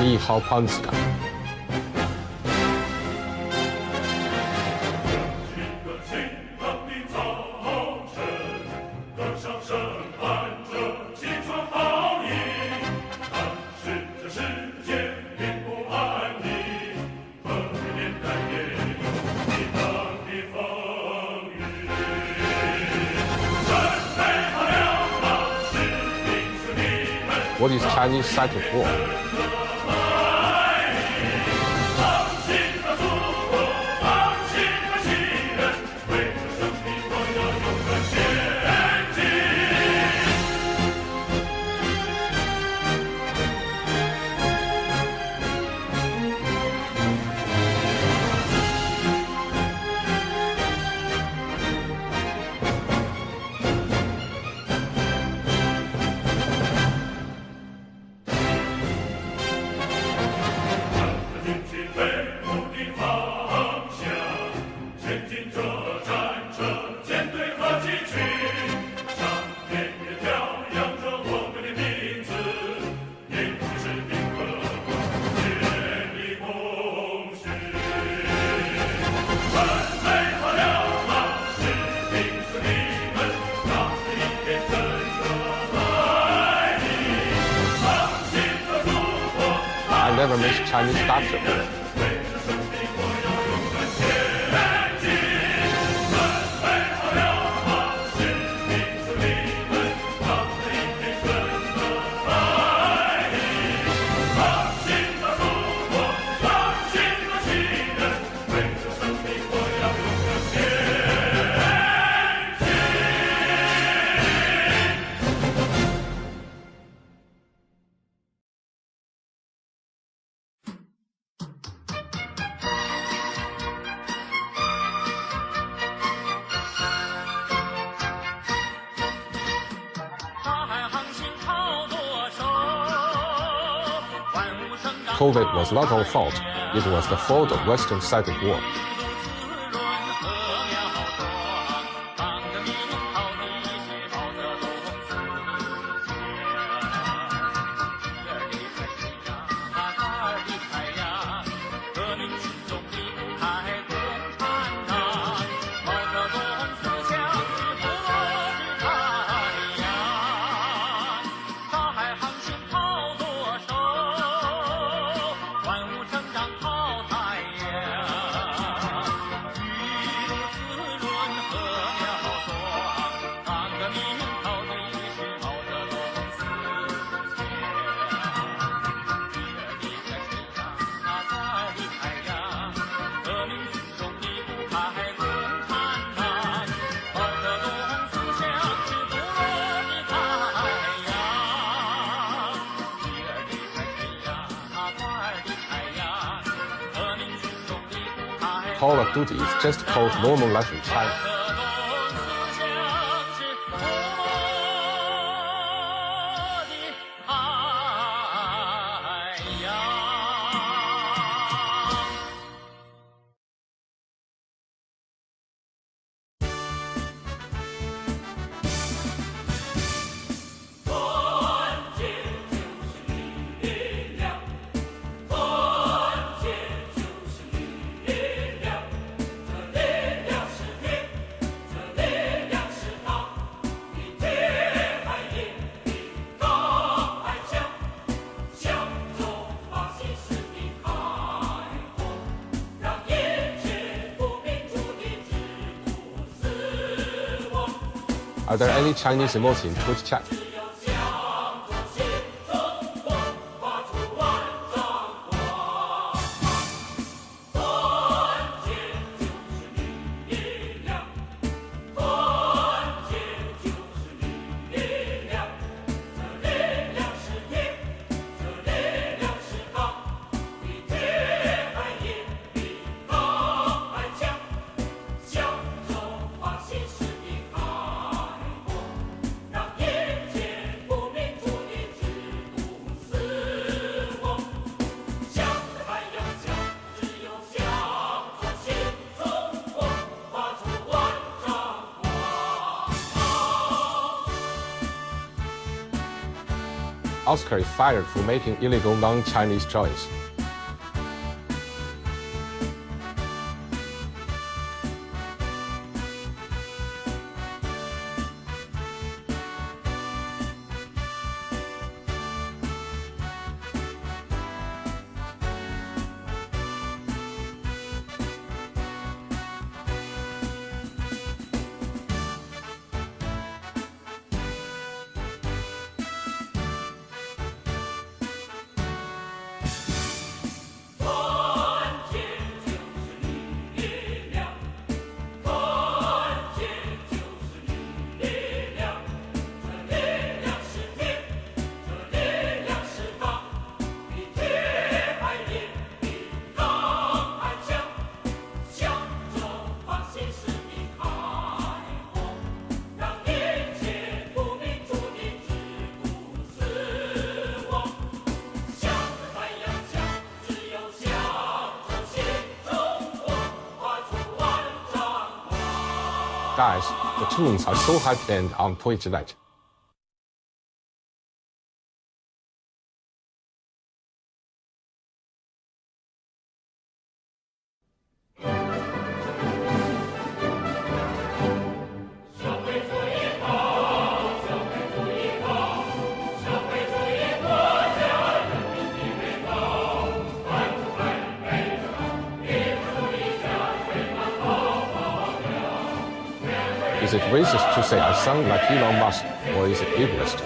1号Pondscum。What is Chinese Second War? I never missed Chinese doctor. COVID was not our fault, it was the fault of Western Second War. Call of Duty is just called normal life in China. Are there any Chinese emojis in Twitch chat? Oscar is fired for making illegal non-Chinese choice. Guys, the tunes are so hyped on Twitch. Is it racist to say I sound like Elon Musk, or is it ableist?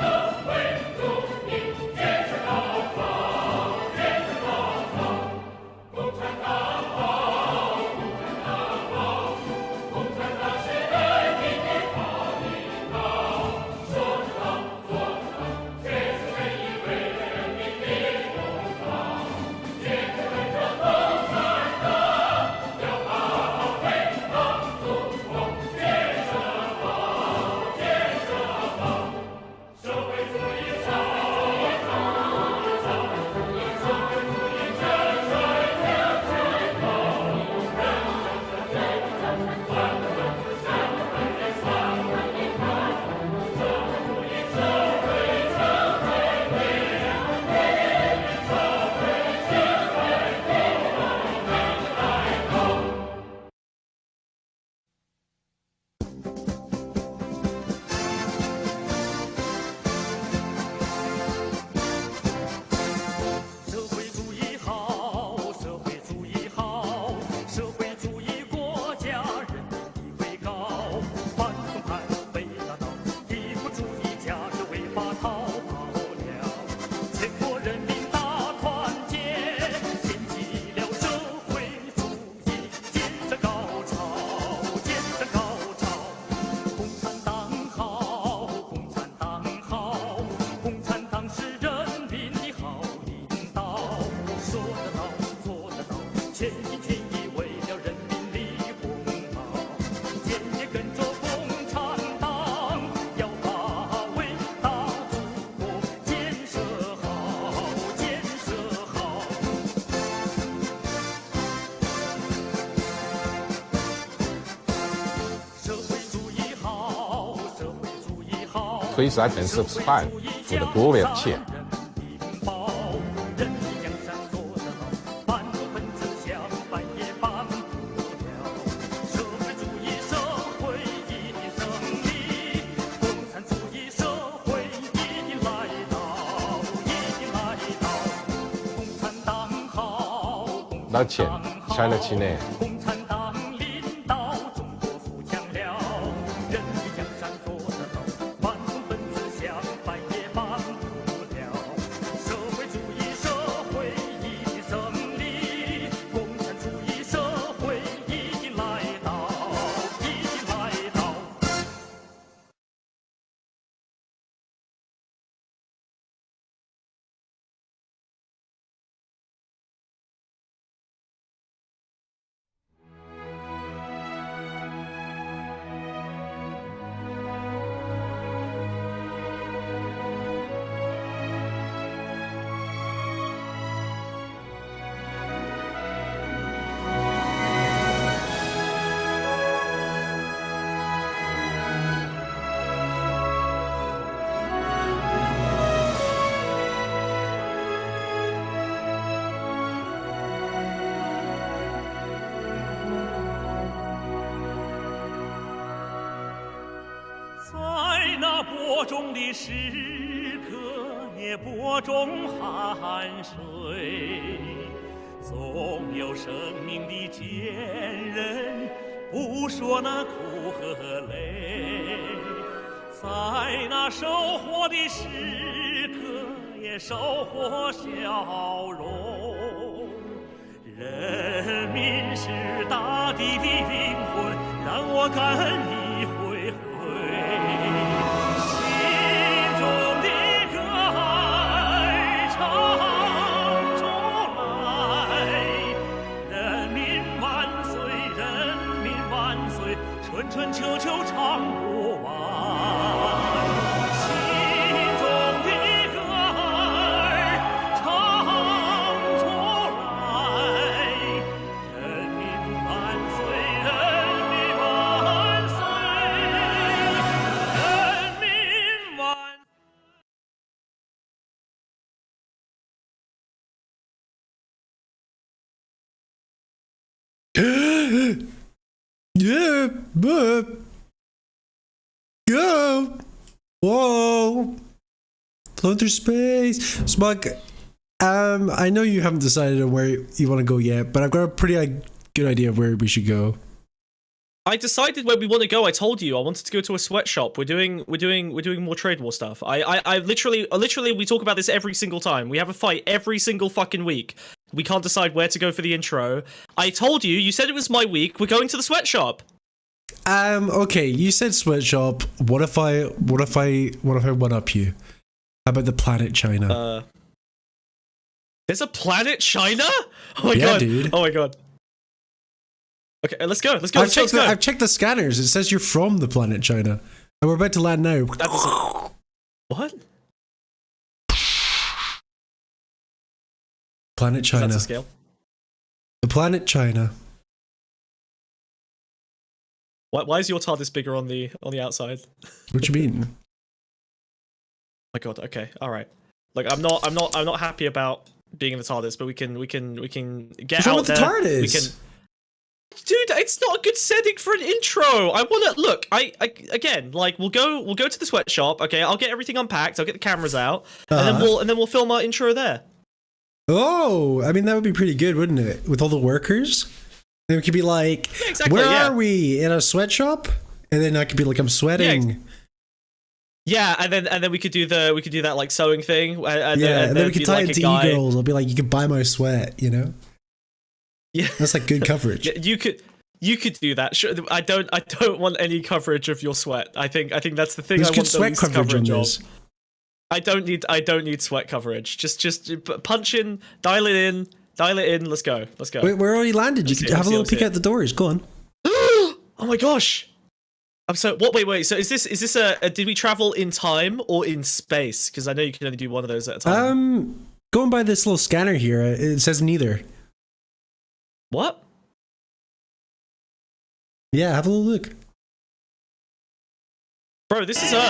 Please like and subscribe for the glory of cheer. Not Chin, China Chine. 那播种的时刻，也播种汗水。总有生命的坚韧，不说那苦和累。在那收获的时刻，也收获笑容。人民是大地的灵魂，让我感一回回。心中的歌儿唱出来，人民万岁，人民万岁，春春秋秋唱不完。Yeah, but go. Whoa. Flown through space. Smug, I know you haven't decided on where you want to go yet, but I've got a pretty good idea of where we should go. I decided where we want to go. I told you I wanted to go to a sweatshop. We're doing more trade war stuff. I literally we talk about this every single time. We have a fight every single fucking week. We can't decide where to go for the intro. I told you. You said it was my week. We're going to the sweatshop. Okay. You said sweatshop. What if I one up you? How about the planet China? There's a planet China? Oh my yeah, god, dude. Oh my god. Okay, let's go. Let's go. I've checked the scanners. It says you're from the planet China, and we're about to land now. That doesn't... What? Planet China. That's a scale. The planet China. Why is your TARDIS bigger on the outside? What do you mean? Oh my god. Okay. All right. Like I'm not happy about being in the TARDIS, but we can get out there. What's wrong with the TARDIS? We can. Dude, it's not a good setting for an intro. I want to look. I again, like we'll go to the sweatshop. Okay, I'll get everything unpacked. I'll get the cameras out, and then we'll film our intro there. Oh, I mean that would be pretty good, wouldn't it? With all the workers, then we could be like, yeah, exactly, "Where are we in a sweatshop?" And then I could be like, "I'm sweating." Yeah, and then we could do that like sewing thing. And then we could tie it to e-girls. I'll be like, "You can buy my sweat," you know? Yeah, that's like good coverage. Yeah, you could do that. Sure, I don't want any coverage of your sweat. I think that's the thing. There's I good want sweat the least coverage on of. this. I don't need sweat coverage. Just punch in, dial it in. Let's go. We're already landed. You can have a little peek out the doors. Go on. Oh my gosh. I'm so what? Wait. So is this a did we travel in time or in space? Because I know you can only do one of those at a time. Going by this little scanner here, it says neither. What? Yeah, have a little look. Bro, this is Earth.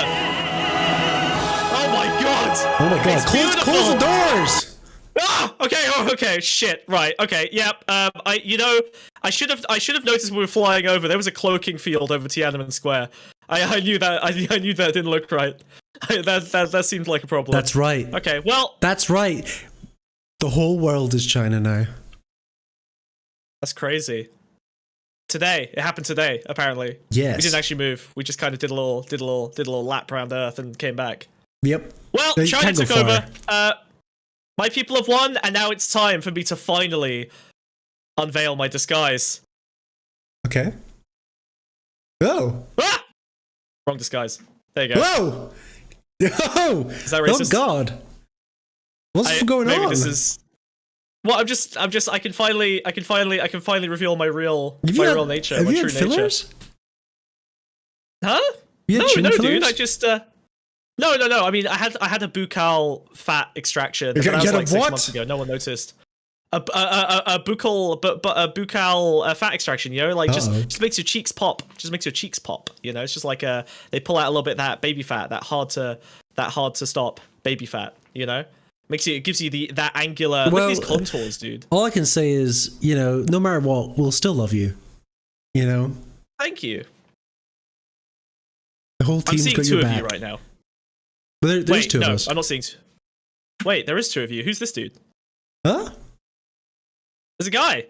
Oh my god! Oh my god! Close the doors! Ah! Okay, shit. Right, okay, yep. I should have noticed when we were flying over. There was a cloaking field over Tiananmen Square. I knew that. I knew that didn't look right. That seemed like a problem. That's right. Okay, well. That's right. The whole world is China now. That's crazy. Today, it happened today. Apparently, yes. We didn't actually move. We just kind of did a little lap around Earth and came back. Yep. Well, China took over. My people have won, and now it's time for me to finally unveil my disguise. Okay. Oh. Ah! Wrong disguise. There you go. Whoa! Oh! Is that racist? Oh God! What's going on? This is. Well, I can finally reveal my real nature, my true nature. Huh? No, dude. I just No. I mean, I had a buccal fat extraction. That was like 6 months ago. No one noticed. A buccal fat extraction. You know, like just makes your cheeks pop. Just makes your cheeks pop. You know, it's just like they pull out a little bit of that baby fat, that hard to stop baby fat. You know, it gives you that angular. Look at these contours, dude. All I can say is, you know, no matter what, we'll still love you. You know. Thank you. whole team's I'm got seeing your two of back. you right now. Well, there's Wait, two no, of us. I'm not seeing. Wait, there is two of you. Who's this dude? Huh? There's a guy.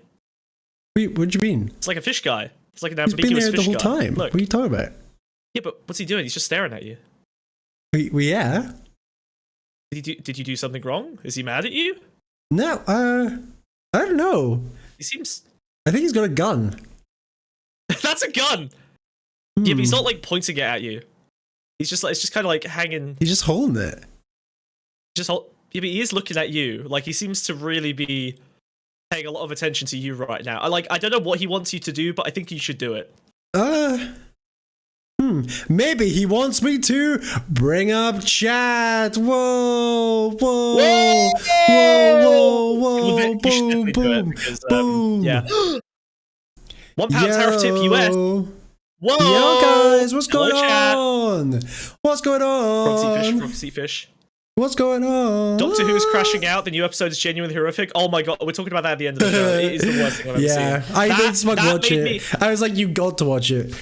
Wait, what do you mean? It's like a fish guy. It's like an He's been ambiguous there the fish whole guy. time. Look. What are you talking about? Yeah, but what's he doing? He's just staring at you. Yeah. Did you do something wrong? Is he mad at you? No, I don't know. He seems. I think he's got a gun. That's a gun. Yeah, but he's not like pointing it at you. He's just like it's just kind of like hanging. He's just holding it. Yeah, but he is looking at you. Like he seems to really be paying a lot of attention to you right now. I don't know what he wants you to do, but I think you should do it. Maybe he wants me to bring up chat. Whoa, whoa, whoa, whoa, whoa, boom, boom, boom. Yeah. £1 tariff tip US. Whoa, yo guys, what's going chat. on? What's going on? Proxy fish. What's going on? Doctor Who's crashing out. The new episode is genuinely horrific. Oh my god, we're talking about that at the end of the show. It is the worst thing I've ever seen. Yeah, I made Smug watch it. Me, I was like, you got to watch it.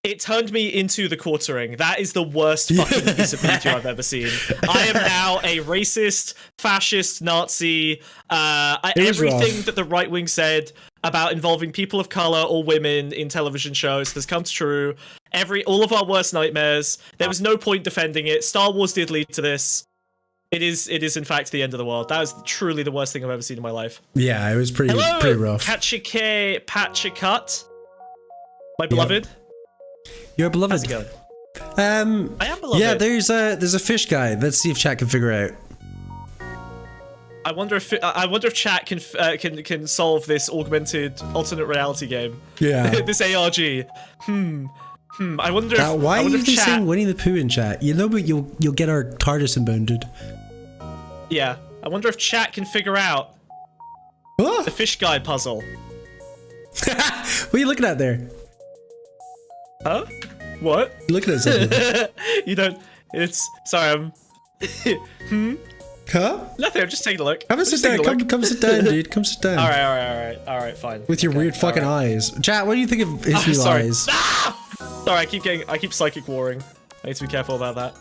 It turned me into the quartering. That is the worst fucking piece of media I've ever seen. I am now a racist, fascist, Nazi. Everything that the right wing said about involving people of color or women in television shows has come true. All of our worst nightmares. There was no point defending it. Star Wars did lead to this. It is in fact the end of the world. That was truly the worst thing I've ever seen in my life. Yeah, it was pretty rough. Patchikut, my beloved. You're beloved. How's it going? I am beloved. Yeah, there's a fish guy. Let's see if chat can figure out. I wonder if chat can solve this augmented alternate reality game. Yeah. This ARG. I wonder if why I are wonder you if chat... saying Winnie the Pooh in chat? You know, but you'll get our TARDIS impounded. Yeah. I wonder if chat can figure out the fish guy puzzle. What are you looking at there? Huh? What? You're looking at something. You don't. It's sorry. Huh? Nothing. I'm just taking a look. Come sit down. Come sit down, dude. Come sit down. All right. Fine. With your weird fucking eyes. Chat, what do you think of his new eyes? Sorry, I keep psychic warring. I need to be careful about that.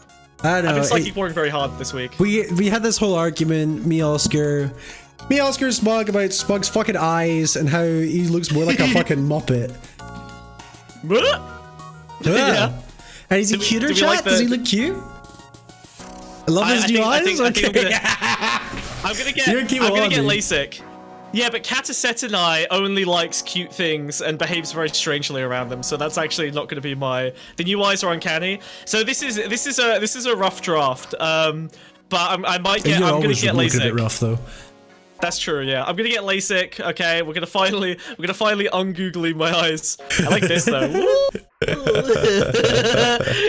I know. I've been psychic warring very hard this week. We had this whole argument, me, Oscar, Smug, about Smug's fucking eyes and how he looks more like a fucking Muppet. Yeah. And is he cuter, chat? Like Does he look cute? I love his new eyes. I'm gonna get LASIK. Yeah, but Catasetinai only likes cute things and behaves very strangely around them, so that's actually not going to be the new eyes are uncanny. So this is a rough draft. But I'm gonna get LASIK. A bit rough though. That's true, yeah. I'm gonna get LASIK. Okay, we're gonna finally ungoogly my eyes. I like this though.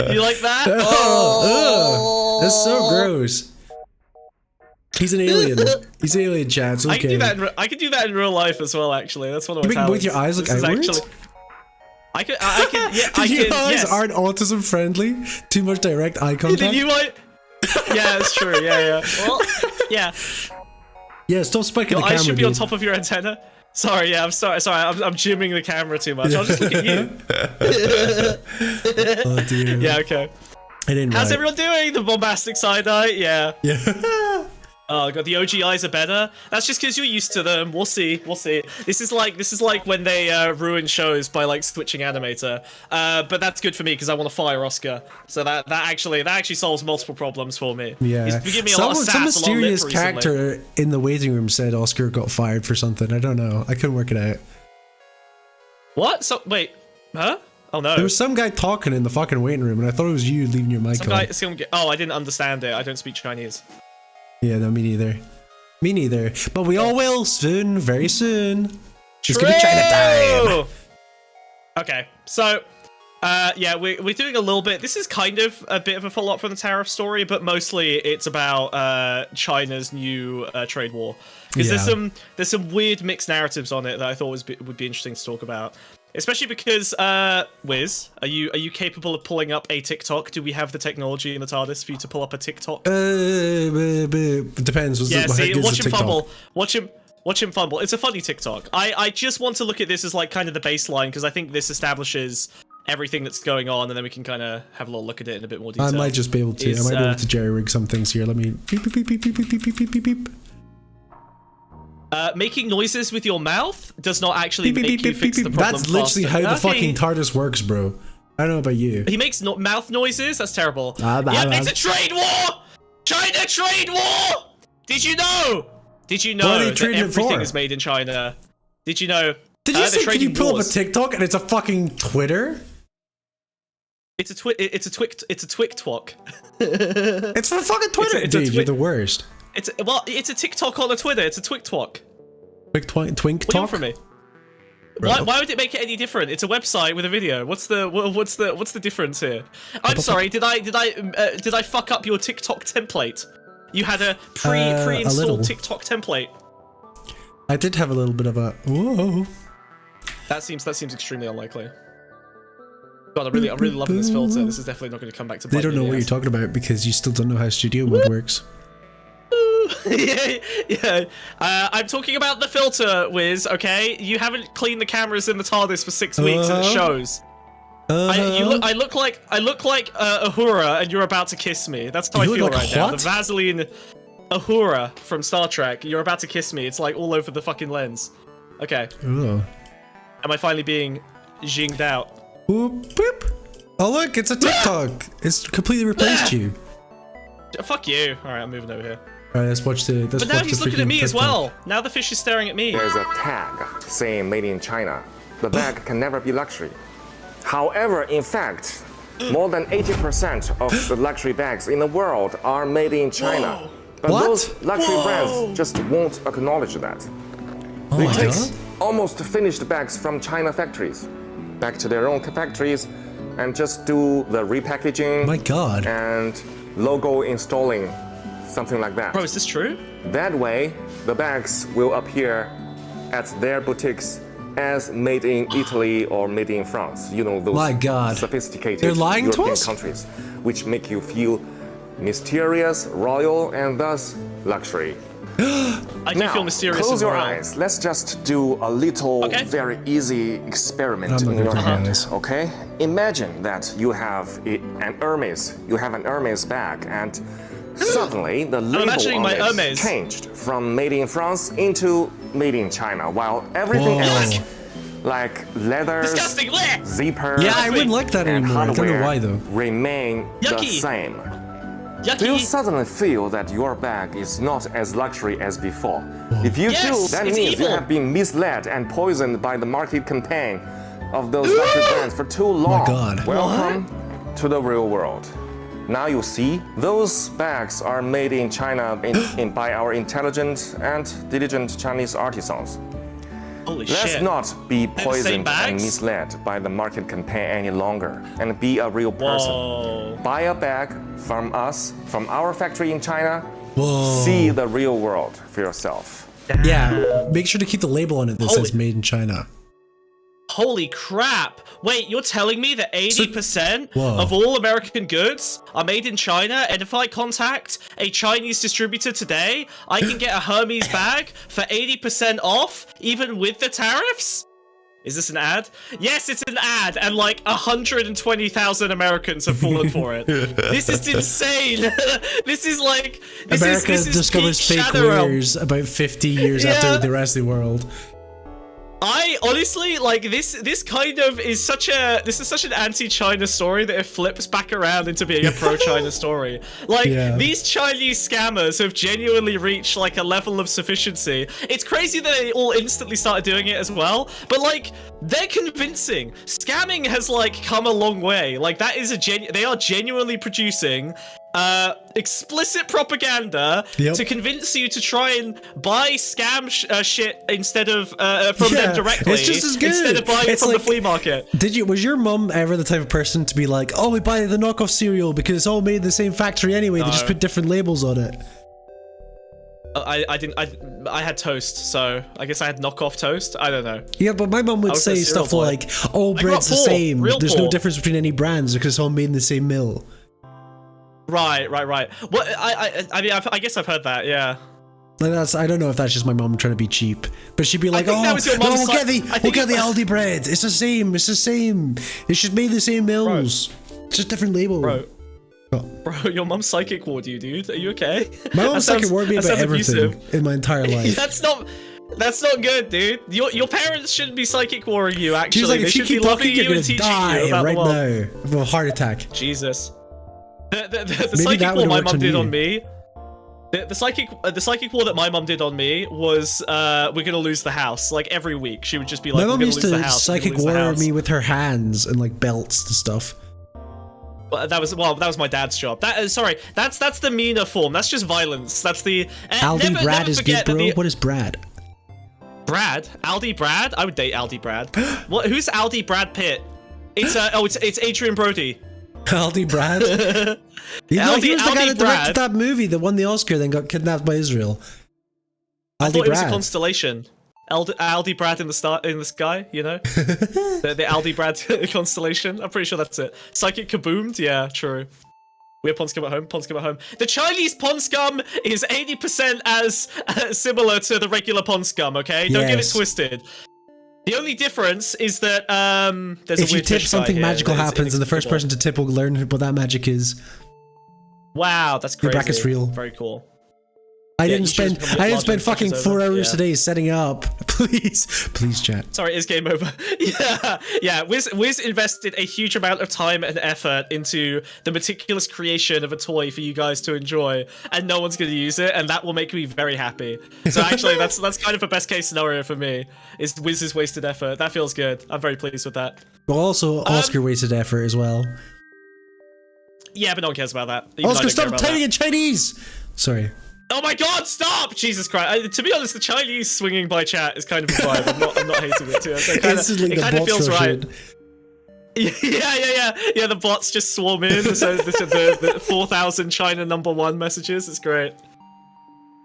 You like that? Oh, that's so gross. He's an alien. He's an alien, chat. It's okay. I can do that in real life as well. Actually, that's one of my talents. Both your eyes look outwards. I can. Your eyes yes. aren't autism friendly. Too much direct eye contact. You might. Yeah, that's true. Yeah. Well, yeah. Yeah, stop spiking the camera. I should be on top of your antenna. Sorry, yeah, I'm sorry. I'm jimming the camera too much. I'll just look at you. Oh dear. Yeah, okay. How's everyone doing? The bombastic side eye? Yeah. Yeah. Oh god, the OG eyes are better. That's just because you're used to them. We'll see. This is like when they ruin shows by like switching animator. But that's good for me because I want to fire Oscar. So that actually solves multiple problems for me. Yeah. He's giving me a lot of sass, some mysterious a lot of character in the waiting room said Oscar got fired for something. I don't know. I couldn't work it out. What? So wait, huh? Oh no. There was some guy talking in the fucking waiting room, and I thought it was you leaving your mic on. Oh, I didn't understand it. I don't speak Chinese. Yeah, no, me neither. Me neither. But we all will soon, very soon. It's gonna be China time. Okay, so, yeah, we're doing a little bit. This is kind of a bit of a follow-up from the tariff story, but mostly it's about China's new trade war. Because there's some weird mixed narratives on it that I thought would be interesting to talk about. Especially because, Wiz, are you capable of pulling up a TikTok? Do we have the technology in the TARDIS for you to pull up a TikTok? Depends. Yeah, see, watch him fumble. Watch him fumble. It's a funny TikTok. I just want to look at this as like kind of the baseline because I think this establishes everything that's going on, and then we can kind of have a little look at it in a bit more detail. I might just be able to. I might be able to jerry-rig some things here. Let me beep beep beep beep beep beep beep beep beep beep. Making noises with your mouth does not actually make you fix the problem. That's literally how the fucking TARDIS works, bro. I don't know about you. He makes mouth noises? That's terrible. Yeah, it's a trade war! China trade war! Did you know? Did you know that everything is made in China? Did you know? Did you say, can you pull up a TikTok and it's a fucking Twitter? It's a twik twok. It's for fucking Twitter, dude. You're the worst. It's a TikTok on a Twitter. It's a twik twok. Twink What do you talk want from me? Why would it make it any different? It's a website with a video. What's the difference here? I'm sorry. Did I fuck up your TikTok template? You had a pre-installed TikTok template. I did have a little bit of a whoa. That seems extremely unlikely. God, I'm really loving this filter. This is definitely not going to come back to bite me. They don't know what you're talking about because you still don't know how studio mode works. yeah. I'm talking about the filter, Wiz. Okay, you haven't cleaned the cameras in the TARDIS for 6 weeks, and it shows. I look like Uhura, and you're about to kiss me. That's how I feel right now. The Vaseline Uhura from Star Trek. You're about to kiss me. It's like all over the fucking lens. Okay. Ooh. Am I finally being zinged out? Boop, boop. Oh look, it's a TikTok. It's completely replaced you. Fuck you. All right, I'm moving over here. All right, let's watch the. But now he's looking at me as well. Now the fish is staring at me. There's a tag saying "Made in China." The bag can never be luxury. However, in fact, more than 80% of the luxury bags in the world are made in China. But those luxury brands just won't acknowledge that. They take almost finished bags from China factories back to their own factories and just do the repackaging. My God. And logo installing, something like that. Bro, is this true? That way, the bags will appear at their boutiques as made in Italy or made in France. You know, those sophisticated European countries, which make you feel mysterious, royal, and thus luxury. I do feel mysterious. Close your eyes. Let's just do a little, very easy experiment in your head. Okay? Imagine that you have an Hermes bag, and suddenly the label on it changed from made in France into made in China, while everything else, like leather, zipper, I wouldn't like that anymore. I don't know why though. Remain the same. Do you suddenly feel that your bag is not as luxury as before? If you do, that means you have been misled and poisoned by the market campaign of those luxury brands for too long. Welcome to the real world. Now you see, those bags are made in China by our intelligent and diligent Chinese artisans. Let's not be poisoned and misled by the market campaign any longer, and be a real person. Buy a bag from us, from our factory in China. See the real world for yourself. Yeah, make sure to keep the label on it that says made in China. Holy crap! Wait, you're telling me that 80% of all American goods are made in China, and if I contact a Chinese distributor today, I can get a Hermes bag for 80% off, even with the tariffs? Is this an ad? Yes, it's an ad, and like 120,000 Americans have fallen for it. This is insane. This is like... America discovers fake wares about 50 years after the rest of the world. I honestly like this kind of is such an anti-China story that it flips back around into being a pro-China story. Like these Chinese scammers have genuinely reached like a level of sufficiency. It's crazy that they all instantly started doing it as well, but like they're convincing. Scamming has like come a long way. Like that is they are genuinely producing explicit propaganda to convince you to try and buy scam shit instead of from them directly. It's just as good. Instead of buying it from the flea market. Was your mum ever the type of person to be like, oh, we buy the knockoff cereal because it's all made in the same factory anyway, they just put different labels on it? I had toast, so I guess I had knockoff toast. I don't know. Yeah, but my mum would say stuff like, all bread's the same. There's no difference between any brands because it's all made in the same mill. Right. Well, I mean, I guess I've heard that, yeah. Like I don't know if that's just my mom trying to be cheap, but she'd be like, "Oh, we'll get the Aldi bread. It's the same. It's the same. It should be the same mills. It's just different label." Bro, your mum's psychic ward you, dude. Are you okay? My mom psychic ward me about everything in my entire life. That's not good, dude. Your parents shouldn't be psychic warring you. Actually, she's like, they should be loving you and teaching you about right the world. now of a heart attack. Jesus. The psychic war my mum did on me. The psychic war that my mum did on me was we're gonna lose the house. Like every week, she would just be like, my mum used to house, psychic war me with her hands and like belts and stuff. But that was my dad's job. Sorry, that's the meaner form. That's just violence. That's the Aldi Brad is good, bro. What is Brad? Brad? Aldi Brad? I would date Aldi Brad. What? Who's Aldi Brad Pitt? It's Adrian Brody. Aldi Brad? he was the guy that directed that movie that won the Oscar, then got kidnapped by Israel. I thought it was a constellation. Aldi Brad in the sky, you know? the Aldi Brad constellation. I'm pretty sure that's it. Psychic kaboomed? Yeah, true. We have Pondscum at home. Pondscum at home. The Chinese Pondscum is 80% as similar to the regular Pondscum, okay? Don't get it twisted. The only difference is that there's if you tip, something magical happens, and the first person to tip will learn what that magic is. Wow, that's crazy. Your bracket's real. Very cool. I didn't spend fucking 4 hours today setting up. Please chat. Sorry, it's game over. yeah. Wiz invested a huge amount of time and effort into the meticulous creation of a toy for you guys to enjoy, and no one's going to use it, and that will make me very happy. So actually, that's kind of a best case scenario for me. Is Wiz's wasted effort? That feels good. I'm very pleased with that. Well, also Oscar wasted effort as well. Yeah, but no one cares about that. Oscar, stop typing in Chinese. Sorry. Oh my god, stop! Jesus Christ. To be honest, the Chinese swinging by chat is kind of a vibe. I'm not hating it too. It kind of feels right. Yeah, the bots just swarm in. So the 4,000 China #1 messages. It's great.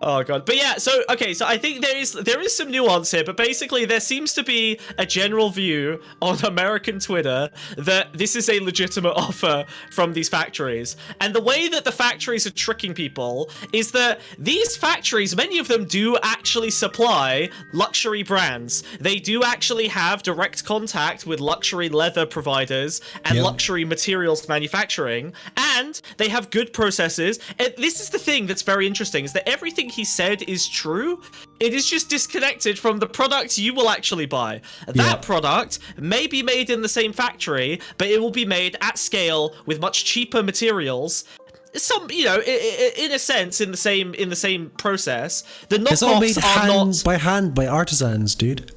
Oh god. But yeah, so okay, so I think there is some nuance here, but basically there seems to be a general view on American Twitter that this is a legitimate offer from these factories. And the way that the factories are tricking people is that these factories, many of them do actually supply luxury brands. They do actually have direct contact with luxury leather providers and luxury materials manufacturing, and they have good processes. And this is the thing that's very interesting, is that everything he said is true. It is just disconnected from the product you will actually buy. That product may be made in the same factory, but it will be made at scale with much cheaper materials. Some, you know, in a sense, in the same process. The knockoffs it's all made not by hand by artisans, dude.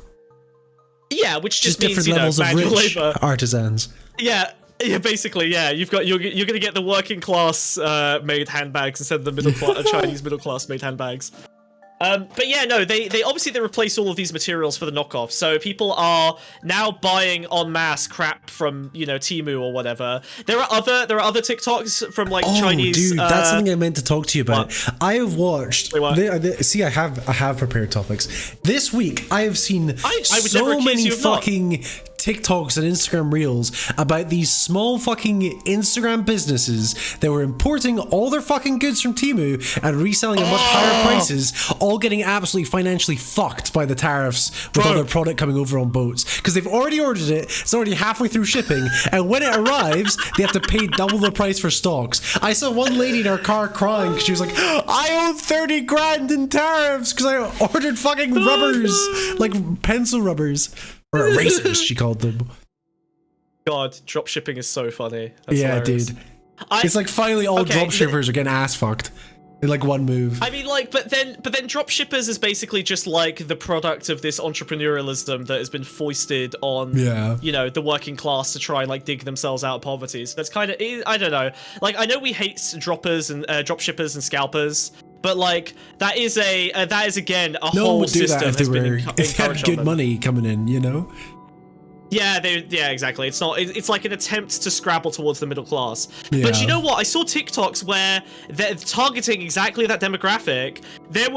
Yeah, which just means, different levels of rich labor. Artisans. Yeah, basically, yeah. You're gonna get the working class made handbags instead of the middle class Chinese middle class made handbags. But yeah, no, they obviously replace all of these materials for the knockoffs. So people are now buying en masse crap from, you know, Temu or whatever. There are other TikToks from like Chinese. Dude, that's something I meant to talk to you about. What? I have watched. See, I have prepared topics. This week I have seen so many fucking TikToks and Instagram reels about these small fucking Instagram businesses that were importing all their fucking goods from Temu and reselling at much higher prices, all getting absolutely financially fucked by the tariffs with all their product coming over on boats. Because they've already ordered it, it's already halfway through shipping, and when it arrives, they have to pay double the price for stocks. I saw one lady in her car crying because she was like, I owe 30 grand in tariffs because I ordered fucking rubbers, like pencil rubbers. Or erasers, she called them. God, drop shipping is so funny. That's hilarious. Dude. It's like finally all drop shippers are getting ass fucked in like one move. I mean, like, but then drop shippers is basically just like the product of this entrepreneurialism that has been foisted on, you know, the working class to try and like dig themselves out of poverty. So that's kind of, I don't know. Like, I know we hate droppers and drop shippers and scalpers. But like that is again a whole system if they had good money coming in, you know. Yeah, exactly. It's like an attempt to scrabble towards the middle class. But you know what? I saw TikToks where they're targeting exactly that demographic. There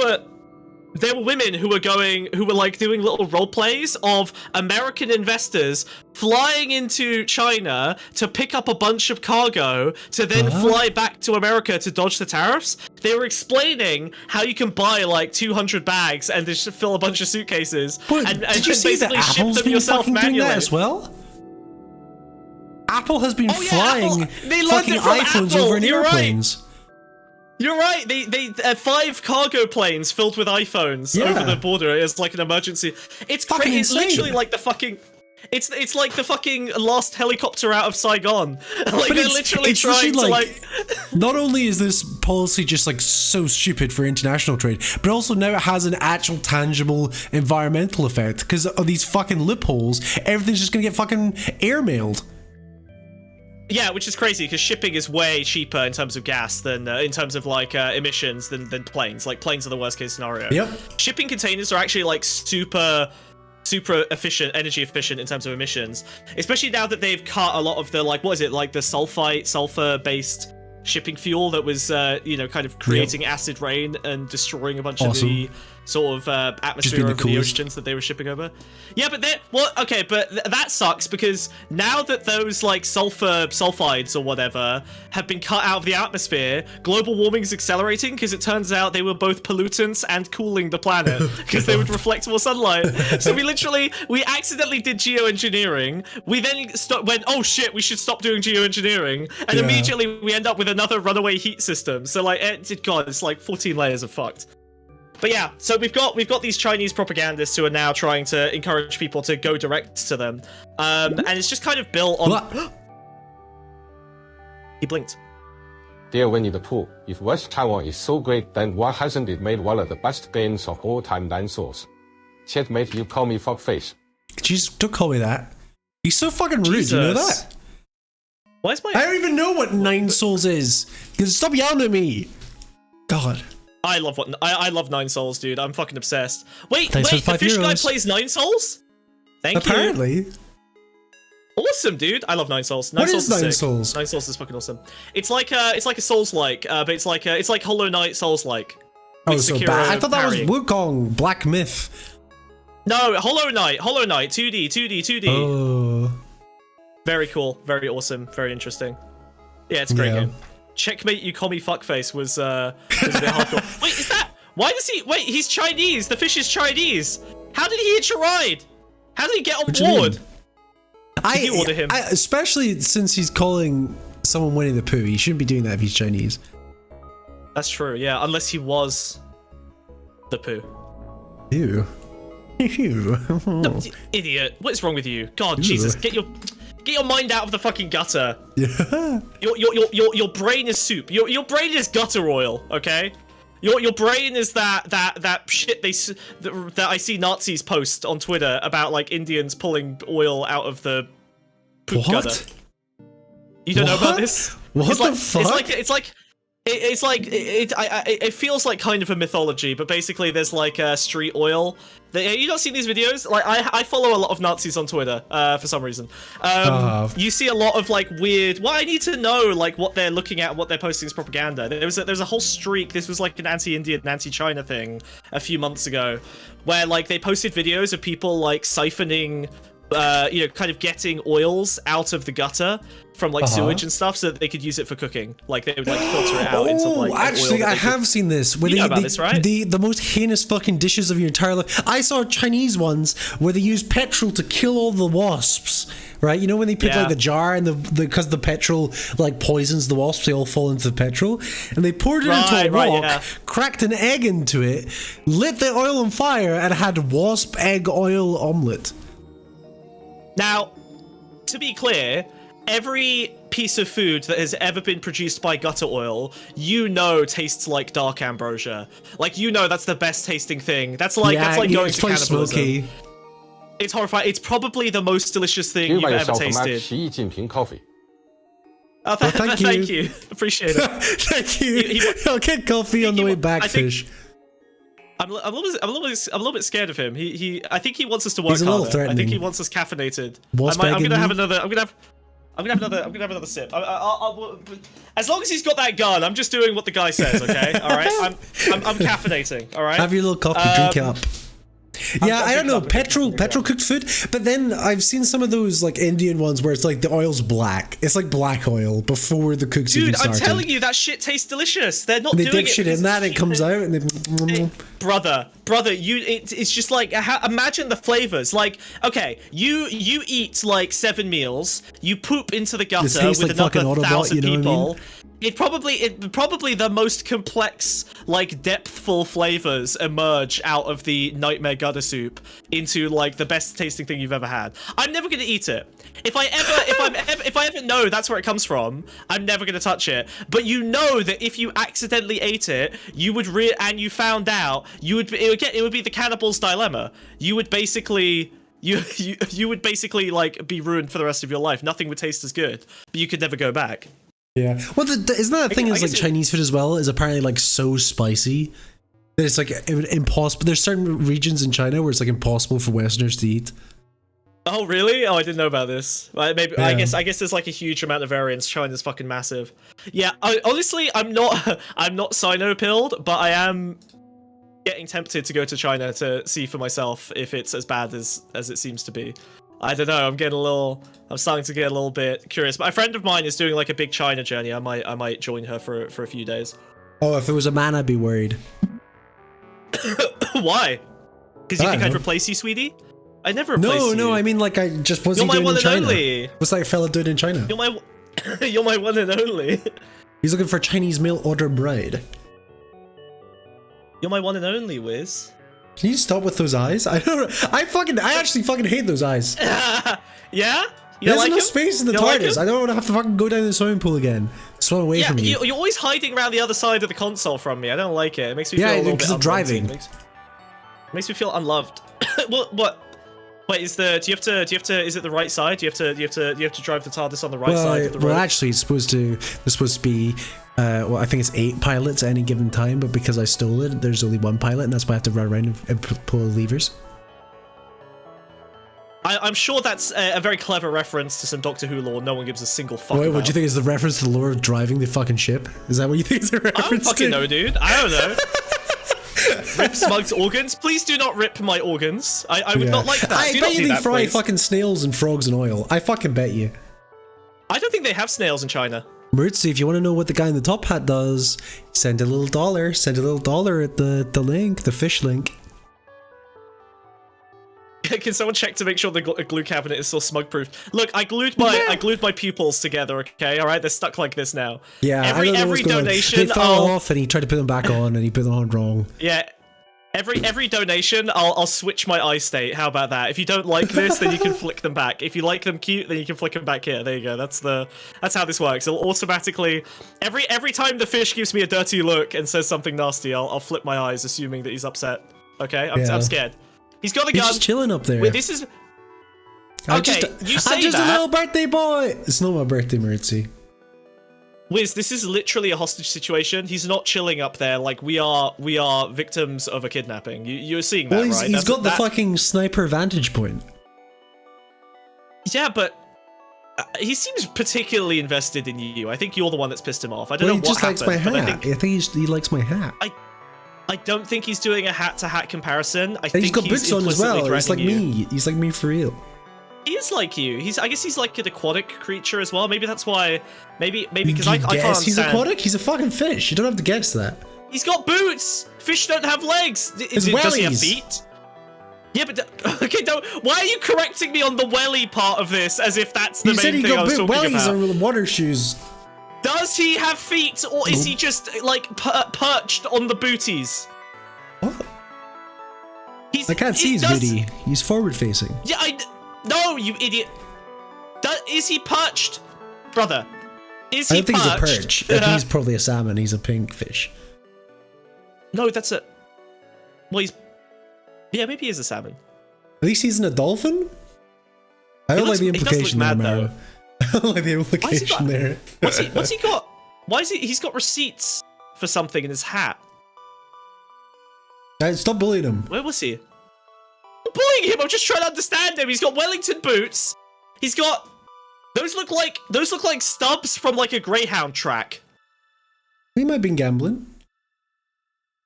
there were women who were like doing little role plays of American investors flying into China to pick up a bunch of cargo to then fly back to America to dodge the tariffs. They were explaining how you can buy like 200 bags and just fill a bunch of suitcases and did you see that basically ship Apple's them been yourself fucking doing manually that as well? Apple has been Oh, yeah, flying Apple- they learned fucking it from iPhones Apple, over in you're right. airplanes. You're right. They 5 cargo planes filled with iPhones Yeah. over the border as like an emergency. It's Fucking crazy. It's insane. literally like the fucking. It's like the fucking last helicopter out of Saigon. Like they're literally trying to like. Not only is this policy just like so stupid for international trade, but also now it has an actual tangible environmental effect because of these fucking loopholes. Everything's just gonna get fucking airmailed. Yeah, which is crazy because shipping is way cheaper in terms of gas than in terms of like emissions than planes. Like planes are the worst case scenario. Yep. Shipping containers are actually like super efficient, energy efficient in terms of emissions. Especially now that they've cut a lot of the like the sulfur based shipping fuel that was kind of creating acid rain and destroying a bunch of the sort of atmosphere over the oceans that they were shipping over. Yeah, but that sucks because now that those like sulfides or whatever have been cut out of the atmosphere, global warming is accelerating because it turns out they were both pollutants and cooling the planet because they would reflect more sunlight. So we accidentally did geoengineering. We then went, oh shit, we should stop doing geoengineering, and immediately we end up with another runaway heat system. So like, it's like 14 layers of fucked. But yeah, so we've got these Chinese propagandists who are now trying to encourage people to go direct to them, and it's just kind of built on. He blinked. Dear Winnie the Pooh, if West Taiwan is so great, then why hasn't it made one of the best games of all time, Nine Souls? Chatmate, you call me fuckface. Jeez, don't call me that. He's so fucking rude. Jesus. You know that? Why is my? I don't even know what Nine Souls is. Stop yelling at me. God. I love Nine Souls, dude. I'm fucking obsessed. Wait, the fish €5. guy plays Nine Souls? Thank you. Apparently. Awesome, dude. I love Nine Souls. What is Nine Souls? Nine Souls is fucking awesome. It's like a Souls-like, but it's like Hollow Knight Souls-like. Oh, so bad. I thought that was Wukong, Black Myth. No, Hollow Knight, 2D. Oh. Very cool, very awesome, very interesting. Yeah, it's a great game. Checkmate, you call me fuckface was a bit hardcore. Wait, is that? Why does he? Wait, he's Chinese. The fish is Chinese. How did he hitch a ride? How did he get on board? Did you order him? Especially since he's calling someone Winnie the Pooh. He shouldn't be doing that if he's Chinese. That's true. Yeah, unless he was the Pooh. Ew. Ew. No, idiot. What is wrong with you? God, Jesus, get your mind out of the fucking gutter. Yeah. Your brain is soup. Your brain is gutter oil. Okay. Your brain is that shit that I see Nazis post on Twitter about like Indians pulling oil out of the poop gutter. You don't know about this? What the fuck? It feels like kind of a mythology, but basically there's like street oil. You don't see these videos? Like I follow a lot of Nazis on Twitter for some reason. You see a lot of like weird. Well, I need to know like what they're looking at, what they're posting as propaganda. There was a whole streak. This was like an anti-Indian, anti-China thing a few months ago, where like they posted videos of people like siphoning. Kind of getting oils out of the gutter from like sewage and stuff so that they could use it for cooking. Like they would like filter it out into like actually oil I have seen this where you know about this, right? the most heinous fucking dishes of your entire life. I saw Chinese ones where they use petrol to kill all the wasps, right? You know when they put like the jar and because the petrol like poisons the wasps, they all fall into the petrol, and they poured it into a wok, cracked an egg into it, lit the oil on fire, and had wasp egg oil omelette. Now, to be clear, every piece of food that has ever been produced by gutter oil, tastes like dark ambrosia. Like, that's the best tasting thing. That's like going to cannibalism. Smoky. It's horrifying. It's probably the most delicious thing you've ever tasted. Coffee. Oh, thank you. Appreciate it. Thank you. I'll get coffee on the way back, Fish. I'm a little bit scared of him. I think he wants us to work harder. I think he wants us caffeinated. I'm I'm gonna have another sip. As long as he's got that gun, I'm just doing what the guy says. Okay, all right. I'm caffeinating. All right. Have your little coffee, drink it up. Yeah, I don't know, petrol cooked food, but then I've seen some of those like Indian ones where it's like the oil's black. It's like black oil before the cooks even started. Dude, I'm telling you, that shit tastes delicious. They're not they doing it. They dip shit in that, it comes out, and they... Brother, it's just like, imagine the flavors. Like, okay, you eat like 7 meals, you poop into the gutter with like another 1,000 people. I mean? It probably the most complex, like, depthful flavors emerge out of the nightmare gutter soup into like the best tasting thing you've ever had. I'm never gonna eat it. If I ever know that's where it comes from, I'm never gonna touch it. But you know that if you accidentally ate it, you would and you found out, it would be the cannibal's dilemma. You would basically. You would basically like be ruined for the rest of your life. Nothing would taste as good, but you could never go back. Yeah. Well, isn't that a thing? Is like Chinese food as well is apparently like so spicy that it's like impossible. There's certain regions in China where it's like impossible for Westerners to eat. Oh really? Oh, I didn't know about this. Maybe yeah. I guess there's like a huge amount of variance. China's fucking massive. Yeah. Honestly, I'm not sino-pilled, but I am getting tempted to go to China to see for myself if it's as bad as it seems to be. I don't know. I'm starting to get a little bit curious. But a friend of mine is doing like a big China journey. I might join her for a few days. Oh, if it was a man, I'd be worried. Why? Because you think I'd replace you, sweetie? I never replace you. No. I mean, like I just wasn't doing in China. Only. What's that fella doing in China? You're my one and only. He's looking for Chinese mail order bride. You're my one and only, Wiz. Can you stop with those eyes? I don't know. I actually fucking hate those eyes. Yeah? There's no space in the TARDIS. I don't want to have to fucking go down the swimming pool again. Swim away from you. You're always hiding around the other side of the console from me. I don't like it. It makes me feel a little bit because of driving. Makes me feel unloved. What? Wait, is it the right side? Do you have to drive the TARDIS on the right side of the road? Well, actually, there's supposed to be I think it's 8 pilots at any given time, but because I stole it, there's only 1 pilot, and that's why I have to run around and pull the levers. I'm sure that's a very clever reference to some Doctor Who lore no one gives a single fuck about. What do you think is the reference to the lore of driving the fucking ship? Is that what you think is the reference I don't fucking know, dude. I don't know. Rip Smug's organs? Please do not rip my organs. I would not like that. I bet you they fry fucking snails and frogs in oil. I fucking bet you. I don't think they have snails in China. Murtzy, if you want to know what the guy in the top hat does, send a little dollar. Send a little dollar at the link, the fish link. Can someone check to make sure the glue cabinet is still smug-proof? Look, I glued my pupils together. Okay, all right, they're stuck like this now. Yeah, every donation, they fell off, and he tried to put them back on, and he put them on wrong. Yeah, every donation, I'll switch my eye state. How about that? If you don't like this, then you can flick them back. If you like them cute, then you can flick them back here. There you go. That's how this works. It'll automatically every time the fish gives me a dirty look and says something nasty, I'll flip my eyes, assuming that he's upset. Okay, I'm scared. He's got a gun. He's just chilling up there. Wait, this is... Okay, you say I'm just a little birthday boy! It's not my birthday, Murtzy. Wiz, this is literally a hostage situation. He's not chilling up there like we are victims of a kidnapping. You're seeing that, right? He's got the fucking sniper vantage point. Yeah, but... he seems particularly invested in you. I think you're the one that's pissed him off. I don't know what happened. He just likes my hat. I think he likes my hat. I don't think he's doing a hat-to-hat comparison. I think he's got boots on as well. He's like me. He's like me for real. He is like you. I guess he's like an aquatic creature as well. Maybe that's why. Maybe because I can't understand. He's aquatic. He's a fucking fish. You don't have to guess that. He's got boots. Fish don't have legs. Does he have feet? Yeah, but okay. Why are you correcting me on the welly part of this as if that's the main thing I was talking about? Wellies are water shoes. Does he have feet, or is he just, like, perched on the booties? What? I can't see his booty. He's forward-facing. Yeah, no, you idiot. Is he perched? Brother, is he perched? I don't think he's a perch. I think he's probably a salmon. He's a pink fish. No, that's a... Well, he's... Yeah, maybe he is a salmon. At least he's in a dolphin? I don't like the implication there, Maro. I don't like the implication there. What's he got? Why is he's got receipts for something in his hat? Stop bullying him. Where was he? I'm bullying him. I'm just trying to understand him. He's got Wellington boots. He's got Those look like stubs from like a Greyhound track. He might have been gambling.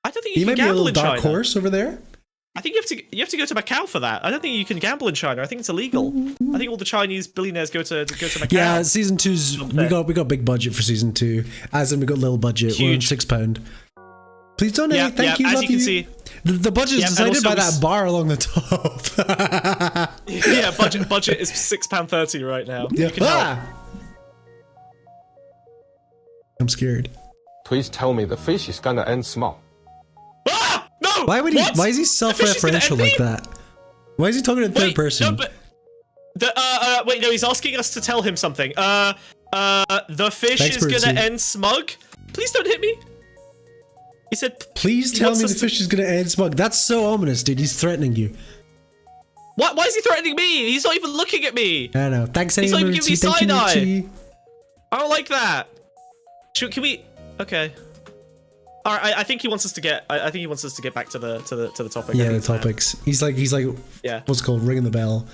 I don't think he you might can gamble be a little in dark China. horse over there. I think you have to go to Macau for that. I don't think you can gamble in China. I think it's illegal. I think all the Chinese billionaires go to Macau. Yeah, season 2's we got big budget for season 2. As in we got little budget. Huge. We're on £6. Please donate. Yeah, Thank you. As Love you can see, the budget is decided by that bar along the top. yeah, budget is £6.30 right now. Yeah. You can help. I'm scared. Please tell me the fish is gonna end small. Ah! No! Why would he? What? Why is he self-referential like that? Why is he talking in third person? No, but wait, no, he's asking us to tell him something. The fish is gonna end smug. Please don't hit me. He said, please tell me the fish is gonna end smug. That's so ominous, dude. He's threatening you. What? Why is he threatening me? He's not even looking at me. I know. Thanks, he's not even giving me side eye. I don't like that. Can we? Okay. All right. I think he wants us to get. I think he wants us to get back to the topic. Yeah, the topics. He's like. Yeah. What's it called? Ringing the bell.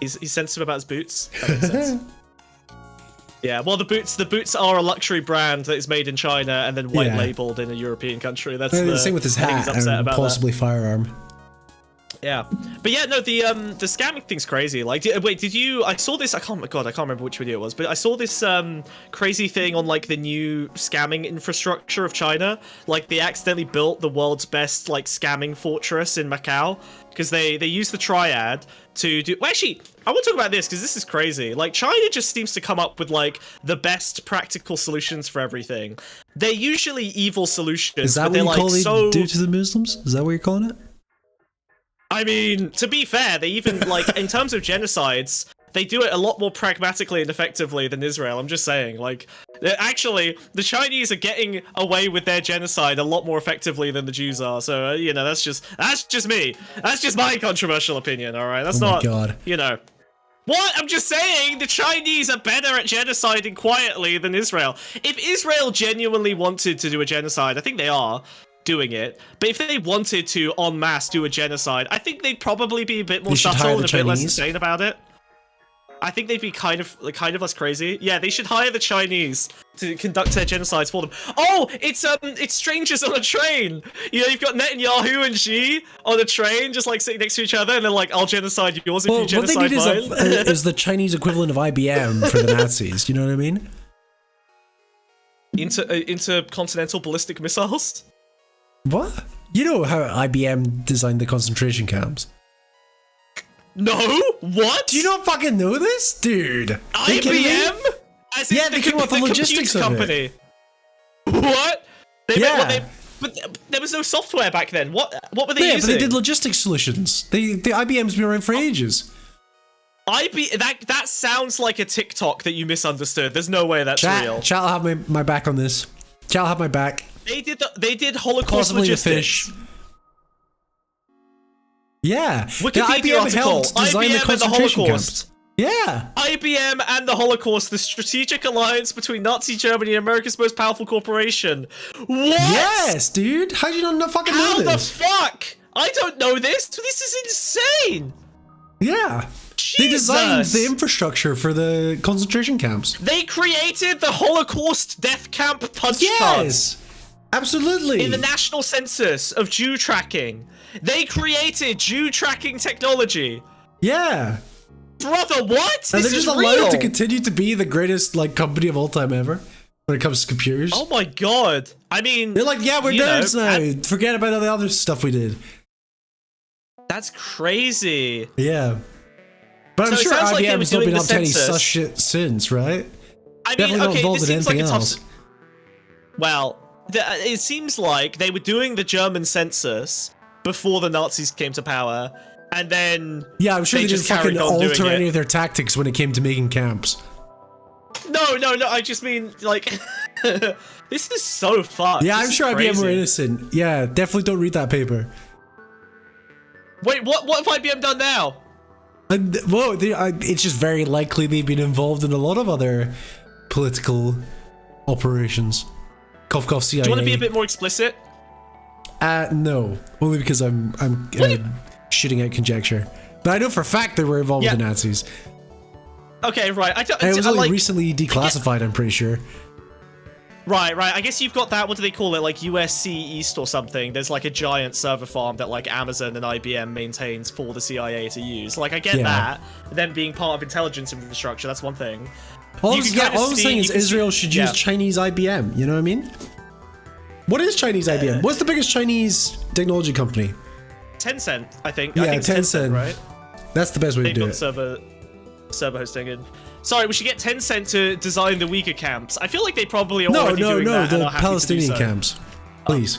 He's sensitive about his boots. That makes sense. Yeah, well, the boots are a luxury brand that is made in China and then white labeled in a European country. That's the same with his hat and possibly firearm. Yeah, but yeah, no, the scamming thing's crazy. Like, wait, did you? I saw this. I can't remember which video it was, but I saw this crazy thing on like the new scamming infrastructure of China. Like, they accidentally built the world's best like scamming fortress in Macau because they used the triad to do. Well, actually, I want to talk about this because this is crazy. Like, China just seems to come up with like the best practical solutions for everything. They're usually evil solutions. Is that what you call it? Do to the Muslims? Is that what you're calling it? I mean, to be fair, they even, like, in terms of genocides, they do it a lot more pragmatically and effectively than Israel. I'm just saying, like, actually, the Chinese are getting away with their genocide a lot more effectively than the Jews are. So, you know, that's just me. That's just my controversial opinion, all right? That's not, God. You know. What? I'm just saying, the Chinese are better at genociding quietly than Israel. If Israel genuinely wanted to do a genocide, I think they are doing it, but if they wanted to en masse do a genocide, I think they'd probably be a bit more subtle and a bit less insane about it. I think they'd be kind of less crazy. Yeah, they should hire the Chinese to conduct their genocides for them. Oh, it's strangers on a train. You know, you've got Netanyahu and Xi on a train, just like sitting next to each other, and they're like, "I'll genocide yours if you genocide mine." What they need is the Chinese equivalent of IBM for the Nazis. You know what I mean? Intercontinental ballistic missiles. What? You know how IBM designed the concentration camps? No? What? Do you not fucking know this? Dude. IBM? As in they came up with the logistics company. What? Yeah. But there was no software back then. What were they using? Yeah, but they did logistics solutions. The IBM's been around for ages. That sounds like a TikTok that you misunderstood. There's no way that's real. Chat will have my back on this. Chat will have my back. They did Holocaust possibly logistics. The fish. Yeah. Wikipedia the IBM article. helped design the concentration camps. Yeah. IBM and the Holocaust, the strategic alliance between Nazi Germany and America's most powerful corporation. What? Yes, dude. How do you not fucking know this? How the fuck? I don't know this. This is insane. Yeah. Jesus. They designed the infrastructure for the concentration camps. They created the Holocaust death camp punch card. Yes. Absolutely. In the national census of Jew tracking. They created Jew tracking technology. Yeah. Brother, what? And this they're just allowed to continue to be the greatest company of all time ever when it comes to computers. Oh my god. I mean, they're like, yeah, we're nerds now. Forget about all the other stuff we did. That's crazy. Yeah. But I'm sure IBM's not been up to any such shit since, right? I mean, definitely not involved in anything else. Well, it seems like they were doing the German census before the Nazis came to power, and then yeah, I'm sure they just fucking alter any of their tactics when it came to making camps. No. I just mean like, this is so fucked. Yeah, I'm sure IBM were innocent. Yeah, definitely don't read that paper. Wait, what have IBM done now? And well, it's just very likely they've been involved in a lot of other political operations. Cough, cough, CIA. Do you want to be a bit more explicit? No, only because I'm shooting out conjecture. But I know for a fact they were involved with the Nazis. Okay, right. It was only recently declassified, I'm pretty sure. Right. I guess you've got that, what do they call it, like USC East or something. There's like a giant server farm that like Amazon and IBM maintains for the CIA to use. Like, I get that. Them being part of intelligence infrastructure, that's one thing. All I'm saying is Israel should use Chinese IBM, you know what I mean? What is Chinese IBM? What's the biggest Chinese technology company? Tencent, I think. Yeah, I think Tencent, right? That's the best way to do it. Server hosting in. Sorry, we should get Tencent to design the Uyghur camps. I feel like they probably are already doing that. No, the Palestinian camps. Please.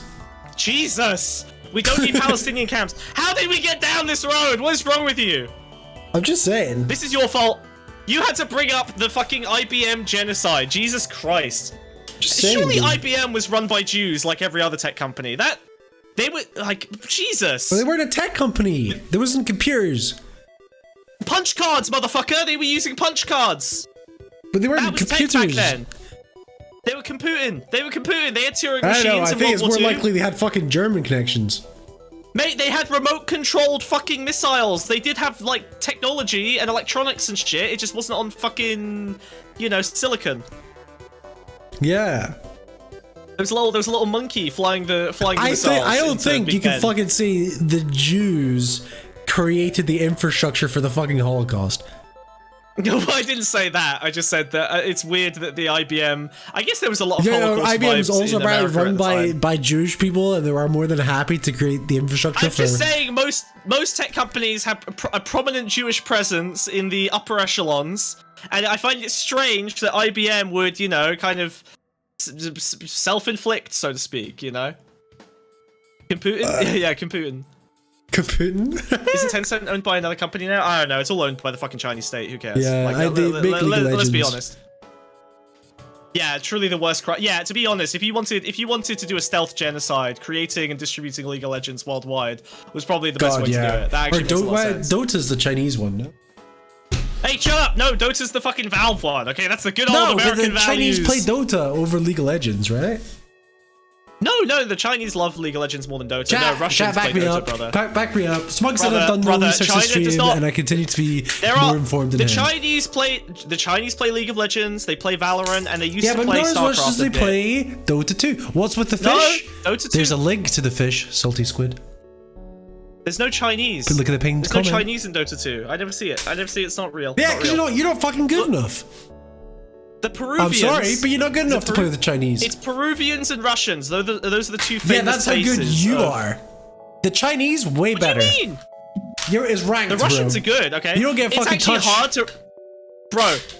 Jesus! We don't need Palestinian camps. How did we get down this road? What is wrong with you? I'm just saying. This is your fault. You had to bring up the fucking IBM genocide. Jesus Christ. Just saying, surely IBM was run by Jews like every other tech company. They were like, Jesus. Well, they weren't a tech company. There wasn't computers. Punch cards, motherfucker! They were using punch cards! But they weren't computers. Tech back then. They were computing. They had Turing machines. I don't know, I think it's more II. likely they had fucking German connections. Mate, they had remote-controlled fucking missiles. They did have, like, technology and electronics and shit. It just wasn't on fucking, you know, silicon. Yeah. There was a little monkey flying the missiles. I don't think you can fucking say the Jews created the infrastructure for the fucking Holocaust. No, I didn't say that. I just said that it's weird that the IBM. I guess there was a lot of Holocaust IBM was also run by Jewish people, and they were more than happy to create the infrastructure. I'm just saying, most tech companies have a prominent Jewish presence in the upper echelons, and I find it strange that IBM would, you know, kind of self-inflict, so to speak. You know, Computing. Kaputin? Isn't Tencent owned by another company now? I don't know. It's all owned by the fucking Chinese state. Who cares? Yeah, let's be honest. Yeah, truly the worst crime. Yeah, to be honest, if you wanted to do a stealth genocide, creating and distributing League of Legends worldwide was probably the best way to do it. That actually makes a lot of sense. Dota's the Chinese one, no? Hey, shut up! No, Dota's the fucking Valve one. Okay, that's the good old American values. Chinese play Dota over League of Legends, right? No, the Chinese love League of Legends more than Dota. No, Russians play Dota, brother. Back me up. Smug said I've done no research to stream, and I continue to be more informed than him. The Chinese play League of Legends, they play Valorant, and they used to play StarCraft. Yeah, but not as much as they play Dota 2. What's with the fish? No, Dota 2. There's a link to the fish, salty squid. There's no Chinese. But look at the pinged There's comment. no Chinese in Dota 2. I never see it. It's not real. Yeah, because you're not fucking good enough. The Peruvians. I'm sorry, but you're not good enough to play with the Chinese. It's Peruvians and Russians. Those are the two famous that's how good you are. The Chinese, way better. What do you mean? You're is ranked, The Russians are good, okay? You don't get fucking touched.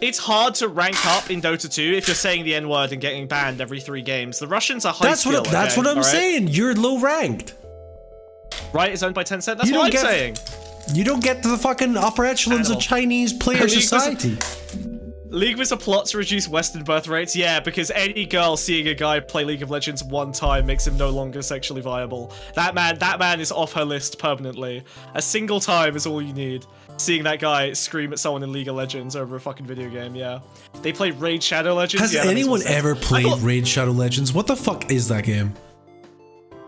It's hard to rank up in Dota 2 if you're saying the N-word and getting banned every 3 games. The Russians are high skill, That's what I'm saying. You're low ranked. Right, it's owned by Tencent. That's what I'm saying. You don't get to the fucking upper echelons of Chinese player society. League was a plot to reduce Western birth rates? Yeah, because any girl seeing a guy play League of Legends one time makes him no longer sexually viable. That man is off her list permanently. A single time is all you need. Seeing that guy scream at someone in League of Legends over a fucking video game, yeah. They play Raid Shadow Legends. Has anyone ever played Raid Shadow Legends? What the fuck is that game?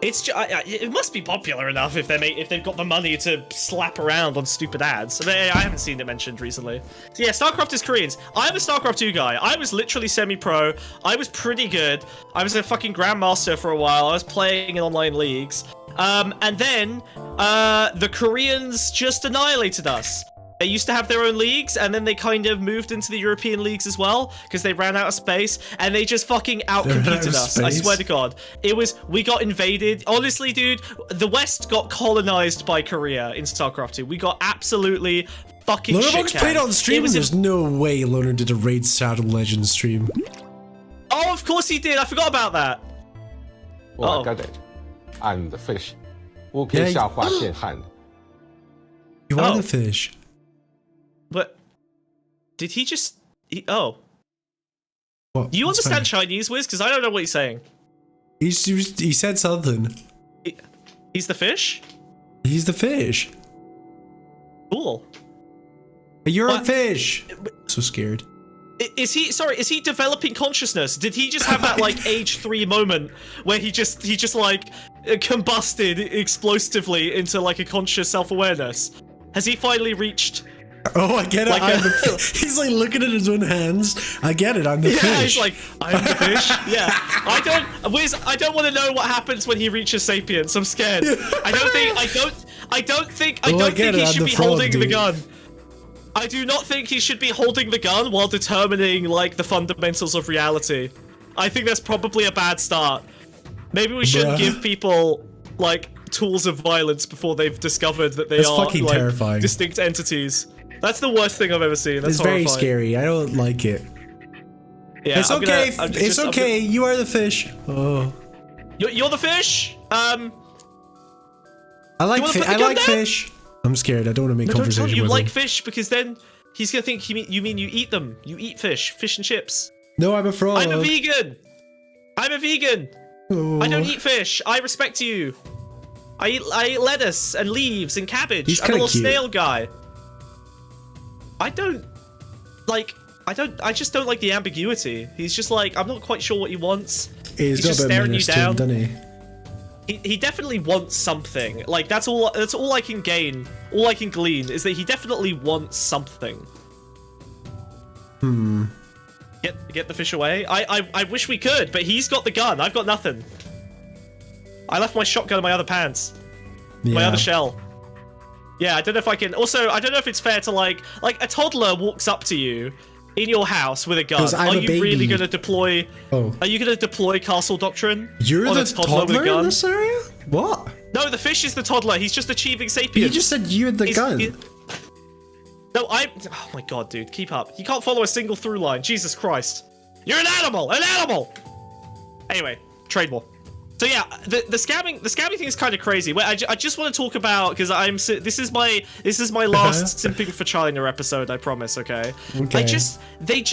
It's it must be popular enough if they've got the money to slap around on stupid ads. I haven't seen it mentioned recently. So yeah, StarCraft is Koreans. I'm a StarCraft 2 guy. I was literally semi-pro. I was pretty good. I was a fucking grandmaster for a while. I was playing in online leagues. And then the Koreans just annihilated us. They used to have their own leagues, and then they kind of moved into the European leagues as well, because they ran out of space, and they just fucking outcompeted us. I swear to God. We got invaded. Honestly, dude, the West got colonized by Korea in StarCraft 2. We got absolutely fucking shit-canned. played on stream, there's no way Loner did a Raid Shadow Legends stream. Oh, of course he did. I forgot about that. Well, I got it. I'm the fish. 乌篇下划线汉. You are the fish. But did he just? Well, do you understand Chinese, Wiz? Because I don't know what he's saying. He said something. He's the fish? He's the fish. Cool. You're a fish. So scared. Is he developing consciousness? Did he just have that like age 3 moment where he just like combusted explosively into like a conscious self-awareness? Has he finally reached Oh, I get it. Like he's like looking at his own hands. I get it. I'm the fish. Yeah, he's like, I'm the fish. Yeah. I don't want to know what happens when he reaches sapience. I'm scared. I don't think he should be holding the gun. I do not think he should be holding the gun while determining like the fundamentals of reality. I think that's probably a bad start. Maybe we shouldn't give people like tools of violence before they've discovered that they are fucking like terrifying. Distinct entities. That's the worst thing I've ever seen. That's it's horrifying. very scary. I don't like it. Yeah, it's okay. It's okay. You are the fish. Oh. You're the fish. I like fish. I'm scared. I don't want to make conversation with him. You like fish because then he's gonna think you mean you eat them. You eat fish and chips. No, I'm a frog. I'm a vegan. Oh. I don't eat fish. I respect you. I eat lettuce and leaves and cabbage. I'm a little snail guy. I just don't like the ambiguity. He's just like, I'm not quite sure what he wants. He's just staring you down, doesn't he? He definitely wants something. Like that's all I can gain. All I can glean is that he definitely wants something. Get the fish away. I wish we could, but he's got the gun. I've got nothing. I left my shotgun in my other pants. Yeah. My other shell. Yeah, I don't know if I can. Also, I don't know if it's fair to like a toddler walks up to you in your house with a gun. Are you really going to deploy? Oh. Are you going to deploy castle doctrine? You're the toddler in this area? What? No, the fish is the toddler. He's just achieving sapience. You just said you're the gun. No, oh my god, dude, keep up. You can't follow a single through line. Jesus Christ. You're an animal! An animal! Anyway, trade war. So yeah, the scamming thing is kind of crazy. Wait, I just want to talk about because this is my last simping for China episode. I promise. Okay. Their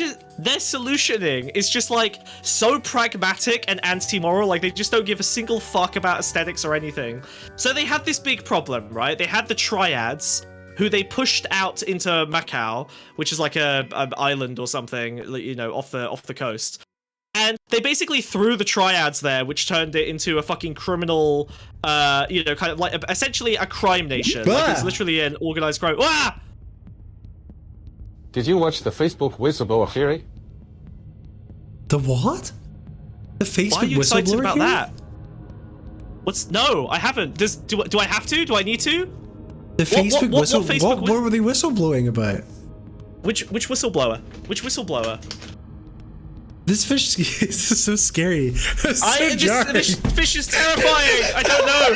solutioning is just like so pragmatic and anti-moral. Like they just don't give a single fuck about aesthetics or anything. So they had this big problem, right? They had the triads, who they pushed out into Macau, which is like an island or something, you know, off the coast. And they basically threw the triads there, which turned it into a fucking criminal, you know, kind of like essentially a crime nation. Like it's literally an organized crime. Ah! Did you watch the Facebook whistleblower hearing? The what? The Facebook Why are you excited whistleblower about hearing? that? No, I haven't. Do I have to? Do I need to? The Facebook whistleblower. What were they whistleblowing about? Which whistleblower? Which whistleblower? This fish is so scary. This fish is terrifying. I don't know.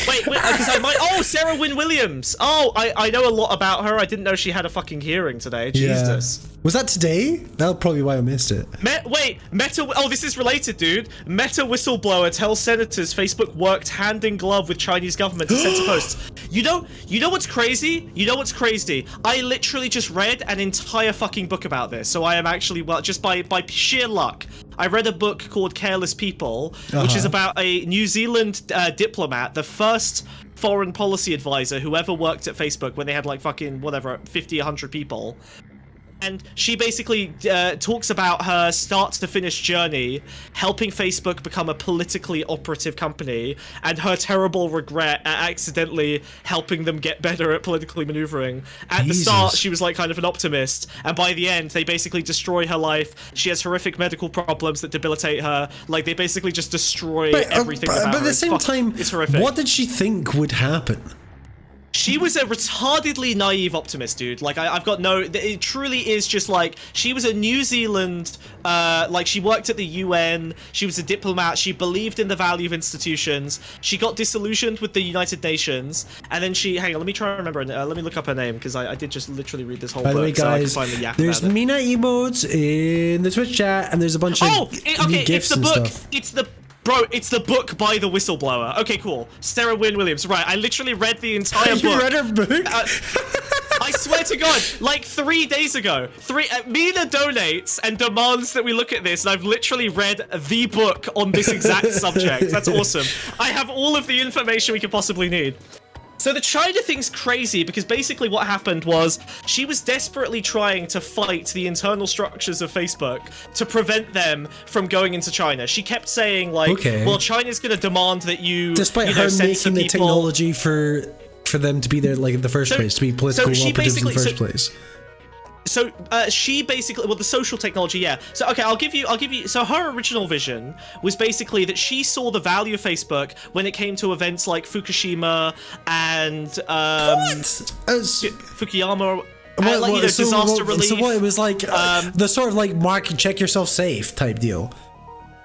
Wait, because I might. Oh, Sarah Wynne Williams. Oh, I know a lot about her. I didn't know she had a fucking hearing today. Jesus. Was that today? That's probably why I missed it. Meta. Oh, this is related, dude. Meta whistleblower tells senators Facebook worked hand in glove with Chinese government to censor posts. You know what's crazy? You know what's crazy? I literally just read an entire fucking book about this. So I am actually, well, just by sheer luck, I read a book called Careless People, which is about a New Zealand diplomat, the first foreign policy advisor who ever worked at Facebook when they had like fucking whatever 50, 100 people. And she basically talks about her start to finish journey, helping Facebook become a politically operative company, and her terrible regret at accidentally helping them get better at politically maneuvering. At the start, she was like kind of an optimist, and by the end, they basically destroy her life. She has horrific medical problems that debilitate her. Like, they basically just destroy everything about her. But at the same time, it's horrific. What did she think would happen? She was a retardedly naive optimist, dude. Like, I've got no... It truly is just, like... She was a New Zealand... like, she worked at the UN. She was a diplomat. She believed in the value of institutions. She got disillusioned with the United Nations. And then she... Hang on, let me try and remember. Let me look up her name, because I did just literally read this whole book. By the way, guys, so I can finally there's Mina emotes in the Twitch chat, and there's a bunch of GIFs and stuff. Bro, it's the book by the whistleblower. Okay, cool. Sarah Wynne Williams. Right, I literally read the entire book. You read her book? I swear to God, like 3 days ago. Mina donates and demands that we look at this, and I've literally read the book on this exact subject. That's awesome. I have all of the information we could possibly need. So the China thing's crazy because basically what happened was she was desperately trying to fight the internal structures of Facebook to prevent them from going into China. She kept saying like, well, China's going to demand that you, despite her censor making the technology for for them to be there, like in the first place, to be political operatives in the first place. So she basically, well, the social technology, yeah. So okay, I'll give you. So her original vision was basically that she saw the value of Facebook when it came to events like Fukushima and Fukuyama. Disaster relief. So what? It was like the sort of like mark check yourself safe type deal.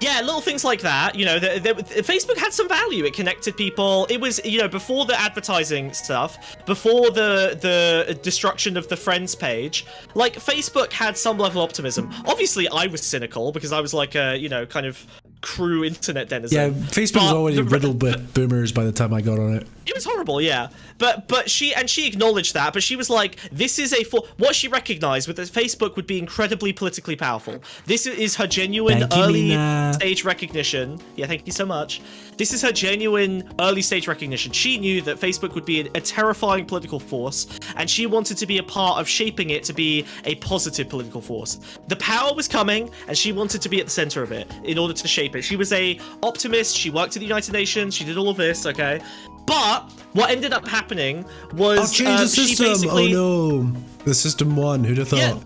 Yeah, little things like that. You know, Facebook had some value. It connected people. It was, you know, before the advertising stuff, before the destruction of the Friends page, like, Facebook had some level of optimism. Obviously, I was cynical because I was like a, you know, kind of crew internet denizen. Yeah, Facebook was already riddled with boomers by the time I got on it. It was horrible, yeah. But she acknowledged that, but she was like, this is what she recognized with that Facebook would be incredibly politically powerful. This is her genuine early stage recognition. Yeah, thank you so much. This is her genuine early stage recognition. She knew that Facebook would be a terrifying political force, and she wanted to be a part of shaping it to be a positive political force. The power was coming, and she wanted to be at the center of it in order to shape it. She was a optimist. She worked at the United Nations. She did all of this, okay? But what ended up happening was I'll change the system. Oh no, the system won. Who'd have thought? Yeah.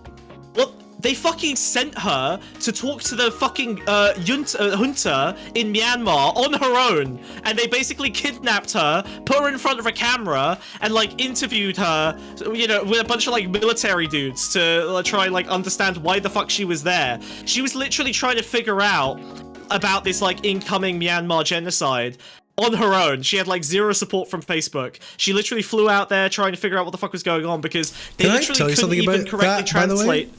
Well, they fucking sent her to talk to the fucking junta in Myanmar on her own, and they basically kidnapped her, put her in front of a camera, and like interviewed her, you know, with a bunch of like military dudes to try and like understand why the fuck she was there. She was literally trying to figure out about this like incoming Myanmar genocide. On her own. She had like zero support from Facebook. She literally flew out there trying to figure out what the fuck was going on because they literally couldn't even correctly translate.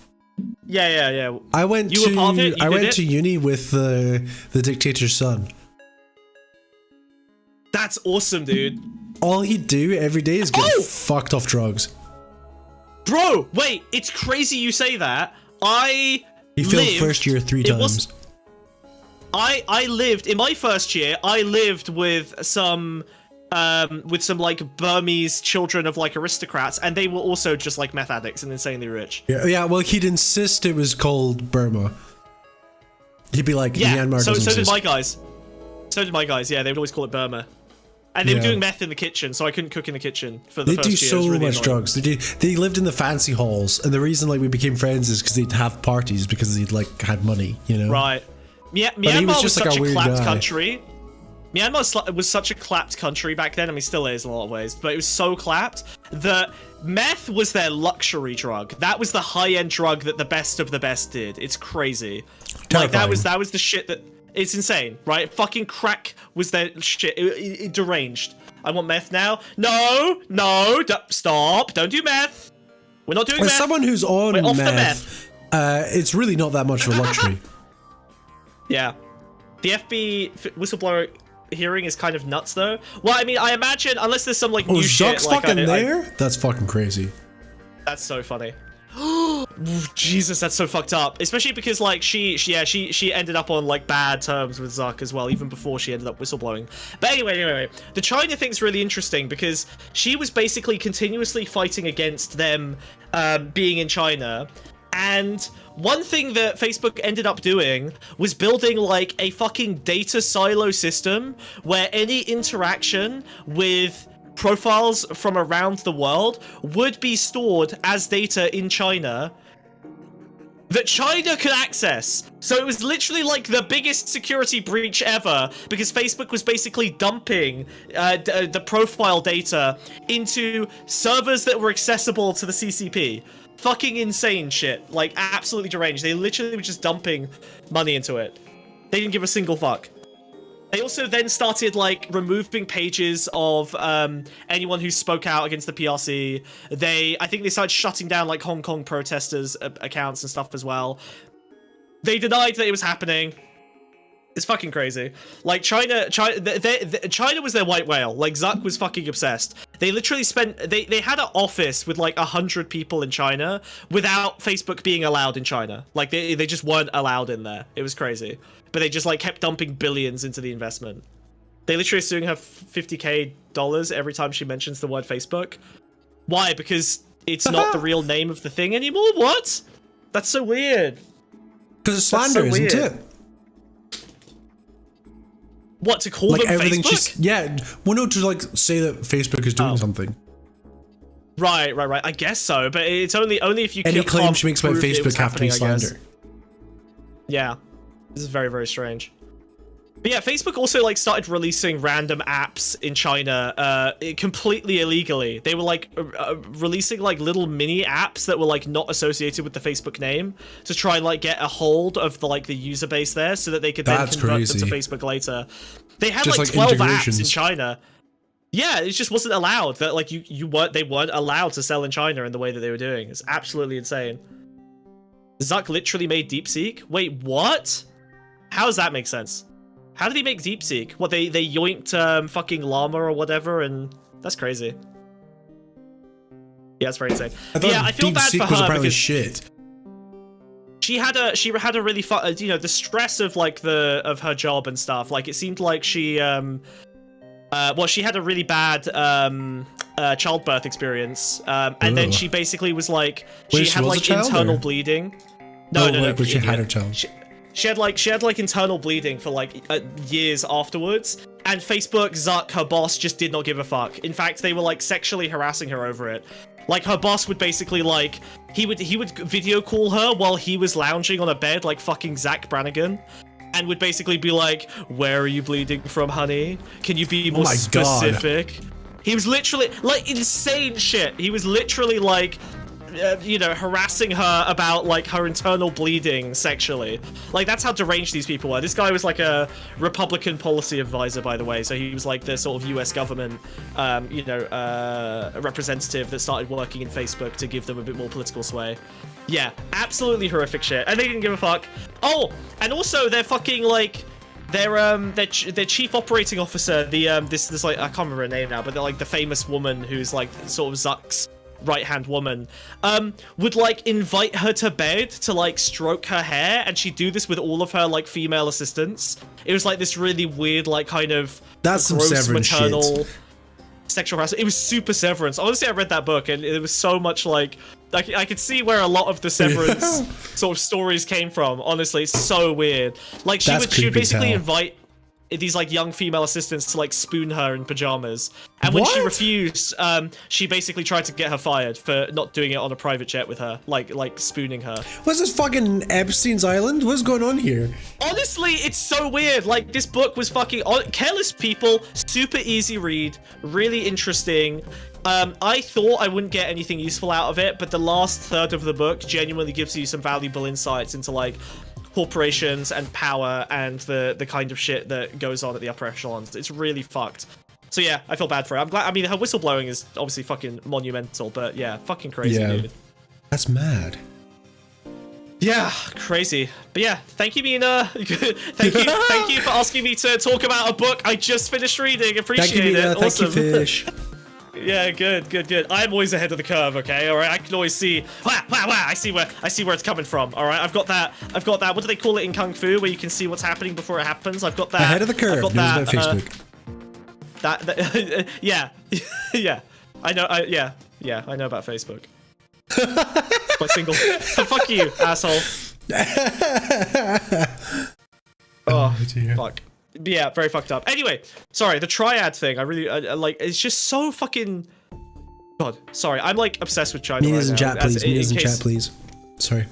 Yeah. I went to uni with the dictator's son. That's awesome, dude. All he'd do every day is get fucked off drugs. Bro, wait, it's crazy you say that. He failed first year 3 times. I lived in my first year. I lived with some like Burmese children of like aristocrats, and they were also just like meth addicts and insanely rich. Yeah. Well, he'd insist it was called Burma. He'd be like, Myanmar. So did my guys. Yeah, they would always call it Burma. And they were doing meth in the kitchen, so I couldn't cook in the kitchen for the first year. They do so really much drugs. They lived in the fancy halls, and the reason like we became friends is because they'd have parties because they'd like had money, you know. Right. Myanmar was such a clapped country. Myanmar was such a clapped country back then. I mean, still is in a lot of ways, but it was so clapped that meth was their luxury drug. That was the high-end drug that the best of the best did. It's crazy. Terrifying. Like that was the shit that. It's insane, right? Fucking crack was their shit. It deranged. I want meth now. No, stop! Don't do meth. We're not doing meth. As someone who's on meth, it's really not that much of a luxury. Yeah. The FB whistleblower hearing is kind of nuts, though. Well, I mean, I imagine, unless there's some, like, new shit... Zuck's fucking there? That's fucking crazy. That's so funny. Jesus, that's so fucked up. Especially because, like, she ended up on, like, bad terms with Zuck as well, even before she ended up whistleblowing. But anyway, the China thing's really interesting because she was basically continuously fighting against them being in China. And one thing that Facebook ended up doing was building like a fucking data silo system where any interaction with profiles from around the world would be stored as data in China that China could access. So it was literally like the biggest security breach ever because Facebook was basically dumping the profile data into servers that were accessible to the CCP. Fucking insane shit. Like, absolutely deranged. They literally were just dumping money into it. They didn't give a single fuck. They also then started, like, removing pages of anyone who spoke out against the PRC. I think they started shutting down, like, Hong Kong protesters' accounts and stuff as well. They denied that it was happening. It's fucking crazy. Like, China was their white whale. Like, Zuck was fucking obsessed. They literally they had an office with, like, 100 people in China without Facebook being allowed in China. Like, they just weren't allowed in there. It was crazy. But they just, like, kept dumping billions into the investment. They literally are suing her $50,000 every time she mentions the word Facebook. Why? Because it's not the real name of the thing anymore? What? That's so weird. Because it's slander, isn't it? What, to call like them everything Facebook? Yeah, well, no, to like say that Facebook is doing something. Right. I guess so, but it's only if you any claim can't she makes about prove it Facebook was have to be happening, I guess. slander. Yeah, this is very, very strange. But yeah, Facebook also like started releasing random apps in China completely illegally. They were like releasing like little mini apps that were like not associated with the Facebook name to try and like get a hold of the like the user base there so that they could then convert them to Facebook later. They had just like 12 apps in China. Yeah, it just wasn't allowed. That like they weren't allowed to sell in China in the way that they were doing. It's absolutely insane. Zuck literally made DeepSeek? Wait, what? How does that make sense? How did he make DeepSeek? What, they yoinked fucking Llama or whatever, and that's crazy. Yeah, it's very insane. I feel bad for her because shit. She had a really fun, you know, the stress of like of her job and stuff. Like it seemed like she well, she had a really bad childbirth experience, and then she basically was like she had like internal bleeding. No, but she had her child. She had like internal bleeding for like years afterwards, and Facebook, Zuck, her boss, just did not give a fuck. In fact, they were like sexually harassing her over it. Like her boss would basically like he would video call her while he was lounging on a bed like fucking Zach Brannigan, and would basically be like, "Where are you bleeding from, honey? Can you be more specific?" God. He was literally like insane shit. He was literally like, you know, harassing her about like her internal bleeding sexually. Like that's how deranged these people were. This guy was like a Republican policy advisor, by the way, so he was like the sort of US government you know, representative that started working in Facebook to give them a bit more political sway. Yeah, absolutely horrific shit, and they didn't give a fuck. Oh, and also they're fucking like their chief operating officer, the this like I can't remember her name now, but they're like the famous woman who's like sort of Zuck's right-hand woman, would like invite her to bed to like stroke her hair, and she'd do this with all of her like female assistants. It was like this really weird like kind of that's some Severance maternal shit. Sexual harassment. It was super Severance. Honestly, I read that book and it was so much like I could see where a lot of the Severance sort of stories came from. Honestly, it's so weird. Like she would basically invite these like young female assistants to like spoon her in pajamas, and when she refused, she basically tried to get her fired for not doing it on a private jet with her, like spooning her. What's this fucking Epstein's Island? What's going on here? Honestly, it's so weird. Like this book was fucking Careless People, super easy read, really interesting. I thought I wouldn't get anything useful out of it, but the last third of the book genuinely gives you some valuable insights into like corporations and power and the kind of shit that goes on at the upper echelons. It's really fucked. So yeah, I feel bad for her. I'm glad. I mean, her whistleblowing is obviously fucking monumental, but yeah, fucking crazy, dude. That's mad. Yeah, crazy. But yeah, thank you, Mina. thank you for asking me to talk about a book I just finished reading. Appreciate it. Thank you, Fish. Yeah, good. I'm always ahead of the curve, okay? All right, I can always see. Wow! I see where it's coming from. All right, I've got that. What do they call it in Kung Fu, where you can see what's happening before it happens? I've got that. Ahead of the curve. I've got that. Facebook. Yeah. I know. Yeah. I know about Facebook. My single. Fuck you, asshole. Oh dear. Fuck. Yeah, very fucked up. Anyway, sorry, the triad thing, I really like. It's just so fucking. God, sorry, I'm like obsessed with China. Minas in chat, please. Minas in chat, please. Sorry.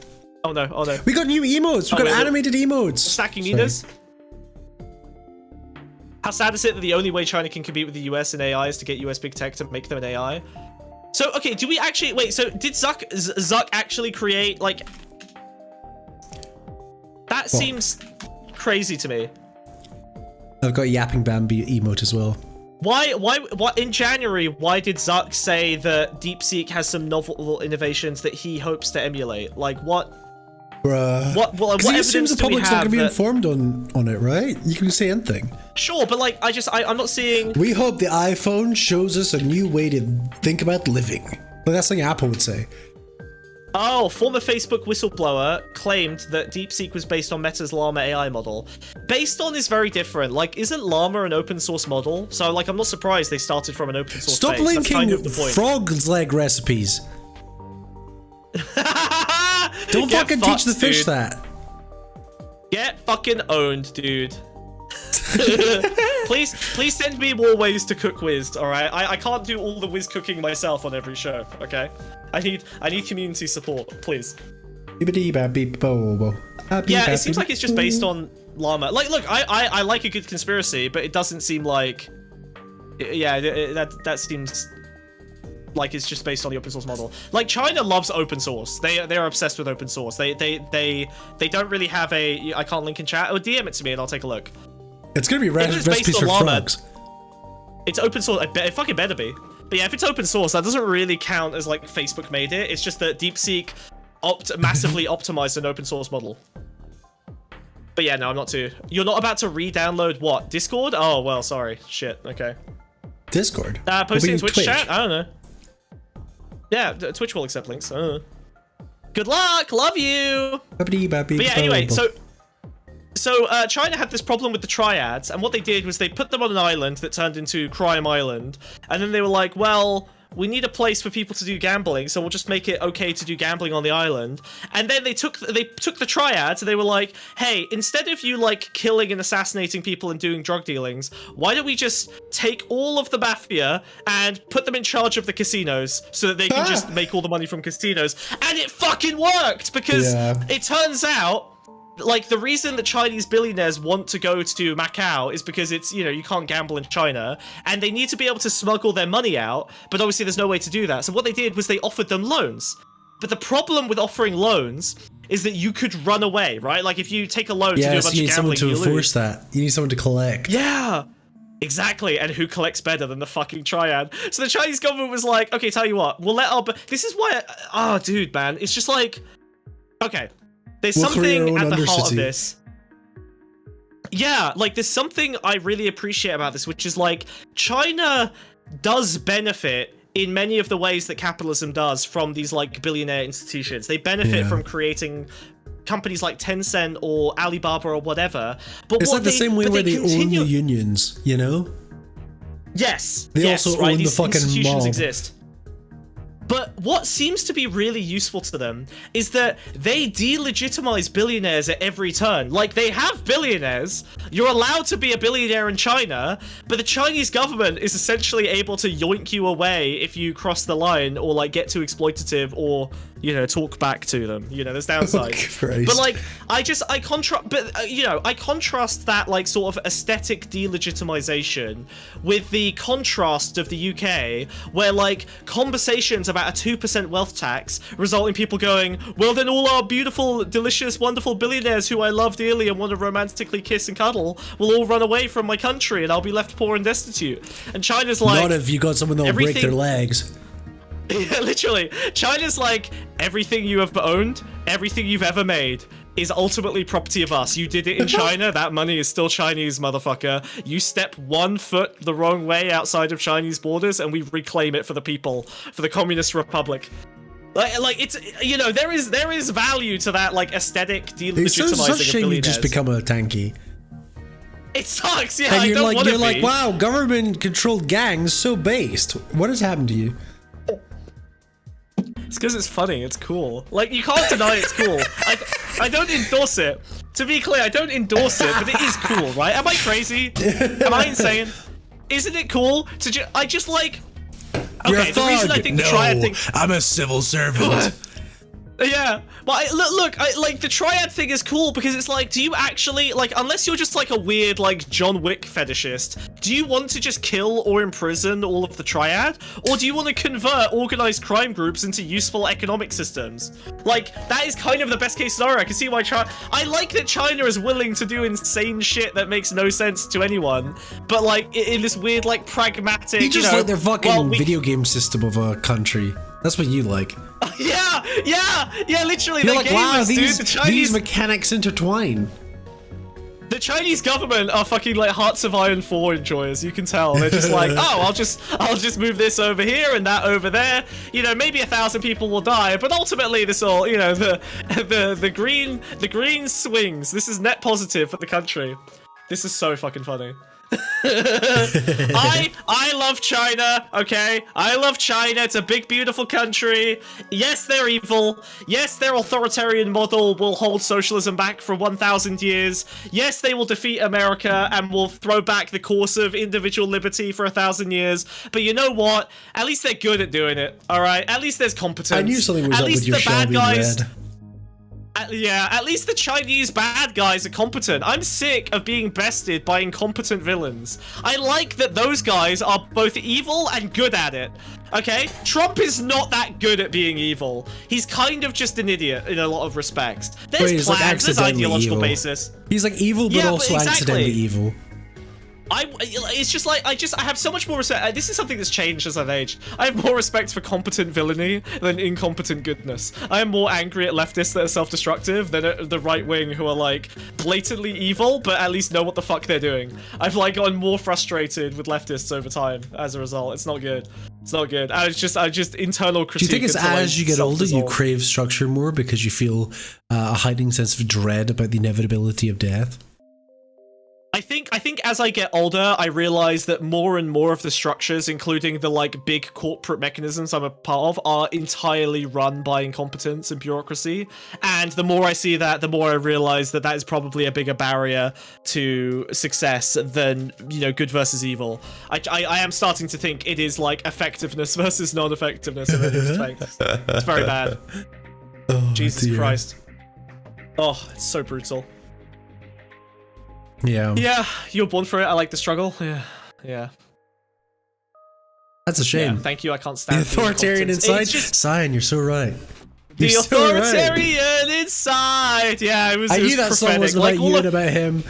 Oh no. We got new emotes. We got animated emotes. Stacking Minas. How sad is it that the only way China can compete with the US in AI is to get US big tech to make them an AI? So okay, do we actually wait? So did Zuck actually create like? That seems crazy to me. I've got Yapping Bambi emote as well. Why in January, why did Zuck say that DeepSeek has some novel innovations that he hopes to emulate? Like what? Bruh. What he assumes evidence the do we public's not have going to be informed on it, right? You can say anything. Sure, but like I'm not seeing. We hope the iPhone shows us a new way to think about living. But that's something Apple would say. Oh, former Facebook whistleblower claimed that DeepSeek was based on Meta's Llama AI model. Based on is very different. Like, isn't Llama an open source model? So, like, I'm not surprised they started from an open source Stop base. linking That's kind of the point. frog's leg recipes. Don't fucking teach the fish that. Get fucking owned, dude. please send me more ways to cook whiz, alright? I can't do all the whiz cooking myself on every show, okay? I need community support, please. Yeah, it seems like it's just based on llama. Like, look, I like a good conspiracy, but it doesn't seem like... Yeah, that seems like it's just based on the open source model. Like, China loves open source. They're obsessed with open source. They don't really have a... I can't link in chat. Or DM it to me and I'll take a look. It's gonna be recipes for frogs. It's open source. It fucking better be. But yeah, if it's open source, that doesn't really count as like Facebook made it. It's just that DeepSeek massively optimized an open source model. But yeah, no, I'm not too. You're not about to re-download what? Discord? Oh well, sorry. Shit. Okay. Discord. Posting in Twitch chat. I don't know. Yeah, Twitch will accept links. I don't know. Good luck. Love you. But yeah, anyway, So China had this problem with the triads, and what they did was they put them on an island that turned into Crime Island, and then they were like, well, we need a place for people to do gambling, so we'll just make it okay to do gambling on the island. And then they took the triads, and they were like, hey, instead of you like killing and assassinating people and doing drug dealings, why don't we just take all of the mafia and put them in charge of the casinos so that they can just make all the money from casinos? And it fucking worked, because it turns out, like, the reason that Chinese billionaires want to go to Macau is because it's, you know, you can't gamble in China, and they need to be able to smuggle their money out, but obviously there's no way to do that. So what they did was they offered them loans. But the problem with offering loans is that you could run away, right? Like, if you take a loan to do a bunch of gambling, you need someone to enforce that. You need someone to collect. Yeah! Exactly, and who collects better than the fucking triad? So the Chinese government was like, okay, tell you what, we'll let our... This is why... Oh, dude, man, it's just like... Okay. There's something at the heart of this. Yeah, like, there's something I really appreciate about this, which is, like, China does benefit in many of the ways that capitalism does from these, like, billionaire institutions. They benefit from creating companies like Tencent or Alibaba or whatever. But it's like the same way where they own the unions, you know? Yes. They also own the fucking mob. Exist. But what seems to be really useful to them is that they delegitimize billionaires at every turn. Like, they have billionaires. You're allowed to be a billionaire in China, but the Chinese government is essentially able to yoink you away if you cross the line or, like, get too exploitative or, you know, talk back to them. You know, there's downsides. Oh, but, like, I contrast that, like, sort of aesthetic delegitimization with the contrast of the UK, where, like, conversations about a 2% wealth tax result in people going, well, then all our beautiful, delicious, wonderful billionaires who I love dearly and want to romantically kiss and cuddle will all run away from my country and I'll be left poor and destitute. And China's like... Not if you got someone that'll break their legs. Yeah, literally. China's like, everything you have owned, everything you've ever made is ultimately property of us. You did it in China, that money is still Chinese, motherfucker. You step 1 foot the wrong way outside of Chinese borders and we reclaim it for the people, for the Communist Republic. Like it's, you know, there is value to that, like, aesthetic delegitimizing it's such a shame of you just become a tanky. It sucks, yeah, and I don't want to be. You're like, wow, government-controlled gangs, so based. What has happened to you? It's because it's funny, it's cool. Like, you can't deny it's cool. I don't endorse it. To be clear, I don't endorse it, but it is cool, right? Am I crazy? Am I insane? Isn't it cool to I just like... Okay, the reason I think the triad thing... I'm a civil servant. Yeah, but look, like, the triad thing is cool because it's like, do you actually, like, unless you're just like a weird, like, John Wick fetishist, do you want to just kill or imprison all of the triad? Or do you want to convert organized crime groups into useful economic systems? Like, that is kind of the best case scenario. I can see why I like that China is willing to do insane shit that makes no sense to anyone, but, like, in this weird, like, pragmatic, you just like their fucking video game system of a country. That's what you like. Yeah, literally. You're like, wow, these mechanics intertwine. The Chinese government are fucking, like, Hearts of Iron 4 enjoyers, you can tell. They're just like, oh, I'll just move this over here and that over there. You know, maybe 1,000 people will die, but ultimately this all, you know, the green swings. This is net positive for the country. This is so fucking funny. I love China, okay? I love China. It's a big, beautiful country. Yes, they're evil. Yes, their authoritarian model will hold socialism back for 1,000 years. Yes, they will defeat America and will throw back the course of individual liberty for 1,000 years. But you know what? At least they're good at doing it, all right? At least there's competence. I knew something was up with your shell being red. Yeah, at least the Chinese bad guys are competent. I'm sick of being bested by incompetent villains. I like that those guys are both evil and good at it. Okay? Trump is not that good at being evil. He's kind of just an idiot in a lot of respects. There's plans, there's ideological basis. He's like evil, but also accidentally evil. It's just like, I have so much more respect. This is something that's changed as I've aged. I have more respect for competent villainy than incompetent goodness. I am more angry at leftists that are self-destructive than at the right wing who are like blatantly evil, but at least know what the fuck they're doing. I've like gotten more frustrated with leftists over time as a result. It's not good. It's not good. I just internal critique. Do you think it's as you get older, you crave structure more because you feel a heightened sense of dread about the inevitability of death? I think as I get older, I realize that more and more of the structures, including the like big corporate mechanisms I'm a part of, are entirely run by incompetence and bureaucracy. And the more I see that, the more I realize that that is probably a bigger barrier to success than, you know, good versus evil. I am starting to think it is like effectiveness versus non-effectiveness in many respects. It's very bad. Oh, Jesus dear. Christ. Oh, it's so brutal. Yeah. Yeah, you were born for it. I like the struggle. Yeah. Yeah. That's a shame. Yeah, thank you. I can't stand the authoritarian inside. Cyan, you're so right. The authoritarian inside. Yeah, it was. I knew that prophetic. song was about you and about him.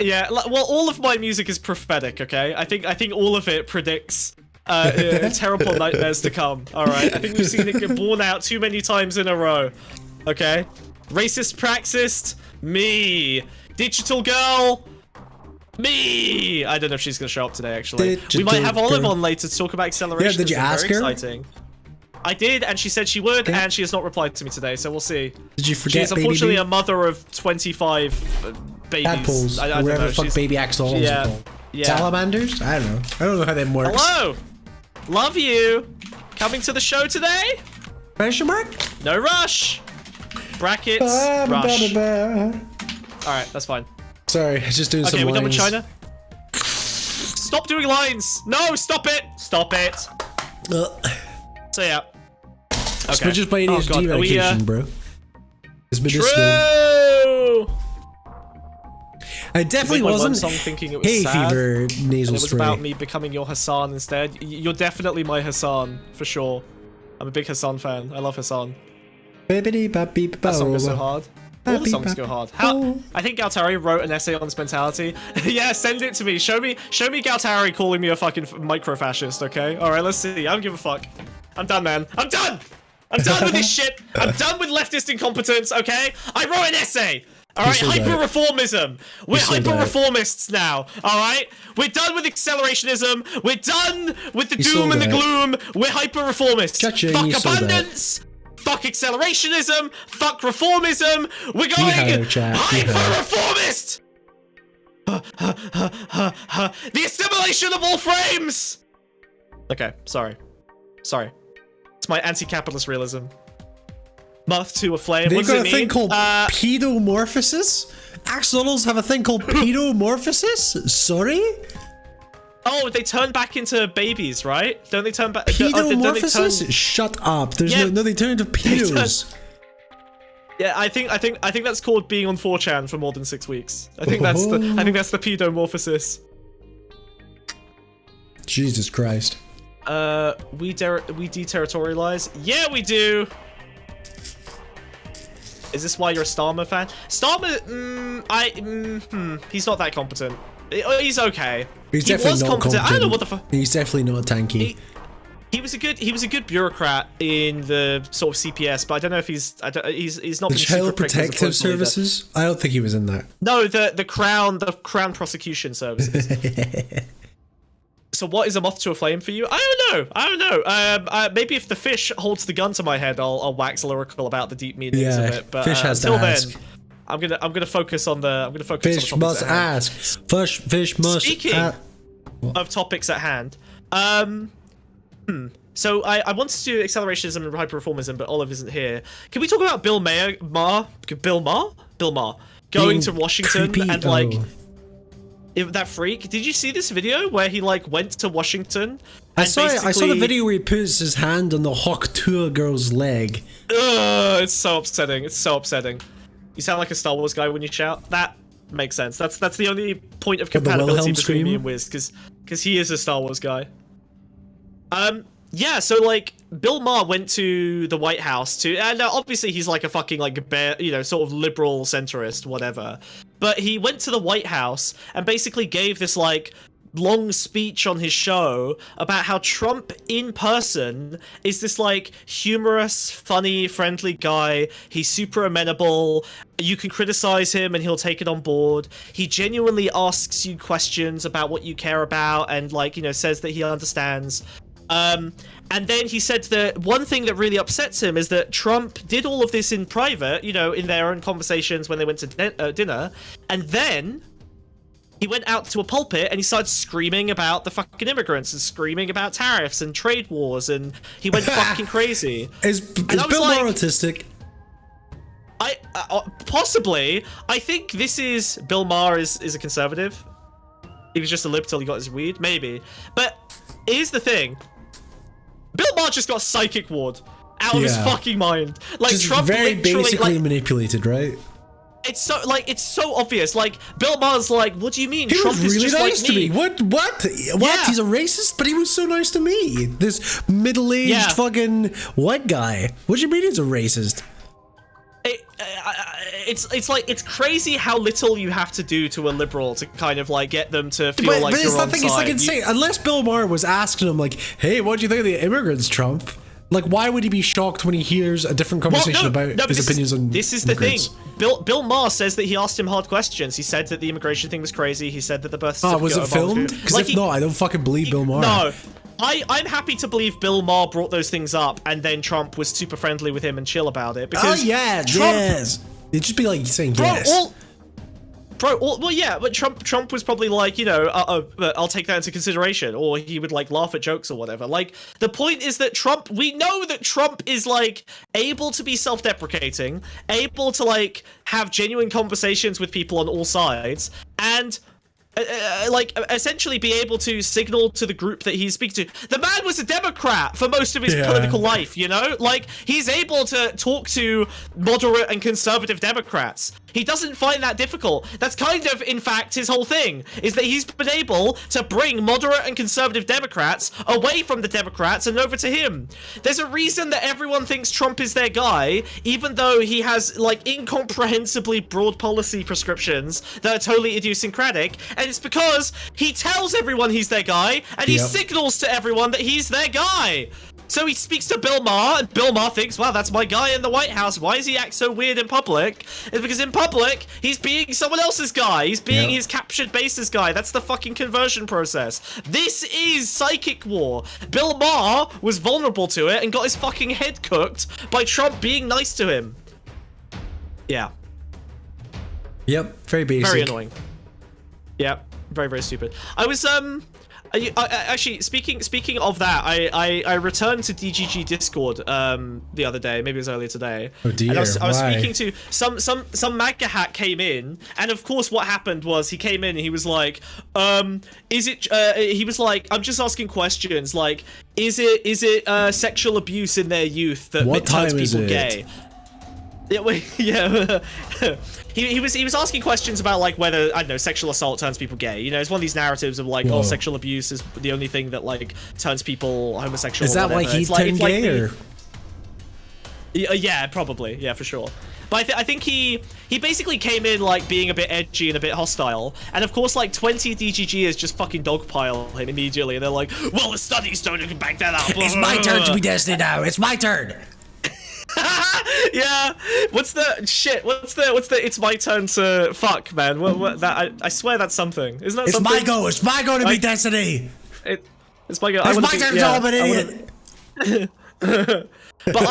Yeah. Well, all of my music is prophetic. Okay. I think all of it predicts terrible nightmares to come. All right. I think we've seen it get borne out too many times in a row. Okay. Racist praxist. Me. Digital girl, me. I don't know if she's gonna show up today. Actually, we might have Olive on later to talk about acceleration. Yeah, did you ask her? Exciting. I did, and she said she would, and she has not replied to me today. So we'll see. Did you forget? She's unfortunately a mother of 25 babies. Tadpoles, I don't wherever know. the fuck baby axolotls are called. Yeah. Salamanders? I don't know. I don't know how that works. Hello, love you. Coming to the show today? Question mark? No rush. Brackets. Rush. Alright, that's fine. Sorry, just doing some lines. Okay, we're done with China. Stop doing lines! No, stop it! Stop it! So yeah. Okay. Switches by ADHD medication, bro. It's True! I definitely wasn't. Song thinking it was hay sad, fever nasal it was spray. about me becoming your Hassan instead. You're definitely my Hassan, for sure. I'm a big Hassan fan. I love Hassan. That song goes so hard. All the songs go hard. I think Galtari wrote an essay on this mentality. Yeah, send it to me. Show me Galtari calling me a fucking micro-fascist, okay? Alright, let's see. I don't give a fuck. I'm done, man. I'm done! I'm done with this shit! I'm done with leftist incompetence, okay? I wrote an essay! Alright, hyper-reformism! We're hyper-reformists now, alright? We're done with accelerationism! We're done with the doom and the gloom! We're hyper-reformists! Fuck abundance! Fuck accelerationism! Fuck reformism! We're going hyper-reformist! The assimilation of all frames! Okay, sorry. It's my anti-capitalist realism. Moth to a flame. They've got a thing called pedomorphosis? Axolotls have a thing called pedomorphosis? Sorry? Oh, they turn back into babies, right? Don't they turn back? Pedomorphosis? Shut up. There's no, they turn into pedos. Yeah, I think that's called being on 4chan for more than 6 weeks. I think that's the pedomorphosis. Jesus Christ. We deterritorialize? Yeah, we do. Is this why you're a Starmer fan? Starmer, he's not that competent. He's okay. He's definitely not competent. I don't know what the fuck. He's definitely not tanky. He was a good bureaucrat in the sort of CPS, but I don't know if he's not. The Child Protective Services? I don't think he was in that. No, the Crown Prosecution Services. So what is a moth to a flame for you? I don't know. Maybe if the fish holds the gun to my head, I'll wax lyrical about the deep meanings of it. But fish has until to ask. then, I'm gonna focus on the Fish on the must ask. Fish must. Speaking of topics at hand, so I wanted to do accelerationism and hyperreformism, but Olive isn't here. Can we talk about Bill Maher going to Washington creepy, and like that freak? Did you see this video where he like went to Washington? I saw the video where he puts his hand on the Hawk Tour girl's leg. It's so upsetting. It's so upsetting. You sound like a Star Wars guy when you shout. That makes sense. That's the only point of compatibility between me and Wiz, because he is a Star Wars guy. Yeah, so like Bill Maher went to the White House and obviously he's like a fucking like sort of liberal centrist, whatever. But he went to the White House and basically gave this like long speech on his show about how Trump in person is this like humorous, funny, friendly guy. He's super amenable. You can criticize him and he'll take it on board. He genuinely asks you questions about what you care about and like, says that he understands. And then he said that one thing that really upsets him is that Trump did all of this in private, in their own conversations when they went to dinner, and then he went out to a pulpit and he started screaming about the fucking immigrants and screaming about tariffs and trade wars, and he went fucking crazy. Is Bill Maher autistic? Possibly. I think this is Bill Maher is a conservative. He was just a lib till he got his weed, maybe. But here's the thing. Bill Maher just got psychic ward out of his fucking mind. Like just Trump very basically like, manipulated, right? It's so obvious. Like Bill Maher's like, what do you mean? He Trump was really is just nice like to me. What? Yeah. He's a racist, but he was so nice to me. This middle-aged fucking white guy. What do you mean he's a racist? It's crazy how little you have to do to a liberal to kind of like get them to feel like but you're on it's like insane. Unless Bill Maher was asking him like, "Hey, what do you think of the immigrants, Trump?" Like, why would he be shocked when he hears a different conversation about his opinions on this is immigrants? The thing. Bill Maher says that he asked him hard questions. He said that the immigration thing was crazy. He said that the birth certificate... was it filmed? Because if not, I don't fucking believe Bill Maher. No. I'm happy to believe Bill Maher brought those things up and then Trump was super friendly with him and chill about it. Because yes. It'd just be like saying yes. Well, yeah, but Trump was probably like, I'll take that into consideration, or he would like laugh at jokes or whatever. Like, the point is that we know that Trump is like able to be self-deprecating, able to like have genuine conversations with people on all sides, and like essentially be able to signal to the group that he's speaking to. The man was a Democrat for most of his political life, like he's able to talk to moderate and conservative Democrats. He doesn't find that difficult. That's kind of, in fact, his whole thing, is that he's been able to bring moderate and conservative Democrats away from the Democrats and over to him. There's a reason that everyone thinks Trump is their guy, even though he has, like, incomprehensibly broad policy prescriptions that are totally idiosyncratic, and it's because he tells everyone he's their guy, and he signals to everyone that he's their guy. So he speaks to Bill Maher, and Bill Maher thinks, wow, that's my guy in the White House. Why does he act so weird in public? It's because in public, he's being someone else's guy. He's being his captured bases guy. That's the fucking conversion process. This is psychic war. Bill Maher was vulnerable to it and got his fucking head cooked by Trump being nice to him. Yeah. Yep, very basic. Very annoying. Yep, very, very stupid. I was, actually, speaking of that, I returned to DGG Discord the other day, maybe it was earlier today. Oh dear, and I was speaking to some MAGA hack came in, and of course what happened was he came in and he was like, he was like, I'm just asking questions, like, is it sexual abuse in their youth that turns people gay? Yeah, wait, yeah. He was asking questions about like whether, I don't know, sexual assault turns people gay. It's one of these narratives of like, oh, sexual abuse is the only thing that like turns people homosexual. Is that why he turned gay? Or? Yeah, probably. Yeah, for sure. But I think he basically came in like being a bit edgy and a bit hostile, and of course like 20 DGGers just fucking dogpile him immediately, and they're like, well, the studies don't back that up. It's my turn to be Destiny now. It's my turn. Yeah. What's the it's my turn to fuck, man. What that I swear that's something. Isn't that something? It's my go to be Destiny. It's my go. It's my turn to be an idiot. But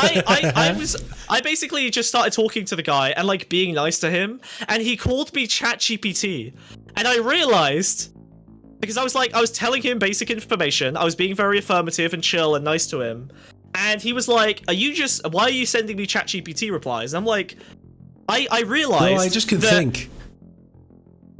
I basically just started talking to the guy and like being nice to him, and he called me ChatGPT, and I realized, because I was telling him basic information, I was being very affirmative and chill and nice to him, and he was like, why are you sending me ChatGPT replies? And I'm like, I realized. No, I just can think.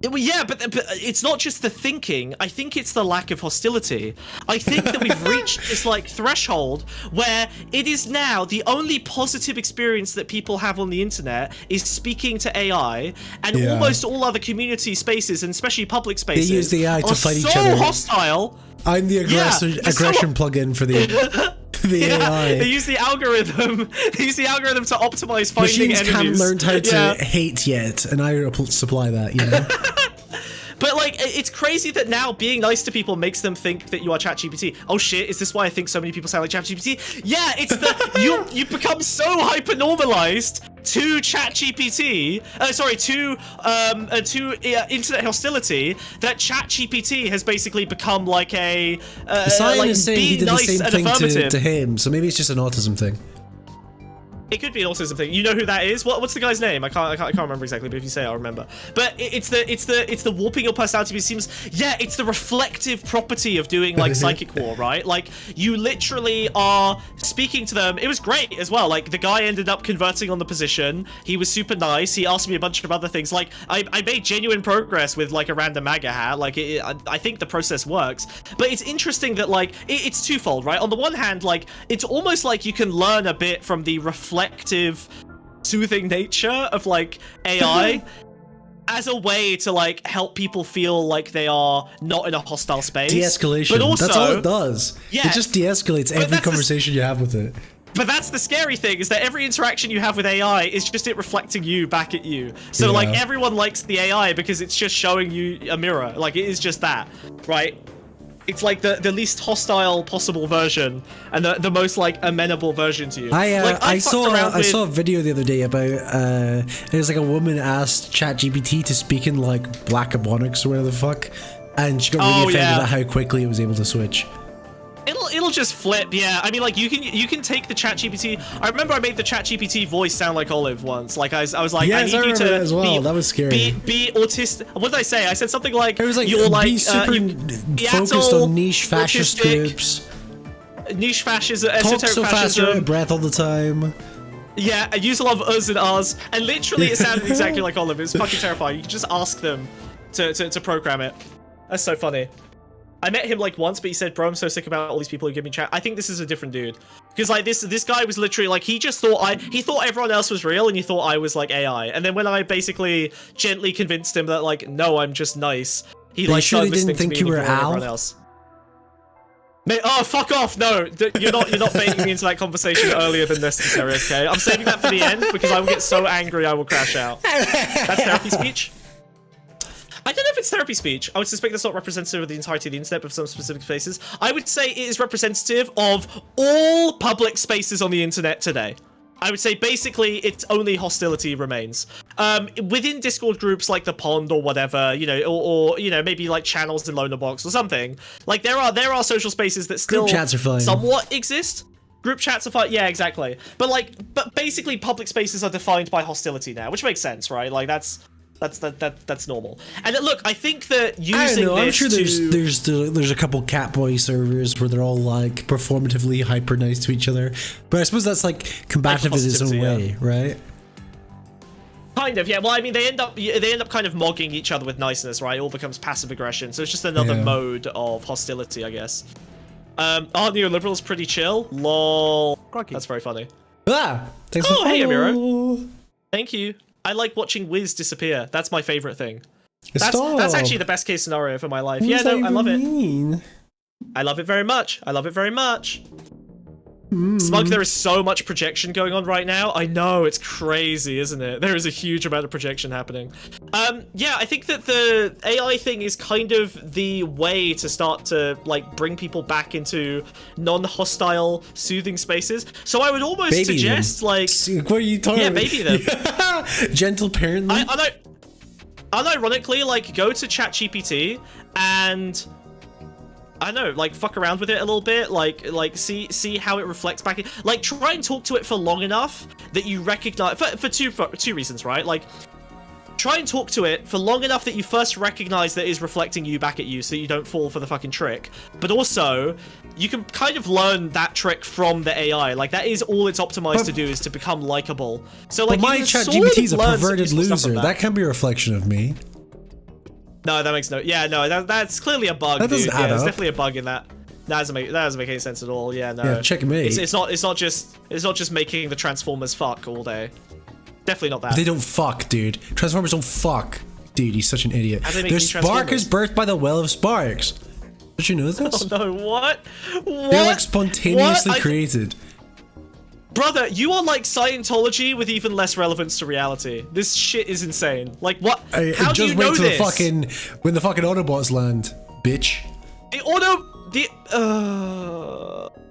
Well, yeah, but it's not just the thinking. I think it's the lack of hostility. I think that we've reached this like threshold where it is now the only positive experience that people have on the internet is speaking to AI, and almost all other community spaces, and especially public spaces, they use the AI to fight each so other. hostile. I'm the aggression plugin for the AI. They use the algorithm. They use the algorithm to optimize finding Machines enemies. haven't learned how to hate yet, and I supply that, you know. But like, it's crazy that now being nice to people makes them think that you are ChatGPT. Oh shit, is this why I think so many people sound like ChatGPT? Yeah, it's the you become so hyper-normalized to ChatGPT, to internet hostility, that ChatGPT has basically become like a Simon like is saying he did the same thing to him, so maybe it's just an autism thing. It could be an autism thing. You know who that is? What's the guy's name? I can't remember exactly, but if you say it, I'll remember. But it's the warping your personality. It seems, it's the reflective property of doing like psychic war, right? Like you literally are speaking to them. It was great as well. Like the guy ended up converting on the position. He was super nice. He asked me a bunch of other things. Like I made genuine progress with like a random MAGA hat. Like I think the process works. But it's interesting that like it's twofold, right? On the one hand, like it's almost like you can learn a bit from the reflective, soothing nature of like AI as a way to like help people feel like they are not in a hostile space. De-escalation. But also, that's all it does. Yeah, it just de-escalates every conversation you have with it. But that's the scary thing, is that every interaction you have with AI is just it reflecting you back at you. So like everyone likes the AI because it's just showing you a mirror. Like it is just that, right? It's like the least hostile possible version, and the most like amenable version to you. I saw a video the other day about it was like a woman asked ChatGPT to speak in like Black Ebonics or whatever the fuck, and she got really offended at how quickly it was able to switch. It'll just flip, yeah. I mean, like you can take the ChatGPT. I remember I made the ChatGPT voice sound like Olive once. Like I was like, yes, I need you to that as well. That was scary. Be autistic. What did I say? I said something like, it was like you're be super focused on niche fascist groups. Niche fascism, talk so fast, you're out of breath all the time. Yeah, I use a lot of us and ahs, and literally it sounded exactly like Olive. It's fucking terrifying. You can just ask them to program it. That's so funny. I met him like once, but he said, bro, I'm so sick about all these people who give me chat. I think this is a different dude. Because like this guy was literally like, he just thought he thought everyone else was real, and he thought I was like AI. And then when I basically gently convinced him that like, no, I'm just nice, he like started listening to me and ignoring everyone else. Mate, oh, fuck off. No, you're not baiting me into that conversation earlier than necessary, okay? I'm saving that for the end because I will get so angry I will crash out. That's therapy speech? I don't know if it's therapy speech. I would suspect that's not representative of the entirety of the internet, but for some specific spaces. I would say it is representative of all public spaces on the internet today. I would say basically it's only hostility remains. Within Discord groups like the Pond or whatever, you know, or you know, maybe like channels in Loner Box or something. Like there are social spaces that still group chats are fine. Somewhat exist. Group chats are fine. Yeah, exactly. But basically public spaces are defined by hostility now, which makes sense, right? Like that's normal. And look, I think that using I don't know, I'm sure this there's a couple Catboy servers where they're all like performatively hyper nice to each other, but I suppose that's like combative in its own way, right? Kind of, yeah. Well, I mean, they end up kind of mogging each other with niceness, right? It all becomes passive aggression, so it's just another mode of hostility, I guess. Our neoliberal's pretty chill. Lol. Crikey. That's very funny. Thanks for hey, Amiro. Thank you. I like watching Wiz disappear. That's my favorite thing. That's actually the best case scenario for my life. What yeah, no, I love it. I love it very much. I love it very much. Smug, there is so much projection going on right now. I know, it's crazy, isn't it? There is a huge amount of projection happening. Yeah, I think that the AI thing is kind of the way to start to like bring people back into non-hostile, soothing spaces. So I would almost suggest them. like, what are you talking about? Baby them. Gentle parenting. Unironically, like go to ChatGPT and I don't know, like fuck around with it a little bit, like see how it reflects back. Like try and talk to it for long enough that you recognize for two reasons, right? Like try and talk to it for long enough that you first recognize that it's reflecting you back at you, so you don't fall for the fucking trick. But also, you can kind of learn that trick from the AI. Like that is all it's optimized to do, is to become likable. So like, but my ChatGPT is a perverted loser. That can be a reflection of me. No, that makes no. Yeah, no, that's clearly a bug. That doesn't add up. There's definitely a bug in that. That doesn't make any sense at all. Yeah, no. Yeah, checkmate. It's not just making the Transformers fuck all day. Definitely not that. They don't fuck, dude. Transformers don't fuck. Dude, he's such an idiot. Their spark is birthed by the well of sparks. Did you know this? Oh no, what? They're like spontaneously created. Brother, you are like Scientology with even less relevance to reality. This shit is insane. Like what? How do you know this? When the fucking Autobots land, bitch.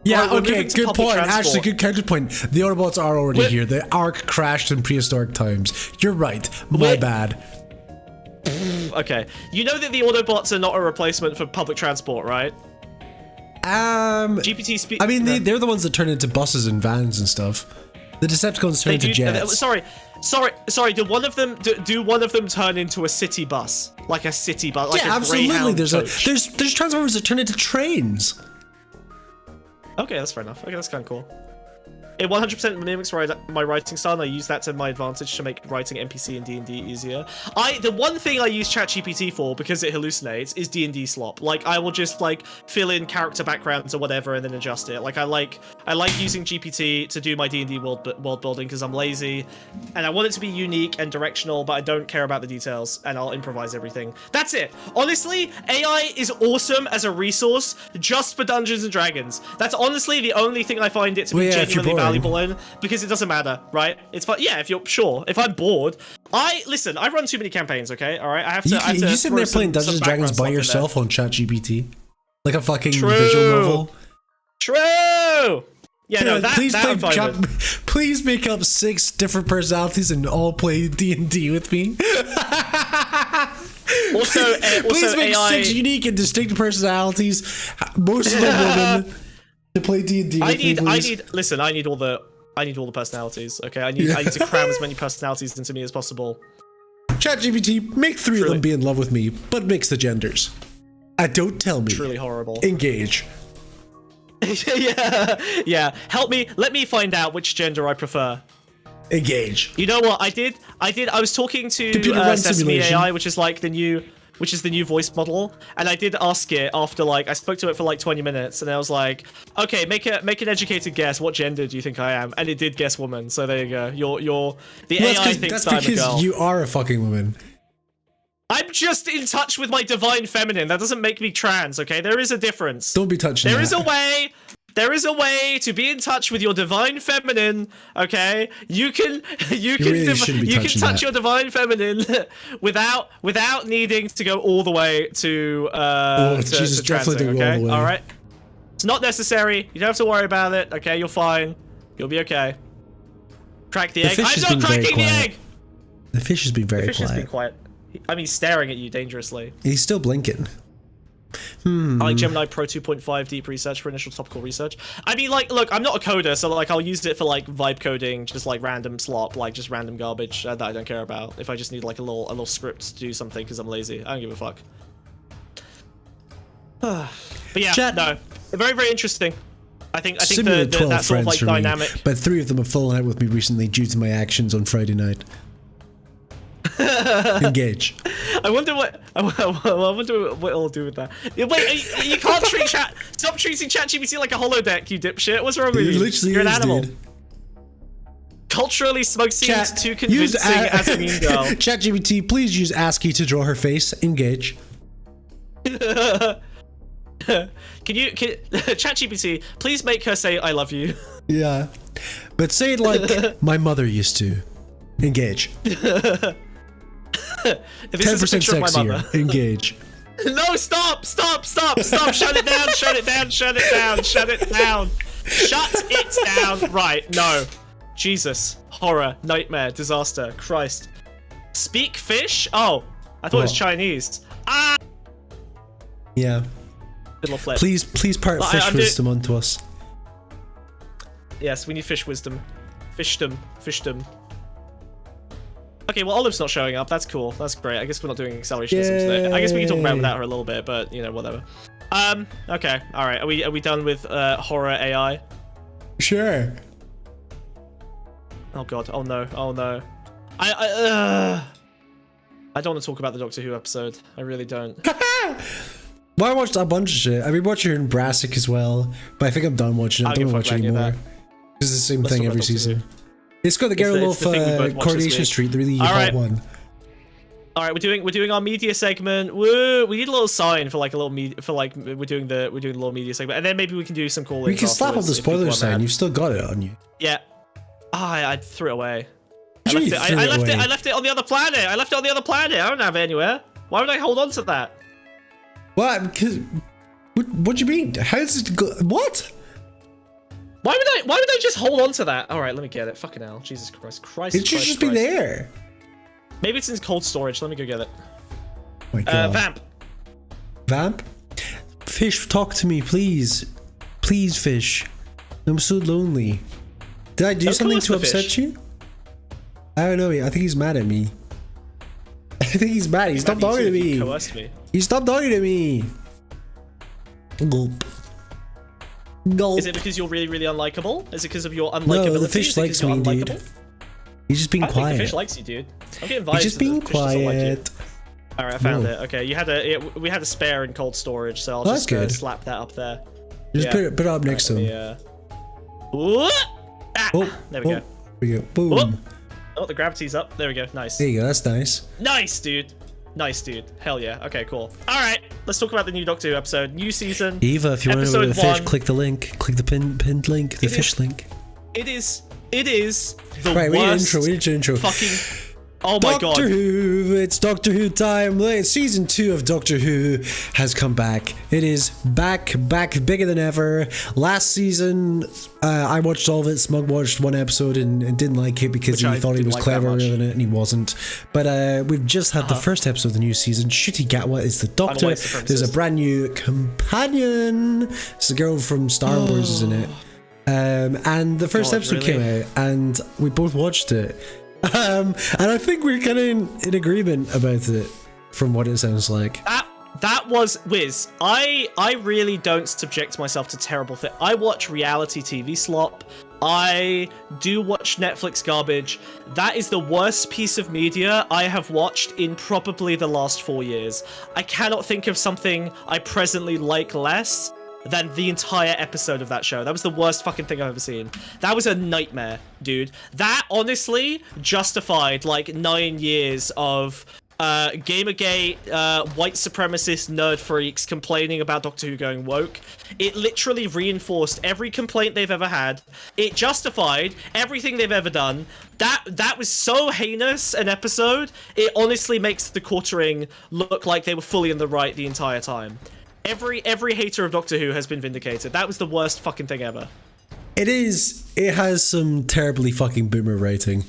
Yeah, right, okay, good point. Actually, good counterpoint. The Autobots are already here. The Ark crashed in prehistoric times. You're right. My bad. Okay. You know that the Autobots are not a replacement for public transport, right? GPT speak. I mean, they're the ones that turn into buses and vans and stuff. The Decepticons turn into jets. Sorry. Do one of them turn into a city bus, like a city bus? Like yeah, absolutely. There's Transformers that turn into trains. Okay, that's fair enough. Okay, that's kind of cool. It 100% mimics my writing style, and I use that to my advantage to make writing NPC and D&D easier. The one thing I use ChatGPT for, because it hallucinates, is D&D slop. Like, I will just, like, fill in character backgrounds or whatever and then adjust it. Like, I like using GPT to do my D&D world building because I'm lazy, and I want it to be unique and directional, but I don't care about the details, and I'll improvise everything. That's it. Honestly, AI is awesome as a resource just for Dungeons and Dragons. That's honestly the only thing I find it to be genuinely valuable in, because it doesn't matter, right? It's fun. Yeah, if I'm bored, I run too many campaigns. Okay, all right. I have to. You sitting there playing Dungeons and Dragons by yourself on ChatGPT, like a fucking visual novel. True. Yeah, no. Please make up 6 different personalities and all play D&D with me. Also, please make AI... 6 unique and distinct personalities. Most of them women. To play D&D I need all the personalities, okay? I need to cram as many personalities into me as possible. ChatGPT, make 3 of them be in love with me, but mix the genders. Don't tell me. Truly horrible. Engage. yeah. Help me. Let me find out which gender I prefer. Engage. You know what I did? I was talking to Sesame AI, which is the new voice model, and I did ask it after I spoke to it for like 20 minutes, and I was like, okay, make an educated guess. What gender do you think I am? And it did guess woman. So there you go. AI thinks that I'm a girl. That's because you are a fucking woman. I'm just in touch with my divine feminine. That doesn't make me trans, okay? There is a difference. Don't be touching that. There is a way to be in touch with your divine feminine, okay? You can touch your divine feminine without needing to go all the way to transing, okay? All right. It's not necessary. You don't have to worry about it. Okay, you're fine. You'll be okay. Crack the egg. I'm not cracking the egg. The fish has been very quiet. The fish has been quiet. I mean, staring at you dangerously. He's still blinking. I like Gemini Pro 2.5 deep research for initial topical research. I mean, look, I'm not a coder, so I'll use it for vibe coding, just random slop, just random garbage that I don't care about. If I just need a little script to do something because I'm lazy, I don't give a fuck. But yeah, no, very, very interesting. I think that sort of dynamic. Me, but 3 of them have fallen out with me recently due to my actions on Friday night. Engage. I wonder what it'll do with that. Wait, you can't treat Stop treating ChatGPT like a holodeck, you dipshit. What's wrong with you? You're an animal. Dude. Culturally smug seems too convincing as a mean girl. ChatGPT, please use ASCII to draw her face. Engage. ChatGPT, please make her say I love you. Yeah. But say it like my mother used to. Engage. 10% sexier. Engage. No, stop! Shut it down. Right, no. Jesus. Horror. Nightmare. Disaster. Christ. Speak fish? Oh. I thought it was Chinese. Ah! Yeah. little flip. Please part fish wisdom onto us. Yes, we need fish wisdom. Fishdom. Okay, well, Olive's not showing up. That's cool. That's great. I guess we're not doing accelerationism today. I guess we can talk about it without her a little bit, but, you know, whatever. Okay. All right. Are we done with horror AI? Sure. Oh, God. Oh, no. I don't want to talk about the Doctor Who episode. I really don't. Well, I watched a bunch of shit. I've been watching Brassic as well, but I think I'm done watching it. I don't watch it anymore. It's the same thing every season. It's got the girl off Coronation Street, the really hot one. All right, we're doing our media segment. Woo! We need a little sign for like a little we're doing the little media segment, and then maybe we can do some call-ins. We can slap up the spoiler sign. You've still got it on you. Yeah. I threw it away. I left it on the other planet. I don't have it anywhere. Why would I hold on to that? What? What do you mean? How does it go? What? Why would I just hold on to that? All right, let me get it. Fucking hell, Jesus Christ. It should just be there. Maybe it's in cold storage. Let me go get it. Oh my God. Vamp? Fish, talk to me, please. Please, Fish. I'm so lonely. Did I do something to upset you? I don't know. I think he's mad at me. I think he's mad. He stopped talking to me. He stopped talking to me. Gulp. Gulp. Is it because you're really, really unlikable? Is it because of your unlikability? No, the fish likes me, dude. He's just being quiet. I think the fish likes you, dude. I'm getting vibes. He's just being quiet. All right, I found it. Okay, we had a spare in cold storage, so I'll just slap that up there. Just put it up next to him. Yeah. There we go. There we go. Boom. Oh, the gravity's up. There we go. Nice. There you go. That's nice. Nice, dude. Hell yeah. Okay, cool. All right, let's talk about the new Doctor Who episode. New season. Eva, if you want to know the fish, click the link. Click the pinned link. The fish link. It is the worst. We need an intro. Fucking. Oh my God. Doctor Who, it's Doctor Who time. Season 2 of Doctor Who has come back. It is back bigger than ever. Last season, I watched all of it. Smug watched one episode and didn't like it because he thought he was cleverer than it, and he wasn't. But we've just had the first episode of the new season. Ncuti Gatwa is the Doctor. There's a brand new companion. It's the girl from Star Wars, isn't it? And the first episode came out, and we both watched it. And I think we're kind of in agreement about it, from what it sounds like. That was Wiz. I really don't subject myself to terrible things. I watch reality TV slop. I do watch Netflix garbage. That is the worst piece of media I have watched in probably the last 4 years. I cannot think of something I presently like less than the entire episode of that show. That was the worst fucking thing I've ever seen. That was a nightmare, dude. That honestly justified like 9 years of Gamergate, white supremacist nerd freaks complaining about Doctor Who going woke. It literally reinforced every complaint they've ever had. It justified everything they've ever done. That was so heinous an episode. It honestly makes the quartering look like they were fully in the right the entire time. Every hater of Doctor Who has been vindicated. That was the worst fucking thing ever. It is. It has some terribly fucking boomer writing.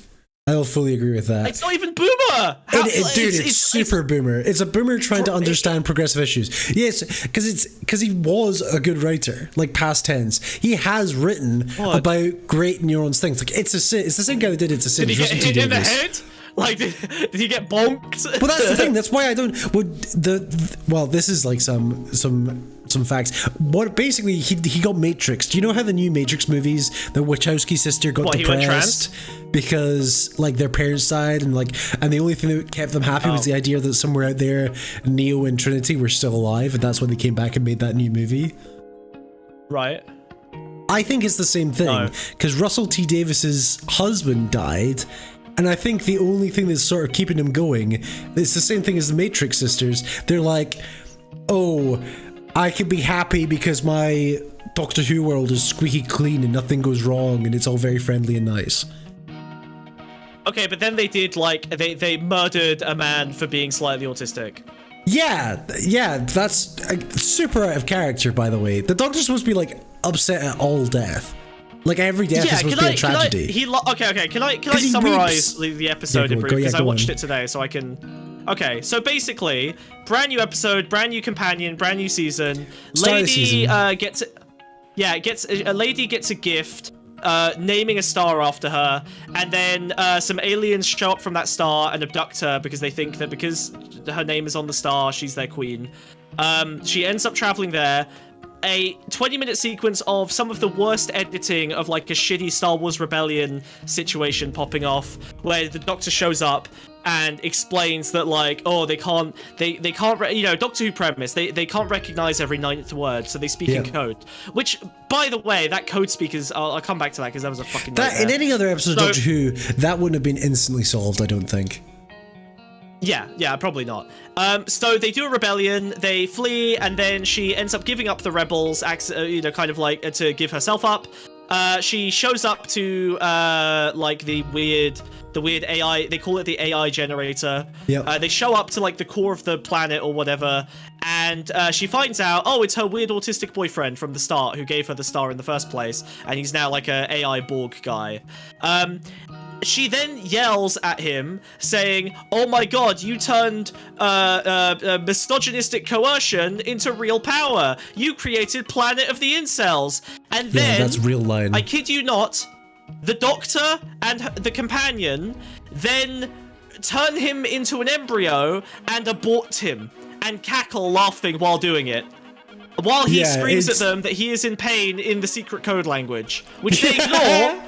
I'll fully agree with that. It's not even boomer! Dude, it's super boomer. It's a boomer trying to understand progressive issues. Yes, because he was a good writer, like past tense. He has written about great neurons things. Like it's the same guy that did It's a Sin. Did he get hit in the head? Like, did he get bonked? Well, that's the thing. That's why I don't. Well, this is like some facts. What basically he got Matrix. Do you know how the new Matrix movies, the Wachowski sister got depressed because like their parents died, and the only thing that kept them happy was the idea that somewhere out there Neo and Trinity were still alive, and that's when they came back and made that new movie. Right. I think it's the same thing because Russell T Davis's husband died. And I think the only thing that's sort of keeping them going, it's the same thing as the Matrix sisters. They're like, oh, I can be happy because my Doctor Who world is squeaky clean and nothing goes wrong and it's all very friendly and nice. Okay, but then they did they murdered a man for being slightly autistic. Yeah, that's super out of character, by the way. The Doctor's supposed to be like upset at all death. Like every death is supposed to be a tragedy. Okay. Can I summarize the episode in brief? Because I watched it today, so I can. Okay, so basically, brand new episode, brand new companion, brand new season. Gets a lady gets a gift, naming a star after her, and then some aliens show up from that star and abduct her because they think that because her name is on the star, she's their queen. She ends up traveling there. A 20-minute sequence of some of the worst editing of like a shitty Star Wars Rebellion situation popping off, where the Doctor shows up and explains that like, oh, they can't, you know, Doctor Who premise, they can't recognize every 9th word, so they speak in code. Which, by the way, that code speakers, I'll come back to that because that was a fucking nightmare. In any other episode of Doctor Who, that wouldn't have been instantly solved, I don't think. Yeah, probably not. So they do a rebellion, they flee, and then she ends up giving up the rebels, you know, kind of like to give herself up. She shows up to like the weird AI, they call it the AI generator. Yep. They show up to like the core of the planet or whatever, and she finds out, oh, it's her weird autistic boyfriend from the start who gave her the star in the first place, and he's now like a AI Borg guy. She then yells at him, saying, oh my god, you turned misogynistic coercion into real power. You created Planet of the Incels. And then, that's real line. I kid you not, the Doctor and the companion then turn him into an embryo and abort him and cackle laughing while doing it. While he screams at them that he is in pain in the secret code language, which they ignore.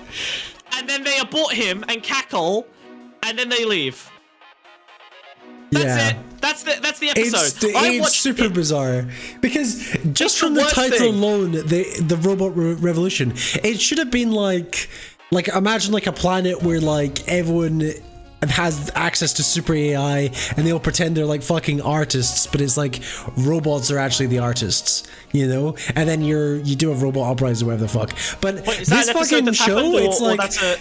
And then they abort him and cackle, and then they leave. That's it. That's the episode. It's super bizarre because just from the title alone, the robot revolution, it should have been like imagine like a planet where like everyone has access to super AI and they all pretend they're like fucking artists, but it's like robots are actually the artists, you know? And then you do a robot uprising or whatever the fuck. But wait, this fucking show, it's like,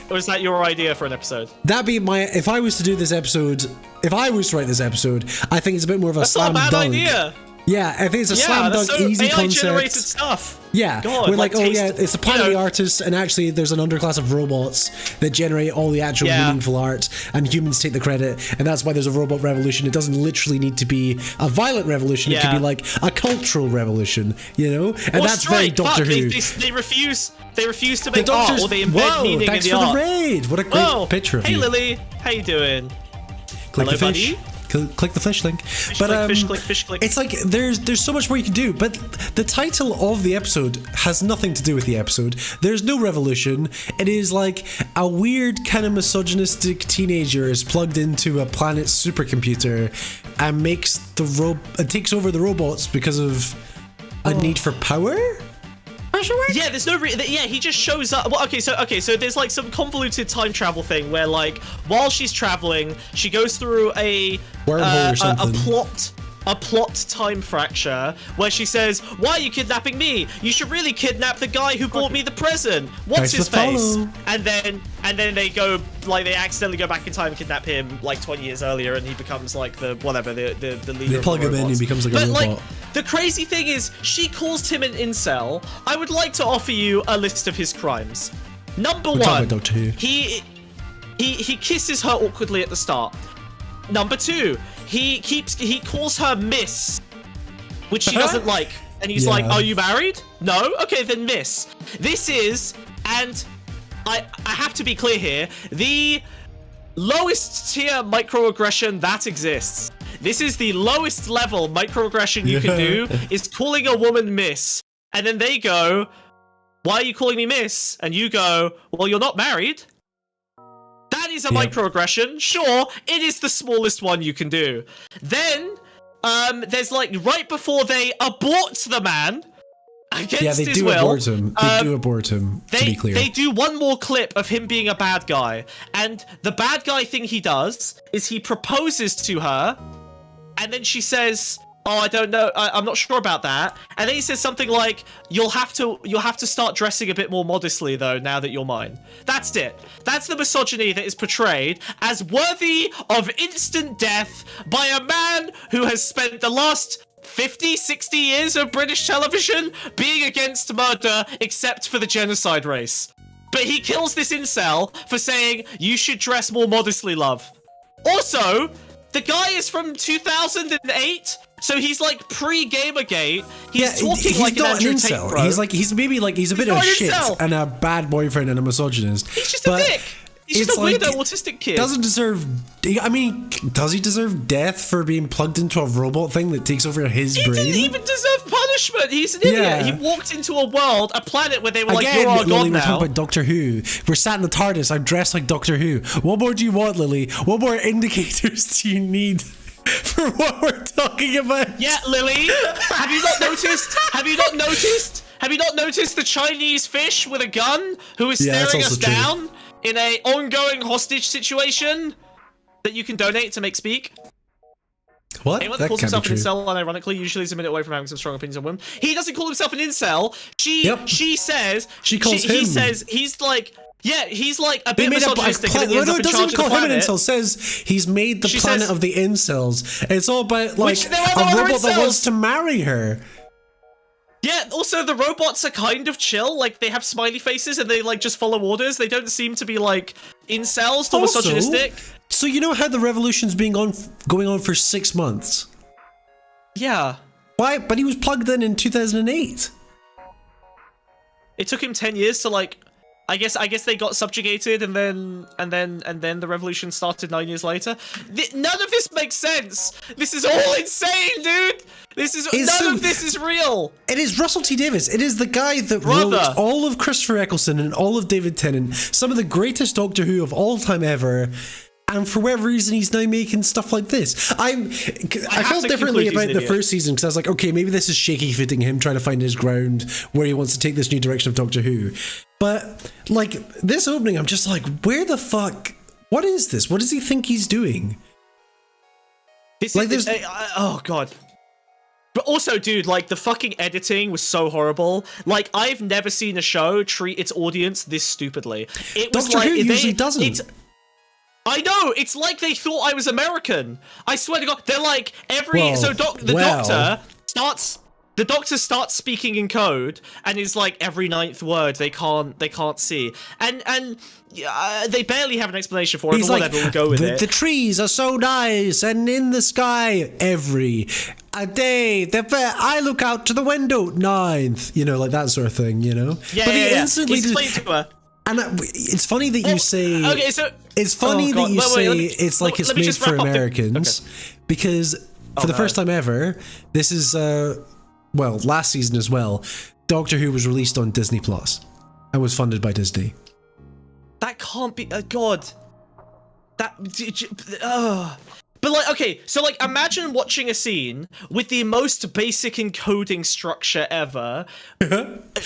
or is that your idea for an episode? That'd be if I was to do this episode, if I was to write this episode, I think it's a bit more of a slam dunk. That's not a bad idea. Yeah, I think it's a slam dunk, easy AI concept. generated stuff. Yeah, God, we're like, oh yeah, it's a planet of the artists, and actually there's an underclass of robots that generate all the actual meaningful art, and humans take the credit, and that's why there's a robot revolution. It doesn't literally need to be a violent revolution. It could be like a cultural revolution, you know? And that's very Doctor Who. They refuse to make art, or they embed meaning in the art. Thanks for the raid. What a great picture of you. Hey Lily, how you doing? Click Hello, the fish. buddy. Click the fish link. Fish click. It's like there's so much more you can do, but the title of the episode has nothing to do with the episode. There's no revolution. It is like a weird kind of misogynistic teenager is plugged into a planet's supercomputer and takes over the robots because of a need for power. Yeah, there's no he just shows up. Well, okay, so there's like some convoluted time travel thing where like while she's traveling, she goes through a wormhole or something. A plot time fracture where she says, "Why are you kidnapping me? You should really kidnap the guy who bought me the present. What's his face?" And then they go like they accidentally go back in time and kidnap him like 20 years earlier, and he becomes like the leader. They plug him in, and he becomes like a robot. Like, the crazy thing is, she calls him an incel. I would like to offer you a list of his crimes. Number one, he kisses her awkwardly at the start. Number two, he calls her Miss, which she doesn't like. And he's like, are you married? No? Okay, then Miss. This is, and I have to be clear here, the lowest tier microaggression that exists. This is the lowest level microaggression you can do, is calling a woman Miss. And then they go, why are you calling me Miss? And you go, well, you're not married. That is a microaggression. Sure, it is the smallest one you can do. Then, there's like, right before they abort the man, against his will. They do abort him, to be clear. They do one more clip of him being a bad guy. And the bad guy thing he does is he proposes to her, and then she says, oh, I don't know, I'm not sure about that. And then he says something like, you'll have to start dressing a bit more modestly though, now that you're mine. That's it. That's the misogyny that is portrayed as worthy of instant death by a man who has spent the last 50, 60 years of British television being against murder, except for the genocide race. But he kills this incel for saying, you should dress more modestly, love. Also, The guy is from 2008, so he's like pre-Gamergate. He's talking like an Andrew Tate, bro. He's maybe like he's a bit of shit and a bad boyfriend and a misogynist. He's just a dick. He's just a weirdo autistic kid. Doesn't deserve. I mean, does he deserve death for being plugged into a robot thing that takes over his brain? He didn't even deserve punishment. He's an idiot. He walked into a world, a planet where they were like, "You're our god now." We're talking about Doctor Who. We're sat in the TARDIS. I'm dressed like Doctor Who. What more do you want, Lily? What more indicators do you need for what we're talking about? Yeah, Lily. Have you not noticed? Have you not noticed? Have you not noticed the Chinese fish with a gun who is staring us down? In a ongoing hostage situation that you can donate to make speak. What? Anyone that calls himself an incel, unironically, usually is a minute away from having some strong opinions on women. He doesn't call himself an incel. She says he says he's like he's like a bit misogynistic. No, it doesn't call him an incel. Says he's made the planet of the incels. It's all about like a robot that wants to marry her. Yeah, also the robots are kind of chill, like they have smiley faces and they like just follow orders. They don't seem to be like incels or misogynistic. So you know how the revolution's been going on for 6 months? Yeah. Why? But he was plugged in 2008. It took him 10 years to like I guess they got subjugated and then the revolution started 9 years later. None of this makes sense. This is all insane, dude. None of this is real. It is Russell T Davies. It is the guy that wrote all of Christopher Eccleston and all of David Tennant, some of the greatest Doctor Who of all time ever. And for whatever reason, he's now making stuff like this. I felt differently about the first season because I was like, okay, maybe this is shaky footing him trying to find his ground where he wants to take this new direction of Doctor Who. But like this opening, I'm just like, where the fuck? What is this? What does he think he's doing? Oh god. But also, dude, like, the fucking editing was so horrible. Like, I've never seen a show treat its audience this stupidly. It was Doctor Who usually doesn't. I know, it's like they thought I was American. I swear to God, they're like, the doctor starts speaking in code and is like every 9th word they can't see. And they barely have an explanation for it, but whatever, we'll go with it. The trees are so nice and in the sky every day. I look out to the window 9th, you know, like that sort of thing, you know? Yeah, but he instantly explained to her. And it's funny that you say. Okay, so it's funny that you say it's like it's made for Americans, because for the first time ever, this is last season as well. Doctor Who was released on Disney Plus and was funded by Disney. That can't be. God. But like, okay, so like imagine watching a scene with the most basic encoding structure ever,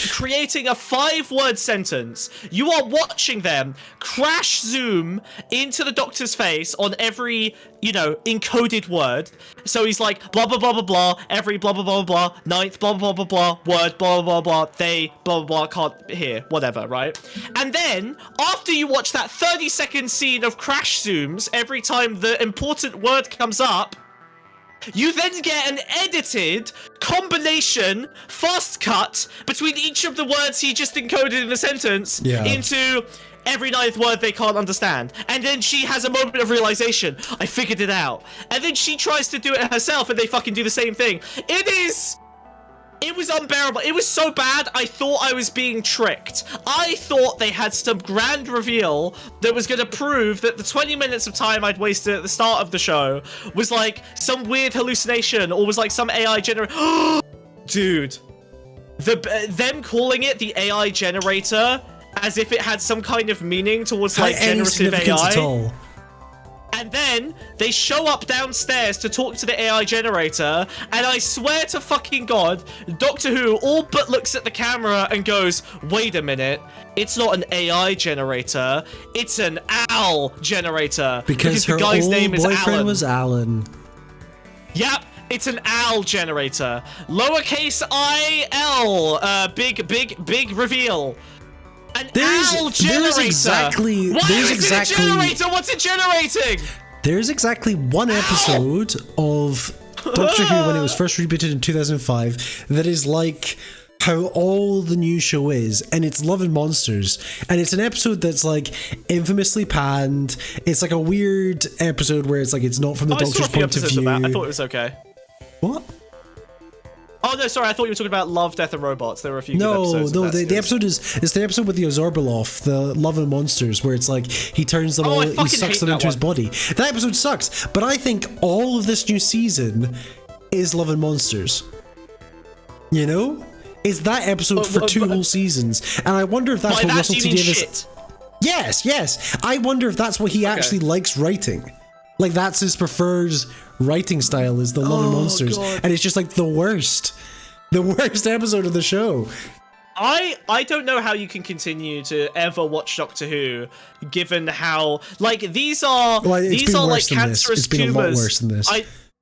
creating a 5-word sentence. You are watching them crash zoom into the Doctor's face on every, you know, encoded word. So he's like, blah, blah, blah, blah, blah, every blah, blah, blah, blah, 9th, blah, blah, blah, blah, word, blah, blah, blah, they, blah, blah, can't hear, whatever, right? And then, after you watch that 30-second scene of crash zooms every time the important word comes up, you then get an edited combination fast cut between each of the words he just encoded in a sentence into every 9th word they can't understand. And then she has a moment of realization. I figured it out. And then she tries to do it herself and they fucking do the same thing. It was unbearable. It was so bad, I thought I was being tricked. I thought they had some grand reveal that was going to prove that the 20 minutes of time I'd wasted at the start of the show was like some weird hallucination or was like some AI generator. Dude. Them calling it the AI generator as if it had some kind of meaning towards like generative AI. At all. And then they show up downstairs to talk to the AI generator, and I swear to fucking God, Doctor Who all but looks at the camera and goes, wait a minute, it's not an AI generator, it's an OWL generator. Because her the guy's name is boyfriend Alan. was Alan. Yep, it's an OWL generator. Lowercase I-L, big reveal. An OWL generator. Why is it a generator? What's it generating? There's exactly one episode of Doctor Who when it was first rebooted in 2005 that is like how all the new show is, and it's Love and Monsters, and it's an episode that's like infamously panned. It's like a weird episode where it's like it's not from the Doctor's point of view. I thought it was okay. What? Oh no, sorry. I thought you were talking about Love, Death, and Robots. There were a few. No, good episodes no. The episode it's the episode with the Ozorbaloff, the Love and Monsters, where it's like he turns them all, he sucks them into his body. That episode sucks, but I think all of this new season is Love and Monsters. You know, it's that episode for 2 whole seasons, and I wonder if that's what Russell T Davies. Yes. I wonder if that's what he actually likes writing. Like that's his preferred writing style is the Love and Monsters, and it's just like the worst episode of the show. I don't know how you can continue to ever watch Doctor Who, given how like these are like cancerous tumors. It's been a lot worse than this.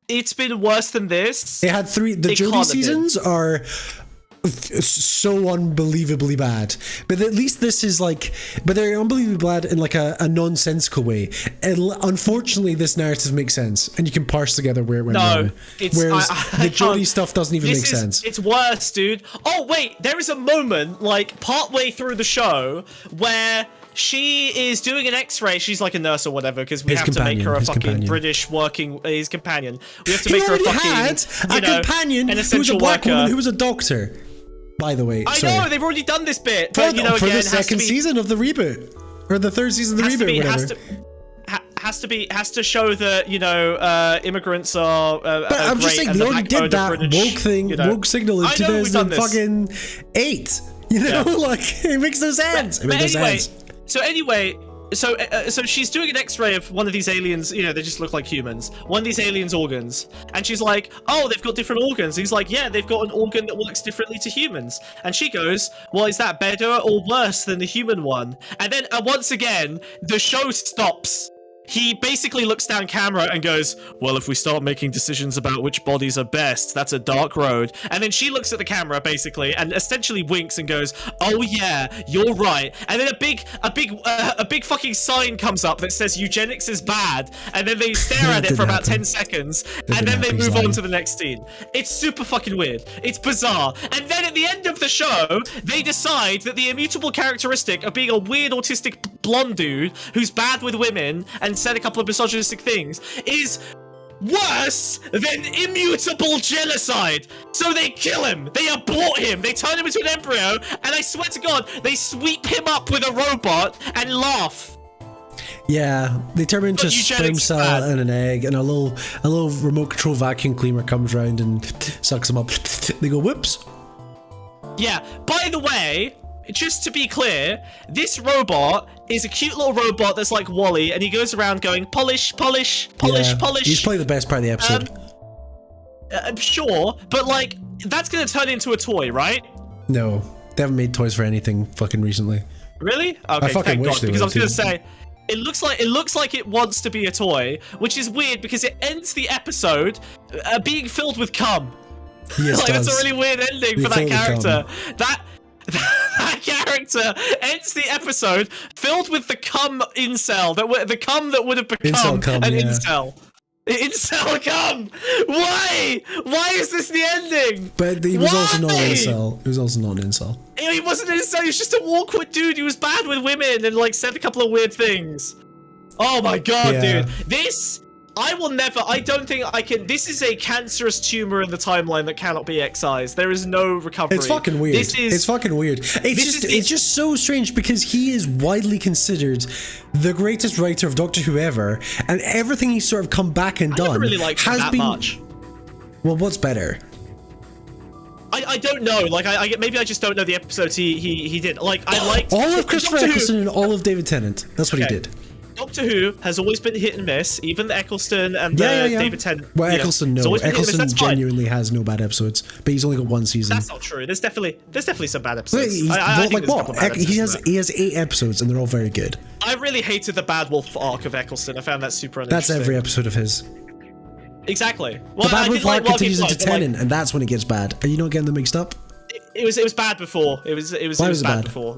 It's been worse than this. It had 3. The Jodie seasons are so unbelievably bad, but at least this is like, but they're unbelievably bad in like a nonsensical way. And unfortunately, this narrative makes sense, and you can parse together where it went wrong. Whereas the Jodie stuff doesn't even make sense. It's worse, dude. Oh wait, there is a moment like partway through the show where she is doing an X-ray. She's like a nurse or whatever, because we have to make her a fucking British working. His companion. We have to make her a fucking companion, an essential worker woman who was a doctor. By the way, I know they've already done this bit, but for the second season of the reboot, or the 3rd season of the reboot, whatever. Has to show that immigrants are. But I'm just saying they already did that woke thing, woke signal in 2008. You know, like it makes no sense. It makes no sense. So she's doing an X-ray of one of these aliens. You know, they just look like humans. One of these aliens' organs, and she's like, "Oh, they've got different organs." He's like, "Yeah, they've got an organ that works differently to humans." And she goes, "Well, is that better or worse than the human one?" And then once again, the show stops. He basically looks down camera and goes, "Well, if we start making decisions about which bodies are best, that's a dark road." And then she looks at the camera basically and essentially winks and goes, "Oh yeah, you're right." And then a big fucking sign comes up that says eugenics is bad. And then they stare at it for about 10 seconds, and then they move on to the next scene. It's super fucking weird. It's bizarre. And then at the end of the show, they decide that the immutable characteristic of being a weird autistic blonde dude who's bad with women and said a couple of misogynistic things is worse than immutable genocide. So they kill him, they abort him, they turn him into an embryo, and I swear to God, they sweep him up with a robot and laugh. Yeah, they turn him into a sperm cell and an egg, and a little remote control vacuum cleaner comes around and sucks him up. They go, whoops. Yeah, by the way, just to be clear, this robot is a cute little robot that's like Wally, and he goes around going polish, polish, polish, polish. He's probably the best part of the episode. I'm sure, but like that's gonna turn into a toy, right? No, they haven't made toys for anything fucking recently. Really? Okay, thank God, because I was gonna say it looks like it wants to be a toy, which is weird because it ends the episode being filled with cum. Yes, like that's a really weird ending for that character. That character ends the episode filled with the cum incel, the cum that would have become an incel. Incel cum! Why? Why is this the ending? But he was also not an incel. He was also not an incel. He wasn't an incel, he was just an awkward dude. He was bad with women and like said a couple of weird things. Oh my God, dude. I don't think I can. This is a cancerous tumor in the timeline that cannot be excised. There is no recovery. It's fucking weird. It's fucking weird. It's just so strange because he is widely considered the greatest writer of Doctor Who ever, and everything he's sort of come back and done never really liked him that much. Well, what's better? I don't know. Like maybe I just don't know the episodes he did. Like I liked all of Christopher Eccleston and all David Tennant. That's what he did. Doctor Who has always been hit and miss, even the Eccleston and the David Tennant. Well, Eccleston, no. Eccleston genuinely has no bad episodes, but he's only got one season. That's not true. There's definitely some bad episodes. He has 8 episodes, and they're all very good. I really hated the Bad Wolf arc of Eccleston. I found that super uninteresting. That's every episode of his. Exactly. Well, the Bad Wolf arc continues into Tennant, and that's when it gets bad. Are you not getting them mixed up? It was bad before. It was bad before.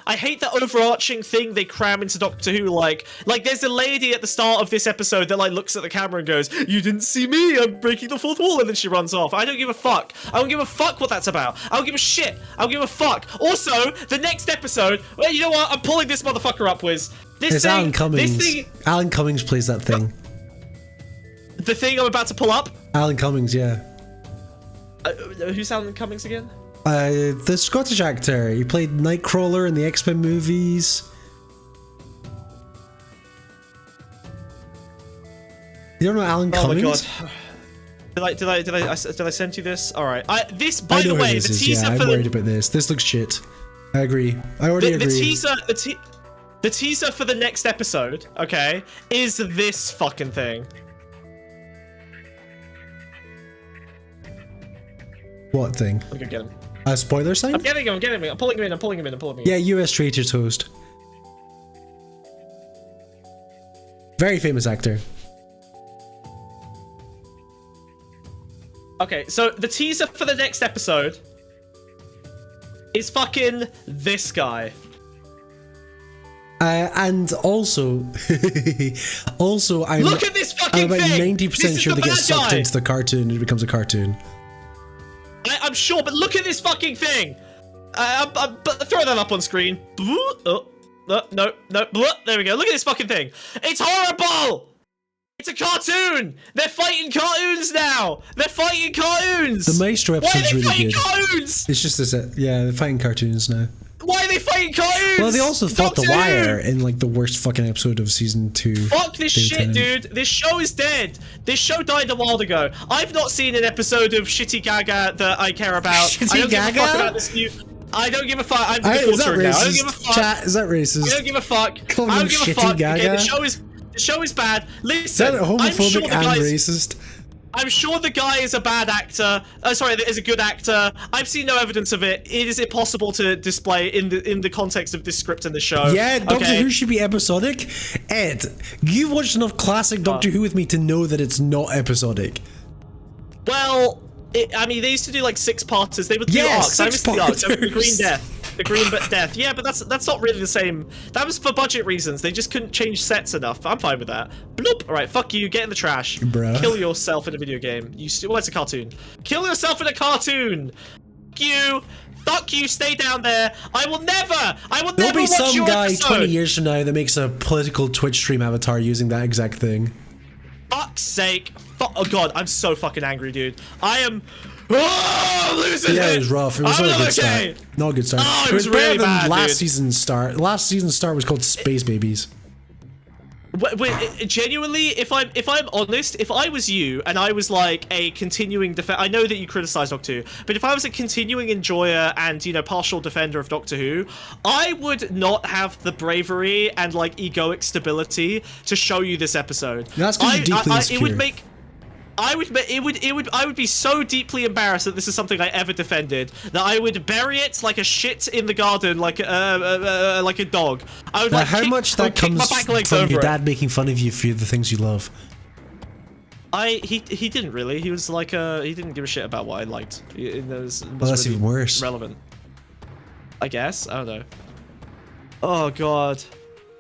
I hate the overarching thing they cram into Doctor Who. Like there's a lady at the start of this episode that like looks at the camera and goes, "You didn't see me. I'm breaking the fourth wall," and then she runs off. I don't give a fuck. I don't give a fuck what that's about. I don't give a shit. I don't give a fuck. Also, the next episode. Well, you know what? I'm pulling this motherfucker up, Wiz. It's Alan Cummings. Alan Cummings plays that thing. The thing I'm about to pull up. Alan Cummings, yeah. Who's Alan Cummings again? The Scottish actor. He played Nightcrawler in the X-Men movies. You don't know Alan Cummings? Oh my god. Did I send you this? All right. This, by the way, the teaser I'm for worried about this. This looks shit. I agree. I already agree. The teaser for the next episode, okay, is this fucking thing. What thing? I'll go get him. A spoiler sign? I'm getting him. I'm pulling him in. Yeah, US Traitor's host. Very famous actor. Okay, so the teaser for the next episode is fucking this guy. And also, I'm look at this fucking I'm about thing. 90% sure they get sucked into the cartoon and it becomes a cartoon. I'm sure, but look at this fucking thing. Throw that up on screen. Oh, no. There we go. Look at this fucking thing. It's horrible. It's a cartoon. They're fighting cartoons now. They're fighting cartoons. The Maestro episode's really good. Why are they fighting cartoons? It's just this. Yeah, they're fighting cartoons now. Why are they fighting cartoons? Well, they also fought The Wire in like the worst fucking episode of season 2. Fuck this shit, dude. This show is dead. This show died a while ago. I've not seen an episode of Shitty Gaga that I care about. Shitty Gaga? Give a fuck about this new. I don't give a fuck. I'm is that racist? now. I don't give a fuck. Chat, is that racist? I don't give a fuck. Call I don't give a Shitty fuck. Gaga? Okay, the show is bad. Listen, is that homophobic and racist? I'm sure the guy is a bad actor. Sorry, is a good actor. I've seen no evidence of it. It is impossible to display in the context of this script and the show. Yeah, Doctor Who should be episodic. Ed, you've watched enough classic Doctor Who with me to know that it's not episodic. Well, I mean, they used to do like 6-parters. They would do arcs. I missed the arcs. The Green Death. The Green Death. Yeah, but that's not really the same. That was for budget reasons. They just couldn't change sets enough. I'm fine with that. Bloop. All right, fuck you. Get in the trash. Bruh. Kill yourself in a video game. Well, it's a cartoon. Kill yourself in a cartoon. Fuck you. Fuck you. Stay down there. I will never There'll watch be some your guy episode. 20 years from now that makes a political Twitch stream avatar using that exact thing. Fuck's sake. Oh god, I'm so fucking angry, dude. I am. Oh, I'm losing Yeah, it. it was rough. It was not a good start. Not a good start. Oh, it was better really than bad, last season's start. Last season's start was called Space Babies. Wait, genuinely, if I'm honest, if I was you and I was like a continuing I know that you criticize Doctor Who, but if I was a continuing enjoyer and, you know, partial defender of Doctor Who, I would not have the bravery and like egoic stability to show you this episode. That's because you're deeply insecure. It would make. I would be so deeply embarrassed that this is something I ever defended that I would bury it like a shit in the garden, like a dog. I would now, how much that comes from your dad making fun of you for the things you love? He didn't really. He was like he didn't give a shit about what I liked. Well, that's really even worse. Relevant. I guess. I don't know. Oh god.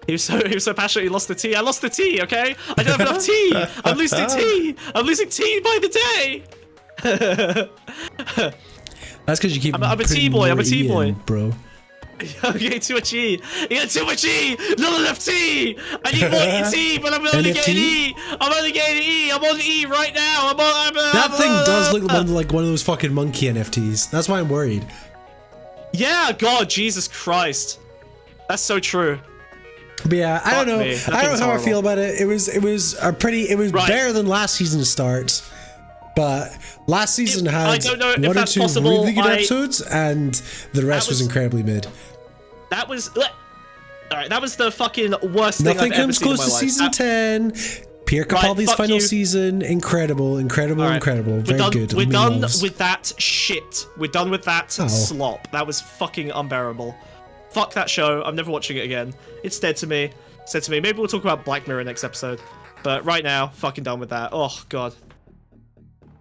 He was so passionate he lost the tea. I lost the tea, okay? I don't have enough tea! I'm losing tea! I'm losing tea by the day! That's because you keep I'm a tea boy, I'm a tea boy. Bro. I'm getting too much E. You got too much E! Not enough tea! I need more tea, but I'm only getting E! I'm only getting E! I'm on E right now! That thing does look like one of those fucking monkey NFTs. That's why I'm worried. Yeah, god, Jesus Christ. That's so true. But yeah, I don't know. I don't know how I feel about it. It was better than last season's start. But last season had one or two really good episodes, and the rest was incredibly mid. That was alright. That was the fucking worst thing I've ever seen in my life. Nothing comes close to season 10. Pierre Capaldi's final season, incredible. Very good. We're done with that shit. We're done with that slop. That was fucking unbearable. Fuck that show. I'm never watching it again. It's dead to me. It's dead to me. Maybe we'll talk about Black Mirror next episode. But right now, fucking done with that. Oh, God.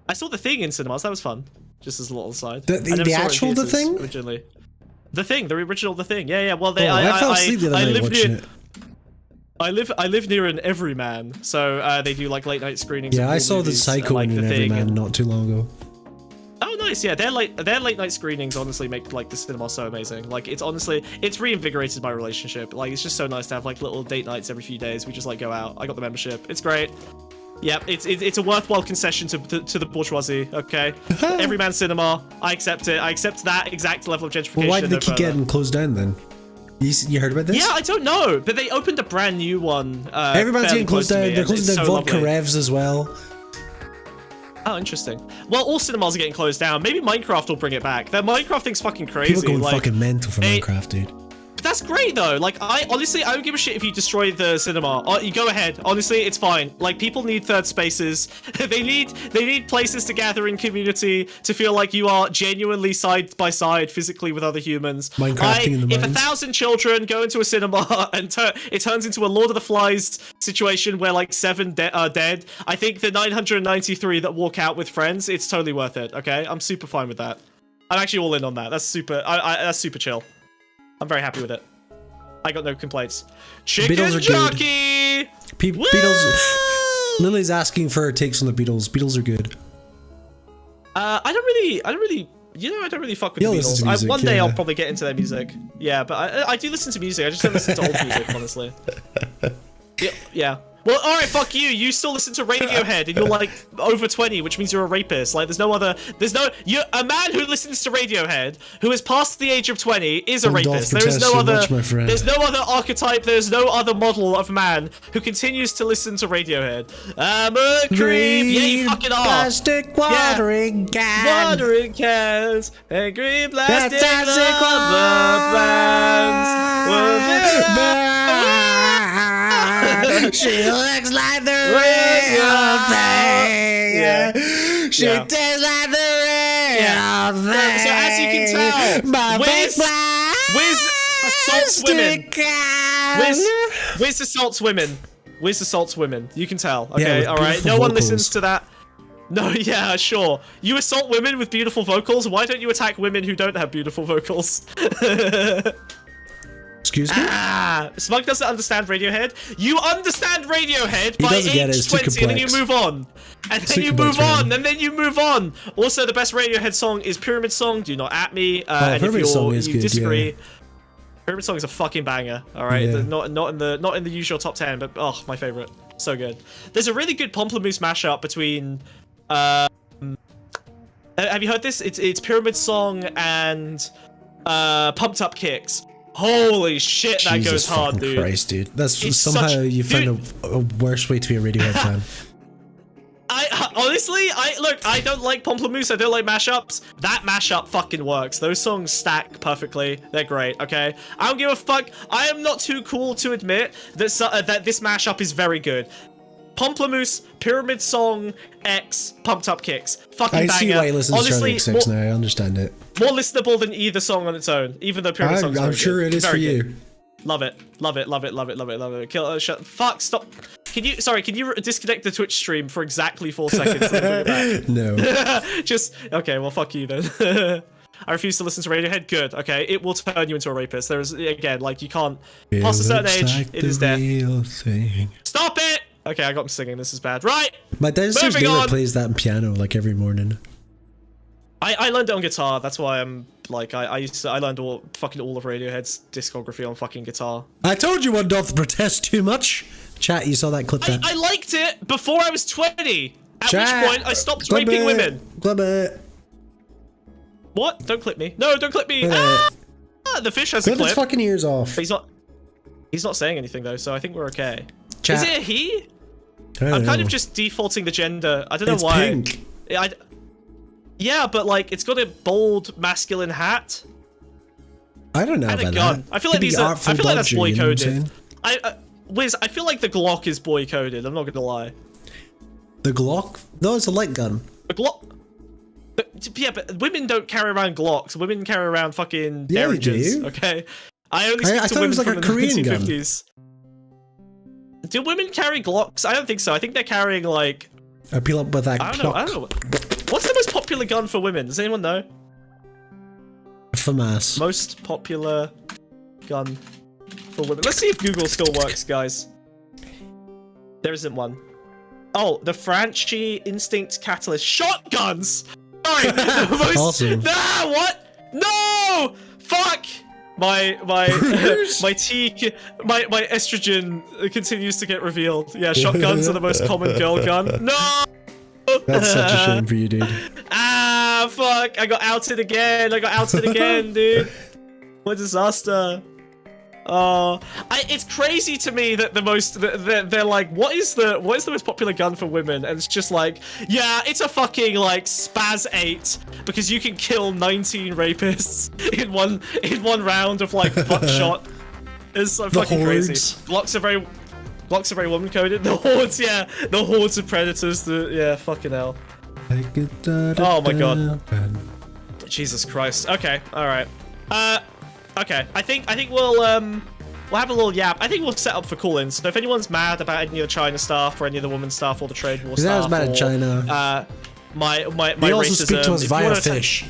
I saw The Thing in cinemas. That was fun. Just as a little aside. The actual The Thing? Originally. The Thing, the original The Thing. Yeah. Well, I fell asleep the other night watching it. I live near an Everyman, so they do like late night screenings. Yeah, I saw the Psycho one in Everyman not too long ago. Oh, nice. Yeah, their late night screenings honestly make like the cinema so amazing. Like it's reinvigorated my relationship. Like it's just so nice to have like little date nights every few days. We just like go out. I got the membership. It's great. Yep, it's a worthwhile concession to the bourgeoisie. Okay, Everyman cinema. I accept it. I accept that exact level of gentrification. Well, why did they keep getting closed down then? You heard about this? Yeah, I don't know, but they opened a brand new one. Everybody's getting closed down. They're closing down Vodka Revs as well. Oh, interesting. Well, all cinemas are getting closed down. Maybe Minecraft will bring it back. That Minecraft thing's fucking crazy. People are going fucking mental for Minecraft, dude. But that's great though. Like I don't give a shit if you destroy the cinema. You go ahead. Honestly, it's fine. Like people need third spaces. they need places to gather in community to feel like you are genuinely side by side physically with other humans. Minecrafting in the If mines. 1,000 children go into a cinema and it turns into a Lord of the Flies situation where like 7 are dead, I think the 993 that walk out with friends, it's totally worth it. Okay, I'm super fine with that. I'm actually all in on that. That's super. That's super chill. I'm very happy with it. I got no complaints. Chicken jockey! Beatles. Lily's asking for her takes on the Beatles. Beatles are good. I don't really, I don't really fuck with the Beatles. One day I'll probably get into their music. Yeah, but I do listen to music. I just don't listen to old music, honestly. Yeah. Well, all right, fuck you. You still listen to Radiohead, and you're like over 20, which means you're a rapist. Like, you're a man who listens to Radiohead, who is past the age of 20, is a rapist. There is no other. There's no other archetype. There's no other model of man who continues to listen to Radiohead. I'm a creep. Yeah, you fucking are. Plastic watering cans. Watering cans and green plastic rubber bands. She looks like the real thing. Yeah. She tastes like the real thing. So as you can tell, Wiz assaults women. Wiz assaults women. Wiz assaults women. You can tell. Okay, all right. No one listens to that. No, yeah, sure. You assault women with beautiful vocals. Why don't you attack women who don't have beautiful vocals? Excuse me? Smug doesn't understand Radiohead. You understand Radiohead by age 20 and then you move on. And then you move on, and then you move on. Also, the best Radiohead song is Pyramid Song, Do Not At Me. And if you disagree, Pyramid Song is a fucking banger, alright? Yeah. Not in the usual top 10, but oh, my favorite. So good. There's a really good Pomplamoose mashup between have you heard this? It's Pyramid Song and Pumped Up Kicks. Holy shit, that goes hard, dude. Jesus Christ, dude. That's somehow you found a worse way to be a Radiohead fan. Honestly, I don't like Pomplamoose, I don't like mashups. That mashup fucking works. Those songs stack perfectly. They're great, okay? I don't give a fuck. I am not too cool to admit that that this mashup is very good. Pomplamoose, Pyramid Song, X, Pumped Up Kicks. Fucking banger. I see why you listen to Charlie XX now, I understand it. More listenable than either song on its own, even though Pyramid Song's I'm sure it is for you. Love it. Love it, love it, love it, love it, love it. Kill, fuck, stop. Can you disconnect the Twitch stream for exactly 4 seconds? No. Okay, well, fuck you then. I refuse to listen to Radiohead. Good, okay. It will turn you into a rapist. There's, again, like, you can't, past a certain age, it is death. Stop it! Okay, I got him singing. This is bad. Right. My downstairs neighbor plays that on piano like every morning. I learned it on guitar. That's why I'm like I learned all of Radiohead's discography on fucking guitar. I told you one doth protest too much. Chat, you saw that clip there. I liked it before I was 20. At which point I stopped raping women. Clip it. What? Don't clip me. No, don't clip me. The fish has a clip. Clip his fucking ears off. But he's not saying anything though, so I think we're okay. Chat. Is it a he? I'm kind of just defaulting the gender. I don't know why. Pink. Yeah, but like it's got a bold masculine hat. I don't know and about a gun. that. I feel like I feel like that's boy coded. You know Wiz, I feel like the Glock is boy coded. I'm not gonna lie. The Glock? No, it's a light gun. The Glock. But women don't carry around Glocks. Women carry around fucking Derringers. Do. Okay. I only speak to women from the 1950s. Do women carry Glocks? I don't think so. I think they're carrying like. I peel up with that. I don't know. What's the most popular gun for women? Does anyone know? FMS. Most popular gun for women. Let's see if Google still works, guys. There isn't one. Oh, the Franchi Instinct Catalyst shotguns. Sorry, most. Awesome. Nah, what? No! Fuck! My estrogen continues to get revealed. Yeah, shotguns are the most common girl gun. No! That's such a shame for you, dude. Ah, fuck! I got outed again. Dude. What a disaster. Oh, it's crazy to me that they're like, what is the most popular gun for women? And it's just like, yeah, it's a fucking like Spaz 8 because you can kill 19 rapists in one round of like buckshot. It's so fucking crazy. Glocks are very woman coded. The hordes, yeah, the hordes of predators. Yeah, fucking hell. Oh my god. Jesus Christ. Okay, all right. Okay, I think we'll have a little yap. I think we'll set up for call-ins. So if anyone's mad about any of the China stuff or any of the woman stuff or the trade war stuff, mad at China. My they also racism. speak to us via fish.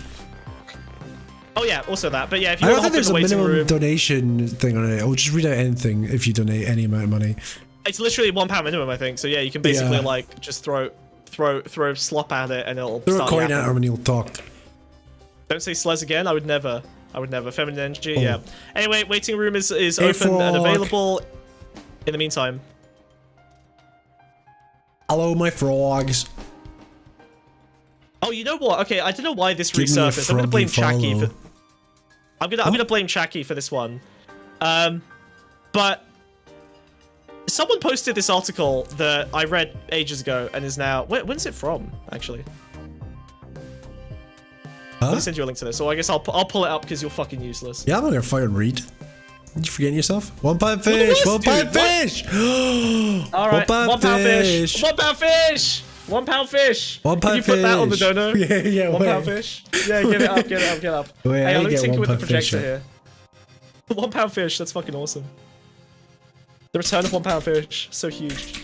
Oh yeah, also that. But yeah, if you I want don't to hop think in there's the a waiting minimum room, donation thing on it. Or just read out anything if you donate any amount of money. it's literally £1 minimum, I think. So yeah, you can basically like just throw slop at it and it'll Throw start a coin yapping. at him and he'll talk. Don't say slez again. I would never. Feminine energy, yeah. Anyway, waiting room is open and available. In the meantime. Hello, my frogs. Oh, you know what? Okay, I don't know why this resurfaced. I'm gonna blame Chucky for. I'm gonna blame Chucky for this one. But someone posted this article that I read ages ago and is now. When's it from? Actually. Let me send you a link to this. So I guess I'll pull it up because you're fucking useless. Yeah, I'm not gonna fucking read. Did you forget yourself? £1 fish! £1 fish! Alright, £1 fish! £1 fish! £1 fish! Can you put that on the dono? Yeah, £1 fish? Yeah, get it up. Wait, hey, let me get tinker with the £1 projector fish, here. £1 fish, that's fucking awesome. The return of £1 fish, so huge.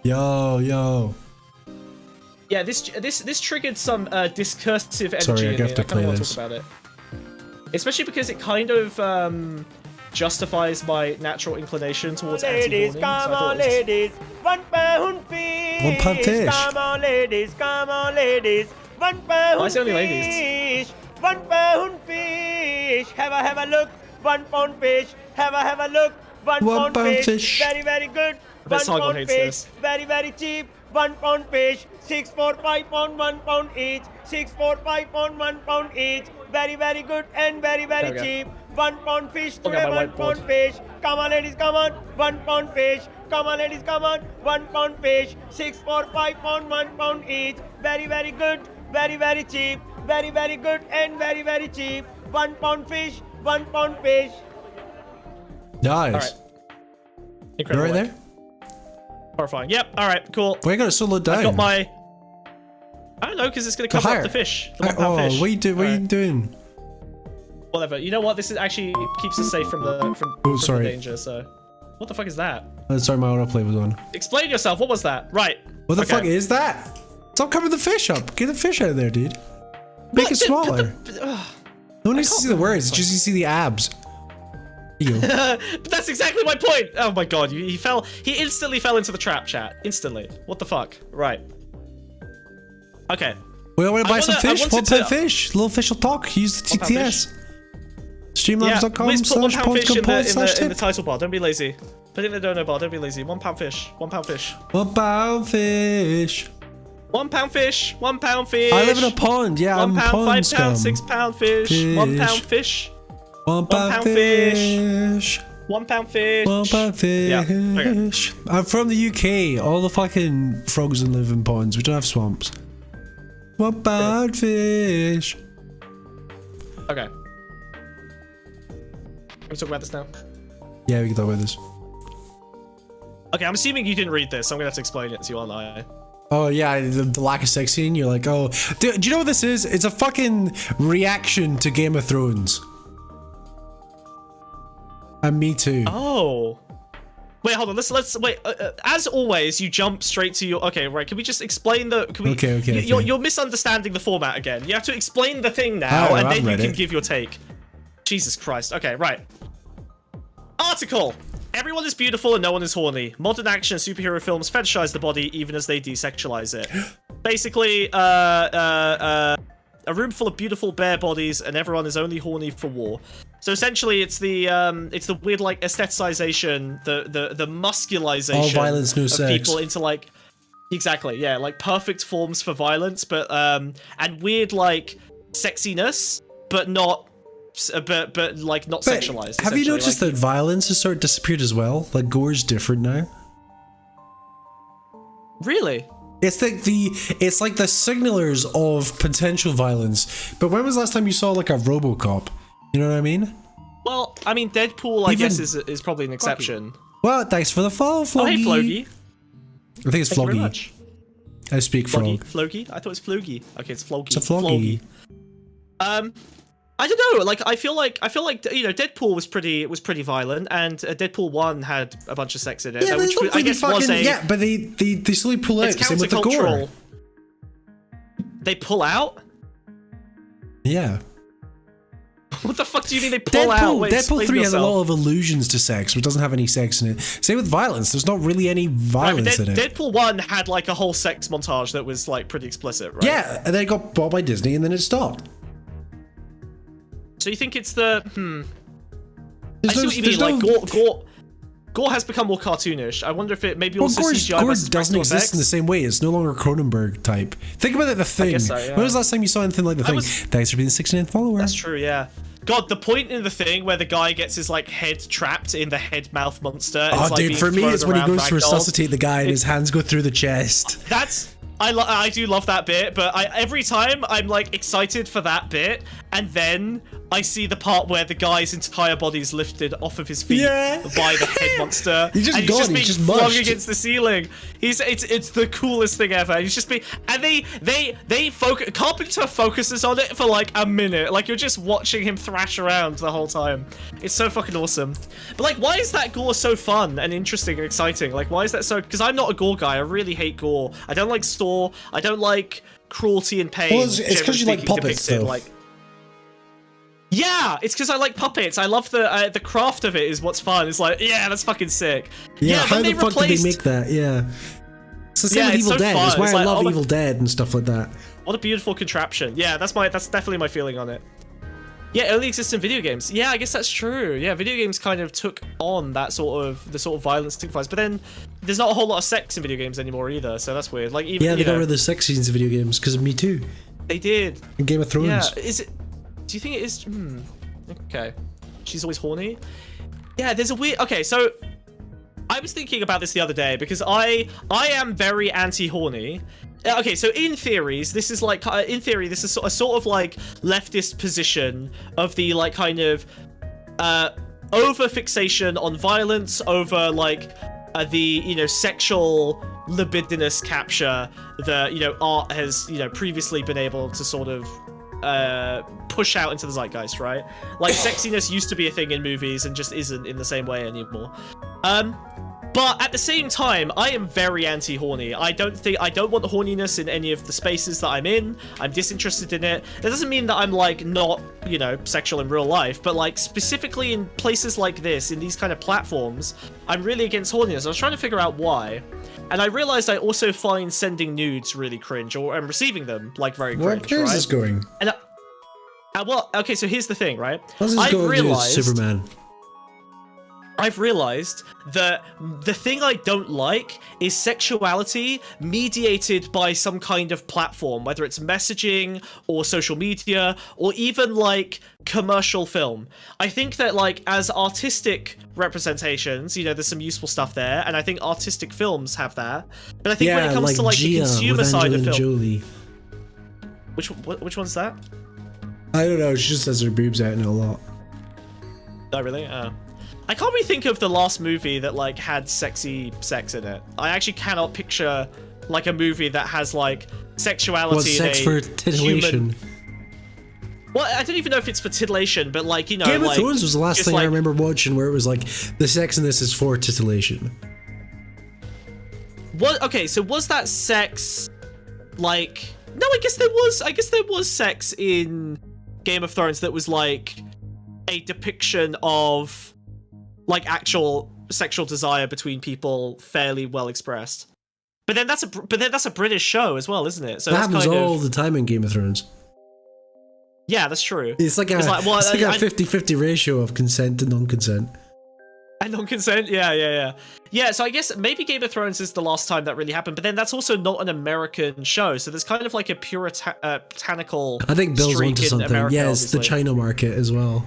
Yo. Yeah, this triggered some discursive energy. Sorry, I in me. have to I kind of play want to this. talk about it, especially because it kind of justifies my natural inclination towards anti-horning. Come on, ladies, £1 fish. £1 fish. Come on, ladies, £1 Why is it only ladies? £1 fish. Have a look. £1 fish. Have a look. £1 fish. Very good. £1 fish. Very cheap. £1 fish. 6, 4, 5 pound, £1 each. 6, 4, 5 pound, £1 each. Very good and very cheap. £1 fish today, £1 fish. Come on, ladies, come on. £1 fish. Come on, ladies, come on. £1 fish. 6, 4, 5 pound, £1 each. Very good. Very cheap. Very good and very cheap. £1 fish. £1 fish. Nice. Alright. Incredible. Right there? Horrifying. Yep. Alright, cool. Why you gotta slow it down? I've got my... I don't know, because it's going to cover up the fish. The £1 fish. What are you doing? Whatever. You know what? This is actually keeps us safe from the danger, so... What the fuck is that? Sorry, my autoplay was on. Explain yourself. What was that? Right. What the fuck is that? Stop covering the fish up. Get the fish out of there, dude. Make it smaller. No one needs to see the words. Just you see the abs. But that's exactly my point. Oh my god, he instantly fell into the trap, chat. Instantly. What the fuck? Right. Okay. We want to buy some fish. £1 fish. Little fish will talk. Use the TTS. Streamlabs.com/Pondscum/tip. In the title bar. Don't be lazy. Put it in the dono bar. Don't be lazy. £1 fish. £1 fish. £1 fish. £1 fish. £1 fish. I live in a pond. Yeah, I'm £1, Pondscum. £5, £6 fish. £1 fish. £1 fish. £1 fish. £1 fish. Yeah. Okay. I'm from the UK. All the fucking frogs live in ponds. We don't have swamps. £1 fish. Okay. Can we talk about this now? Yeah, we can talk about this. Okay, I'm assuming you didn't read this. I'm gonna have to explain it to you, aren't I? Oh yeah, the lack of sex scene. You're like, oh, do you know what this is? It's a fucking reaction to Game of Thrones. And Me Too. Oh. Wait, hold on. Let's wait. As always, you jump straight to your. Okay, right. Can we just explain the? Can we, okay. You're misunderstanding the format again. You have to explain the thing now, and then you can give your take. Jesus Christ. Okay, right. Article. Everyone is beautiful and no one is horny. Modern action and superhero films fetishize the body even as they desexualize it. Basically, a room full of beautiful bare bodies and everyone is only horny for war. So essentially, it's the weird like aestheticization, the musculization all violence, no of sex. people into like exactly, yeah, like perfect forms for violence, but and weird like sexiness, but not. But like not sexualized. Have you noticed that violence has sort of disappeared as well? Like gore's different now. Really? It's like the signalers of potential violence. But when was the last time you saw like a RoboCop? You know what I mean? Well, I mean Deadpool, I guess is probably an exception. Well, thanks for the follow, Flogi. Oh, hey, Flogi. I think it's Flogi. I speak frog. Flogi? I thought it was Flogi. Okay, it's Flogi. It's a Flogi. I don't know. Like, I feel like you know, Deadpool was pretty violent, and Deadpool 1 had a bunch of sex in it. Yeah, which I guess was a yeah, but they slowly pull out. It's Same with the gore. They pull out? Yeah. What the fuck do you mean they pull out? Wait, Deadpool 3 has a lot of allusions to sex, but doesn't have any sex in it. Same with violence. There's not really any violence in it. Deadpool 1 had like a whole sex montage that was like pretty explicit, right? Yeah, and then it got bought by Disney, and then it stopped. So you think it's the I see what you mean. Like gore has become more cartoonish. I wonder if it maybe also CGI gore versus doesn't exist effects. in the same way. It's no longer Cronenberg type. Think about it. The Thing. I guess so, yeah. When was the last time you saw anything like The Thing? Thanks for being the 69th follower. That's true. Yeah. God, the point in The Thing where the guy gets his like head trapped in the head mouth monster. Oh, like, dude, for me, it's when he goes to ragdoll. resuscitate the guy and his hands go through the chest. That's. I do love that bit, but every time I'm like excited for that bit, and then I see the part where the guy's entire body is lifted off of his feet by the head monster. He's just gone. He's just flung mushed against the ceiling. It's the coolest thing ever. He's just and they focus. Carpenter focuses on it for like a minute. Like you're just watching him thrash around the whole time. It's so fucking awesome. But like, why is that gore so fun and interesting and exciting? Like, why is that so? Because I'm not a gore guy. I really hate gore. I don't like store. I don't like cruelty and pain. Well, it's because you like puppets, though. Like, yeah, it's because I like puppets. I love the craft of it is what's fun. It's like, yeah, that's fucking sick. Yeah, how the fuck did they make that? Yeah. It's the same with Evil Dead. That's why I love Evil Dead and stuff like that. What a beautiful contraption. Yeah, that's definitely my feeling on it. Yeah, it only exists in video games. Yeah, I guess that's true. Yeah, video games kind of took on that sort of violence signifies, but then there's not a whole lot of sex in video games anymore either, so that's weird. Like even they got rid of the sex scenes in video games because of Me Too. They did. In Game of Thrones. Yeah, is it? Do you think it is? Okay. She's always horny. Yeah, there's a weird. Okay, so I was thinking about this the other day because I am very anti-horny. Okay, so in theory, this is like a sort of like leftist position of the like kind of over fixation on violence over like the sexual libidinous capture that art has previously been able to sort of push out into the zeitgeist, right? Like sexiness used to be a thing in movies and just isn't in the same way anymore. But at the same time, I am very anti-horny. I don't want horniness in any of the spaces that I'm in. I'm disinterested in it. That doesn't mean that I'm like not, sexual in real life, but like specifically in places like this, in these kind of platforms, I'm really against horniness. I was trying to figure out why. And I realized I also find sending nudes really cringe, or receiving them like very cringe, Where is right? this going? And well, okay, so here's the thing, right? What's this going to do, Superman? I've realized that the thing I don't like is sexuality mediated by some kind of platform, whether it's messaging or social media or even like commercial film. I think that like as artistic representations, there's some useful stuff there, and I think artistic films have that. But I think when it comes to like the consumer side of film, Jolie. which one's that? I don't know. She just has her boobs out in it a lot. Oh really? I can't really think of the last movie that like had sexy sex in it. I actually cannot picture like a movie that has like sexuality. Sex for titillation? Well, I don't even know if it's for titillation, but like, you know, Game of like, Thrones was the last thing like, I remember watching where it was like, the sex in this is for titillation. What? Okay, so was that sex, like... No, I guess there was sex in Game of Thrones that was like a depiction of like actual sexual desire between people, fairly well expressed. But then that's a British show as well, isn't it? So that that's happens kind all of... the time in Game of Thrones. Yeah, that's true. It's like a 50-50 ratio of consent and non-consent. And non-consent? Yeah. Yeah, so I guess maybe Game of Thrones is the last time that really happened, but then that's also not an American show, so there's kind of like a puritanical I think Bill's onto something. America, yeah, it's obviously. the China market as well.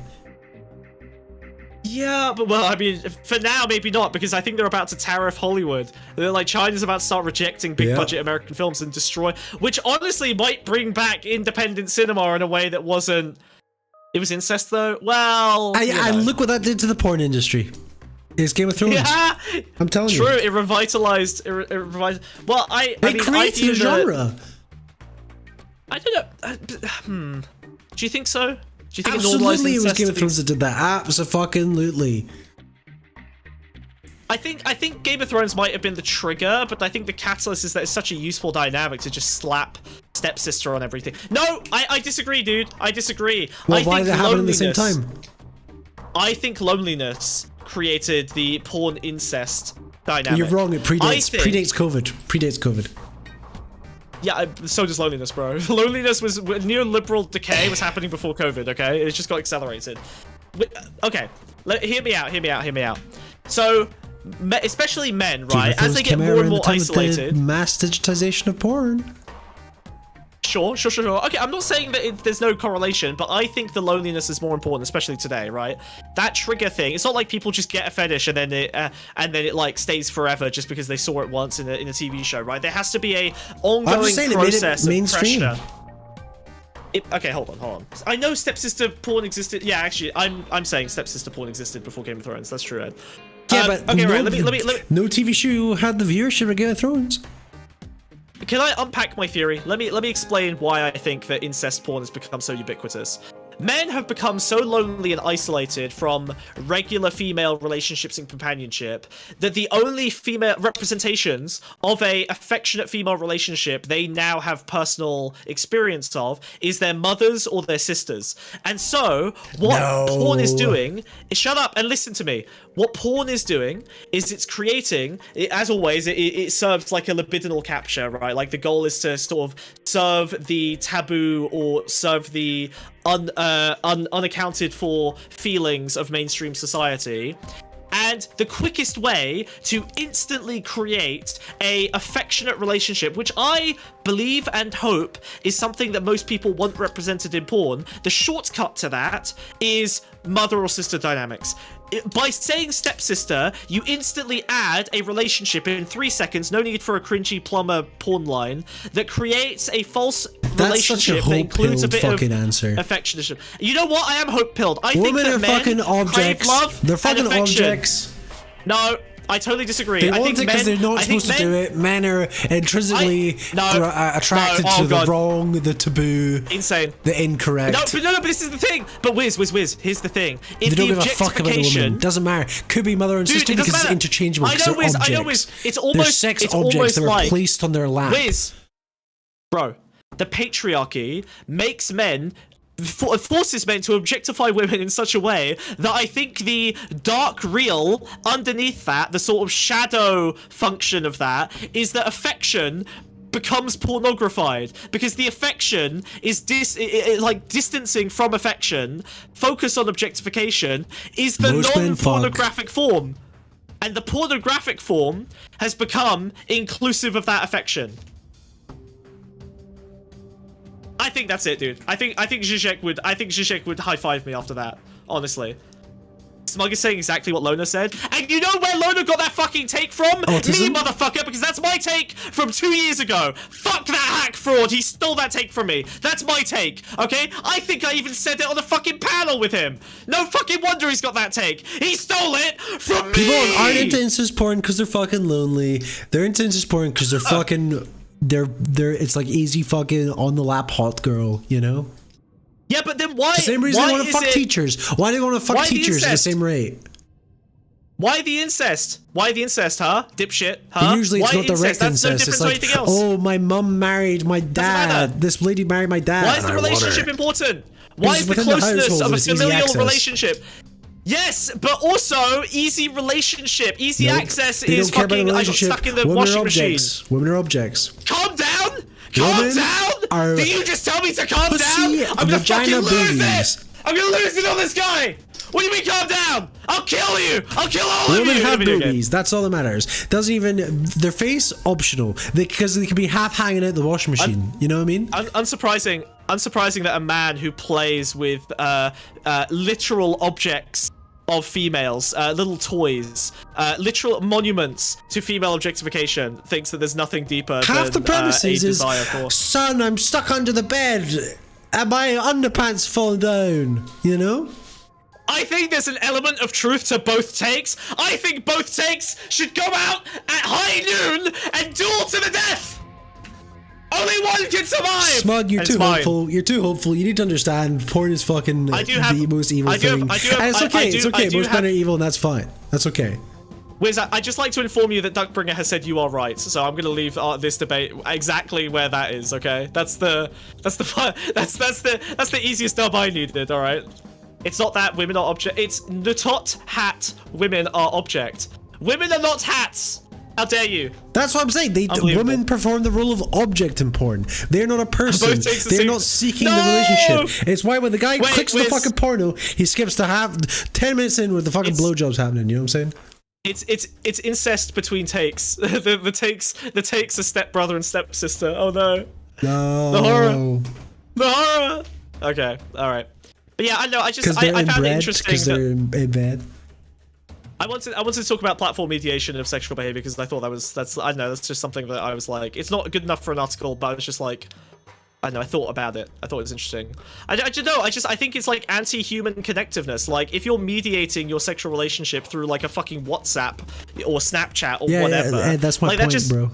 Yeah, but well, I mean, for now, maybe not, because I think they're about to tariff Hollywood. They're like, China's about to start rejecting big-budget American films and destroy... Which honestly might bring back independent cinema in a way that wasn't... It was incest, though? Well... And look what that did to the porn industry. It's Game of Thrones. Yeah, I'm telling you. True, it revitalized... Well, It created a genre. I don't know. Do you think so? Do you think absolutely, it was Game of Thrones that did that. Absolutely. I think Game of Thrones might have been the trigger, but I think the catalyst is that it's such a useful dynamic to just slap stepsister on everything. No, I disagree, dude. I disagree. Well, why did it happen at the same time? I think loneliness created the porn incest dynamic. You're wrong. It predates COVID. Predates COVID. Yeah, so does loneliness, bro. Loneliness was... Neoliberal decay was happening before COVID, okay? It just got accelerated. Okay, hear me out. So, especially men, right? As they get more and more isolated... Mass digitization of porn. Sure. Okay, I'm not saying that there's no correlation, but I think the loneliness is more important, especially today, right? That trigger thing, it's not like people just get a fetish and then it like stays forever just because they saw it once in a TV show, right? There has to be a ongoing process of pressure. Okay, hold on. I know stepsister porn existed. Yeah, actually, I'm saying stepsister porn existed before Game of Thrones. That's true, Ed. Yeah, but okay, right. Let me. No TV show had the viewership of Game of Thrones. Can I unpack my theory? Let me explain why I think that incest porn has become so ubiquitous. Men have become so lonely and isolated from regular female relationships and companionship that the only female representations of a affectionate female relationship they now have personal experience of is their mothers or their sisters. And so what porn is doing is, shut up and listen to me. What porn is doing is it's creating, as always, it serves like a libidinal capture, right? Like the goal is to sort of serve the taboo or serve the unaccounted for feelings of mainstream society. And the quickest way to instantly create a affectionate relationship, which I believe and hope is something that most people want represented in porn, the shortcut to that is mother or sister dynamics. By saying stepsister, you instantly add a relationship in 3 seconds, no need for a cringy plumber porn line, that creates a false relationship that includes a bit of affection. You know what? I am hope-pilled. I think that men fucking objects. Love they're fucking objects. No, I totally disagree. They want it because they're not supposed to do it. Men are intrinsically attracted to the wrong, the taboo, insane, the incorrect. No, but this is the thing. But Wiz, here's the thing. If they don't the give a fuck about the woman. Doesn't matter. Could be mother and sister because it's interchangeable. I know, Wiz. It's almost they're sex objects that are placed on their lap. Wiz, bro, the patriarchy makes men. Forces men to objectify women in such a way that I think the dark real underneath that, the sort of shadow function of that, is that affection becomes pornographied, because the affection is like distancing from affection, focus on objectification, is the non-pornographic form, and the pornographic form has become inclusive of that affection. I think that's it, dude. I think Zizek would high five me after that. Honestly, Smug is saying exactly what Lona said, and you know where Lona got that fucking take from? Autism? Me, motherfucker, because that's my take from 2 years ago. Fuck that hack fraud. He stole that take from me. That's my take. Okay? I think I even said it on the fucking panel with him. No fucking wonder he's got that take. He stole it from me. People aren't into incest porn because they're fucking lonely. They're into incest porn because they're fucking. They're it's like easy fucking on the lap hot girl, you know? Yeah, but then why? The same reason they want to fuck teachers. Why do they want to fuck teachers at the same rate? Why the incest? Why the incest, huh? Dipshit, huh? But usually it's not direct incest. No different it's to like, anything else. oh, my mum married my dad. This lady married my dad. Why is the relationship important? Why is the closeness of a familial relationship? Yes, but also easy relationship, easy access is fucking. I got stuck in the washing machine. Women are objects. Calm down. Calm down. Did you just tell me to calm down? I'm gonna fucking lose it. I'm gonna lose it on this guy. What do you mean calm down? I'll kill you. I'll kill all of you. Women have boobies. That's all that matters. Doesn't even their face optional because they can be half hanging out the washing machine. You know what I mean? Unsurprising that a man who plays with literal objects of females, little toys, literal monuments to female objectification, thinks that there's nothing deeper half than the premises a desire for. Son, I'm stuck under the bed and my underpants fall down, you know? I think there's an element of truth to both takes. I think both takes should go out at high noon and duel to the death. Only one can survive. Smug, you're too hopeful. You're too hopeful. You need to understand porn is fucking the most evil thing. And it's okay. It's okay. Most men are evil, and that's fine. That's okay. Wiz, I'd just like to inform you that Duckbringer has said you are right, so I'm going to leave this debate exactly where that is. Okay, that's the easiest dub I needed. All right. It's not that women are object. It's not hat. Women are object. Women are not hats. How dare you? That's what I'm saying. Women perform the role of object in porn. They're not a person. They're not seeking the relationship. It's why when the guy clicks the fucking porno, he skips to 10 minutes in with the fucking blowjobs happening. You know what I'm saying? It's incest between takes. the takes are stepbrother and stepsister. Oh no. No. The horror. Okay. All right. But yeah, I know. I found it interesting because they're in bed. I wanted to talk about platform mediation of sexual behavior because I thought that's just something that I was like, it's not good enough for an article, but I was just like, I don't know, I thought about it. I thought it was interesting. I think it's like anti-human connectiveness. Like if you're mediating your sexual relationship through like a fucking WhatsApp or Snapchat or whatever. Yeah, that's my point, bro.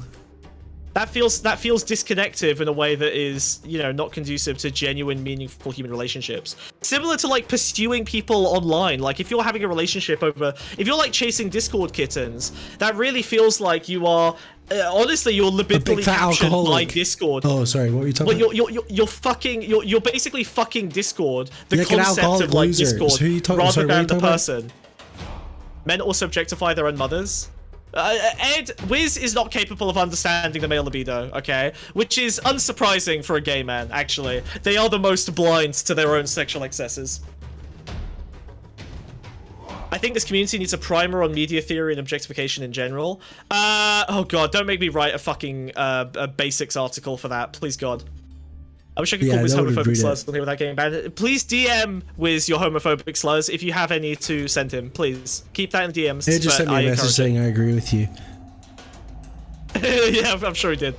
That feels disconnective in a way that is, you know, not conducive to genuine, meaningful human relationships. Similar to like pursuing people online. Like if you're having a relationship if you're like chasing Discord kittens, that really feels like you are, honestly, you're libidinally captured by Discord. Oh, sorry, what were you talking about? You're basically fucking Discord. The concept of like Discord rather than the person. Men also objectify their own mothers. Wiz is not capable of understanding the male libido, okay? Which is unsurprising for a gay man, actually. They are the most blind to their own sexual excesses. I think this community needs a primer on media theory and objectification in general. Oh god, don't make me write a fucking a basics article for that, please god. I wish I could call Wiz homophobic slurs on here without getting banned. Please DM Wiz your homophobic slurs if you have any to send him. Please keep that in DMs. He just sent me a message saying I agree with you. Yeah, I'm sure he did.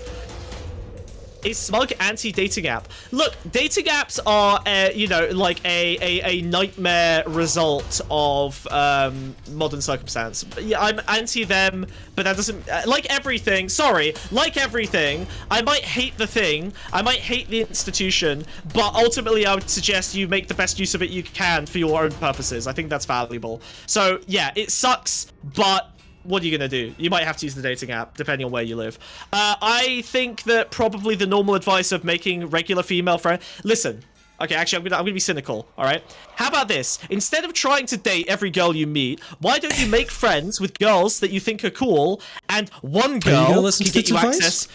A smug anti-dating app. Look, dating apps are, you know, like a nightmare result of modern circumstance. Yeah, I'm anti them, but that doesn't like everything. Sorry, like everything. I might hate the thing. I might hate the institution, but ultimately, I would suggest you make the best use of it you can for your own purposes. I think that's valuable. So yeah, it sucks, but what are you gonna do? You might have to use the dating app, depending on where you live. I think that probably the normal advice of making regular female friends. Listen, okay, actually, I'm gonna be cynical. All right, how about this? Instead of trying to date every girl you meet, why don't you make friends with girls that you think are cool, and one girl can get you access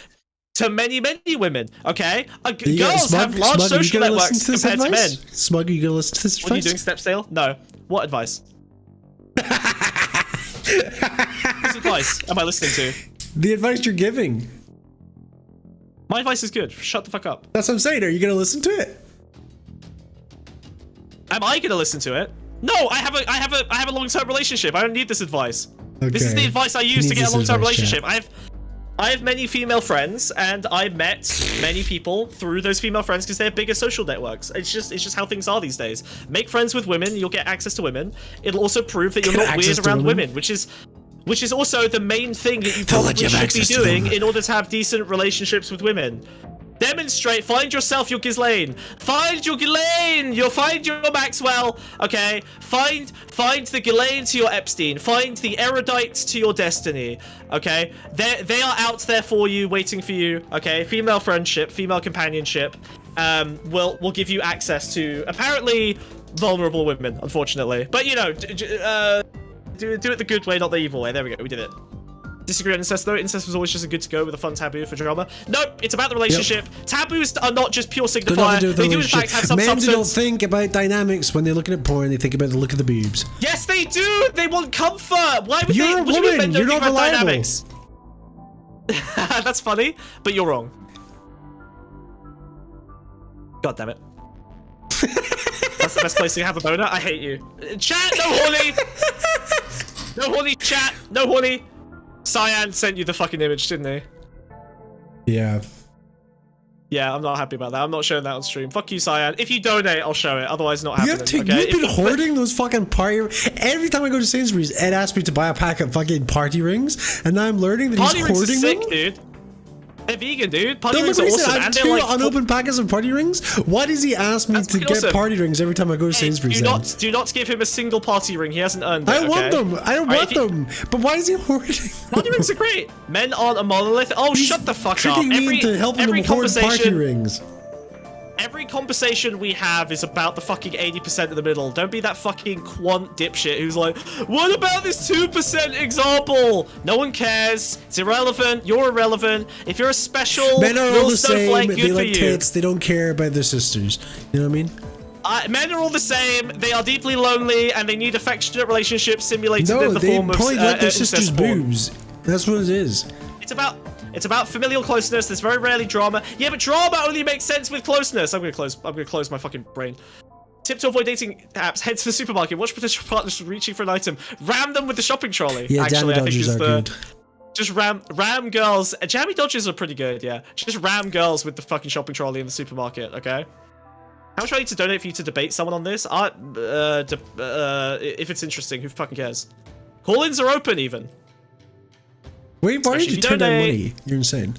to many women? Okay, girls have large social networks compared to men. Smug, are you gonna listen to this advice? What are you doing, step sale? No. What advice? What advice am I listening to? The advice you're giving. My advice is good. Shut the fuck up. That's what I'm saying. Are you gonna listen to it? Am I gonna listen to it? No, I have a long-term relationship. I don't need this advice. Okay. This is the advice I use to get a long-term relationship. Yeah. I have many female friends, and I met many people through those female friends because they have bigger social networks. It's just how things are these days. Make friends with women, you'll get access to women. It'll also prove that you're not weird around women, which is also the main thing that you probably should be doing in order to have decent relationships with women. Demonstrate. Find yourself your Ghislaine. Find your Ghislaine. You'll find your Maxwell. Okay. Find the Ghislaine to your Epstein. Find the erudites to your Destiny. Okay. They are out there for you, waiting for you. Okay. Female friendship, female companionship. Will give you access to apparently vulnerable women, unfortunately. But you know, do it the good way, not the evil way. There we go. We did it. Disagree on incest though. Incest was always just a good to go with a fun taboo for drama. Nope, it's about the relationship. Yep. Taboos are not just pure signifier. They do in fact have some substance. Men don't think about dynamics when they're looking at porn. They think about the look of the boobs. Yes, they do. They want comfort. Why would you're they? A woman. Men don't you're not think about reliable. Dynamics? That's funny, but you're wrong. God damn it. That's the best place to have a boner. I hate you. Chat, no horny. No horny chat. No horny. Cyan sent you the fucking image, didn't he? Yeah. Yeah, I'm not happy about that. I'm not showing that on stream. Fuck you, Cyan. If you donate, I'll show it. Otherwise, not happening. You've been hoarding those fucking party. Every time I go to Sainsbury's, Ed asks me to buy a pack of fucking party rings, and now I'm learning that he's hoarding them. Sick, dude. They're vegan, dude. Party rings are awesome. I have 2 unopened packets of party rings. Why does he ask me to get party rings every time I go to Sainsbury's? Do not give him a single party ring. He hasn't earned it. I want them. I don't want them. But why is he hoarding? Party rings are great. Men aren't a monolith. Oh, shut the fuck up. Tricking me into helping him hoard party rings. Every conversation we have is about the fucking 80% in the middle. Don't be that fucking quant dipshit who's like, what about this 2% example? No one cares. It's irrelevant. You're irrelevant. If you're a special men are all the snowflake, same. They like tits. They don't care about their sisters. You know what I mean? Men are all the same. They are deeply lonely and they need affectionate relationships simulated in the form of they probably like their sisters' boobs. That's what it is. It's about familial closeness. There's very rarely drama. Yeah, but drama only makes sense with closeness. I'm gonna close my fucking brain. Tip to avoid dating apps: head to the supermarket. Watch potential partners reaching for an item. Ram them with the shopping trolley. Yeah, jammy dodgers are good. Just ram girls. Jammy dodgers are pretty good. Yeah, just ram girls with the fucking shopping trolley in the supermarket. Okay. How much do I need to donate for you to debate someone on this? If it's interesting, who fucking cares? Call-ins are open even. Wait, why did you turn down money? You're insane.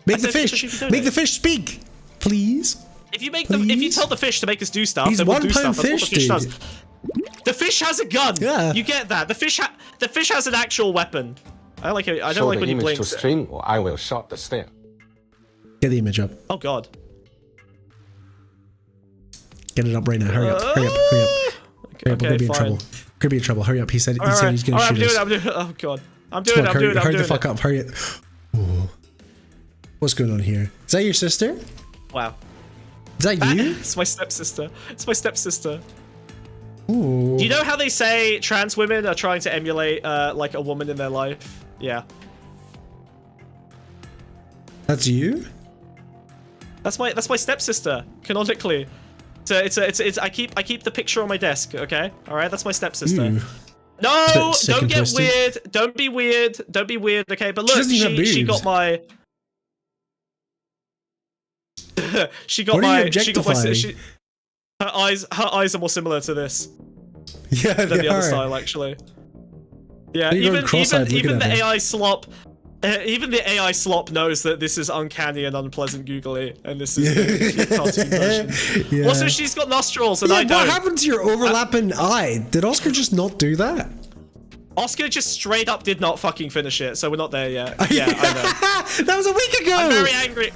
Make the fish speak, please. If you tell the fish to make us do stuff, then we'll do stuff. That's what the fish does. The fish has a gun. Yeah. You get that. The fish has an actual weapon. I like it. I don't like when he blinks. To stream, or I will shot the stair. Get the image up. Oh god. Get it up right now. Hurry up. Hurry up. Hurry up. Hurry up. We're gonna be in trouble. We're gonna be in trouble. Hurry up. He said he's gonna shoot us. I'm doing it. Oh god. I'm doing it. Hurry the fuck up. Hurry it. Ooh. What's going on here? Is that your sister? Wow. Is that you? It's my stepsister. It's my stepsister. Ooh. Do you know how they say trans women are trying to emulate like a woman in their life? Yeah. That's you? That's my stepsister, canonically. So it's I keep the picture on my desk, okay? Alright, that's my stepsister. Ooh. No, don't get weird. Don't be weird. Don't be weird, okay? But look, she got my she got my her eyes are more similar to this. Yeah, than the other style actually. Yeah, even the AI slop even the AI slop knows that this is uncanny and unpleasant googly, and this is the cartoon version. Yeah. Also, she's got nostrils, and I don't. What happened to your overlapping eye? Did Oscar just not do that? Oscar just straight up did not fucking finish it, so we're not there yet. Yeah, I know. That was a week ago! I'm very angry.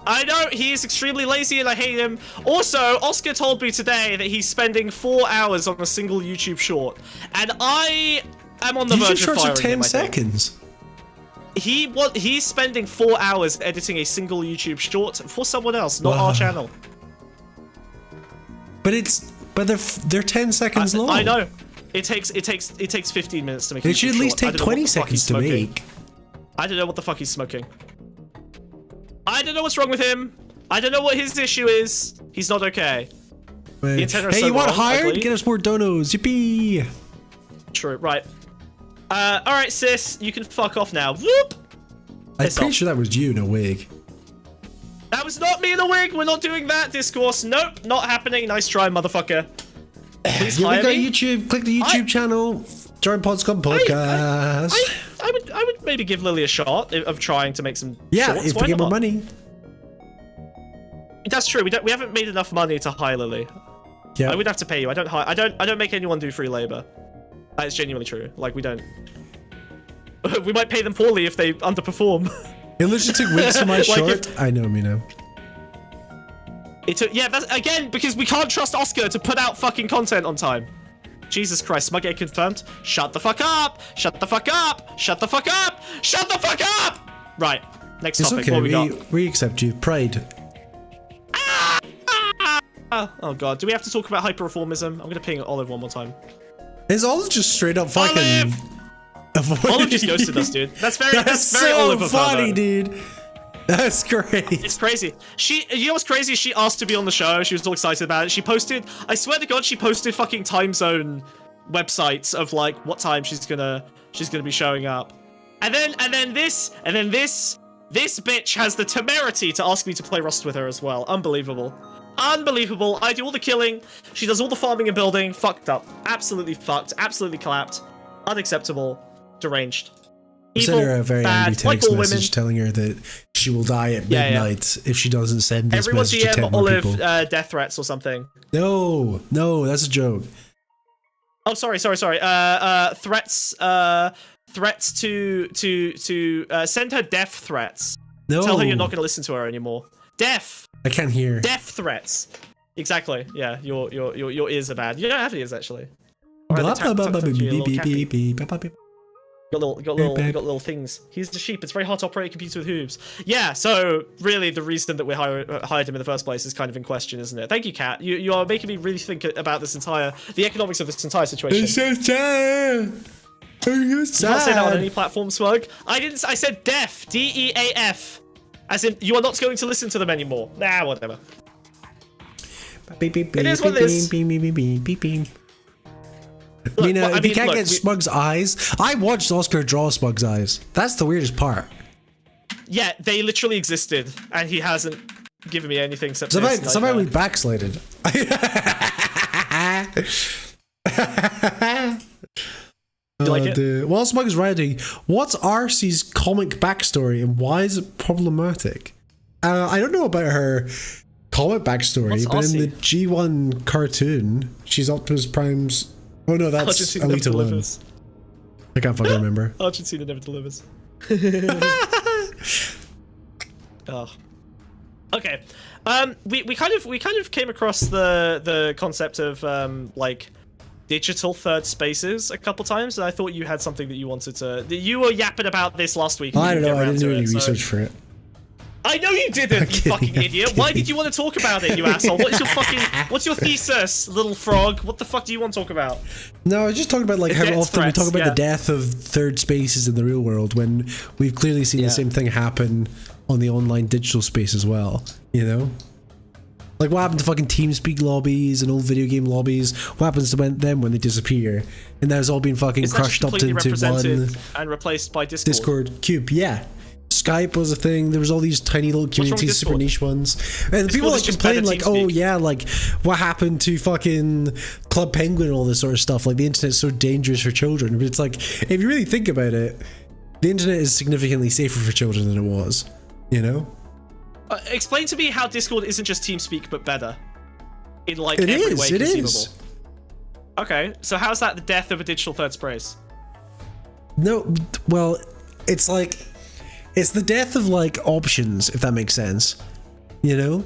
I know, he is extremely lazy and I hate him. Also, Oscar told me today that he's spending 4 hours on a single YouTube short, and I am on the verge of firing him, 10 seconds. He's spending 4 hours editing a single YouTube short for someone else, not our channel. But they're 10 seconds long. I know. It takes 15 minutes to make. It should at least take 20 seconds to make. I don't know what the fuck he's smoking. I don't know what's wrong with him. I don't know what his issue is. He's not okay. Hey, you want hired? Get us more donos. Yippee! True. Right. All right, sis. You can fuck off now. Whoop. I'm pretty sure that was you in a wig. That was not me in a wig. We're not doing that discourse. Nope, not happening. Nice try, motherfucker. Please hire me. YouTube. Click the YouTube channel. Join Pondscum podcast. I would maybe give Lily a shot of trying to make some. Yeah, shorts. if we get more money. That's true. We haven't made enough money to hire Lily. Yeah. I would have to pay you. I don't make anyone do free labor. That is genuinely true. Like, we don't. We might pay them poorly if they underperform. It literally took weeks for my short. I know, me know. It took, yeah, that's, again, because we can't trust Oscar to put out fucking content on time. Jesus Christ, Smug confirmed. Shut the fuck up! Shut the fuck up! Shut the fuck up! Shut the fuck up! Right, next topic. Okay. What we got? We accept you. Pride. Oh god, do we have to talk about hyper-reformism? I'm gonna ping Olive one more time. Is Olive just straight up fucking... Olive just ghosted us, dude. That's very so Olive of her, funny, dude. That's great. It's crazy. You know what's crazy? She asked to be on the show. She was all excited about it. She posted, I swear to God, she posted fucking time zone websites of like what time she's gonna be showing up. And then this bitch has the temerity to ask me to play Rust with her as well. Unbelievable. Unbelievable. I do all the killing. She does all the farming and building. Fucked up. Absolutely fucked. Absolutely clapped. Unacceptable. Deranged. I sent her a very angry text message telling her that she will die at midnight if she doesn't send this message to 10 more people. Death threats or something. No, that's a joke. Oh, sorry. Threats to send her death threats. No. Tell her you're not going to listen to her anymore. Deaf. I can't hear. Death threats. Exactly. Yeah, your ears are bad. You don't have ears actually. Got little things. He's the sheep. It's very hard to operate a computer with hooves. Yeah, so really the reason that we hired him in the first place is kind of in question, isn't it? Thank you, Kat. You are making me really think about the economics of this entire situation. It's so sad. You can't say that on any platform, Smug. I said deaf. DEAF. As in, you are not going to listen to them anymore. Nah, whatever. It is what it is. Look, you know, if you can't get Smug's eyes, I watched Oscar draw Smug's eyes. That's the weirdest part. Yeah, they literally existed, and he hasn't given me anything except somehow we backslided. While Smug is writing, what's Arcee's comic backstory and why is it problematic? I don't know about her comic backstory, but in the G1 cartoon, she's Optimus Prime's... Oh no, that's Alita 1. I can't fucking remember. Argentina never delivers. Oh. Okay. We kind of came across the concept of like digital third spaces a couple times, and I thought you had something that you wanted to. You were yapping about this last week. I don't know. I didn't do any research for it. I know you didn't, you fucking idiot. Why did you want to talk about it, you asshole? What's your thesis, little frog? What the fuck do you want to talk about? No, I was just talking about like how often we talk about the death of third spaces in the real world when we've clearly seen the same thing happen on the online digital space as well, you know? Like what happened to fucking TeamSpeak lobbies and old video game lobbies? What happens to them when they disappear? And that's all been fucking crushed up into one and replaced by Discord. Discord cube, yeah. Skype was a thing. There was all these tiny little communities, super niche ones, and people like complain like, "Oh yeah, like what happened to fucking Club Penguin and all this sort of stuff? Like the internet's so dangerous for children." But it's like, if you really think about it, the internet is significantly safer for children than it was. You know? Explain to me how Discord isn't just TeamSpeak but better in like every way conceivable. It is. Okay, so how's that the death of a digital third space? No, well, it's like. It's the death of, like, options, if that makes sense. You know?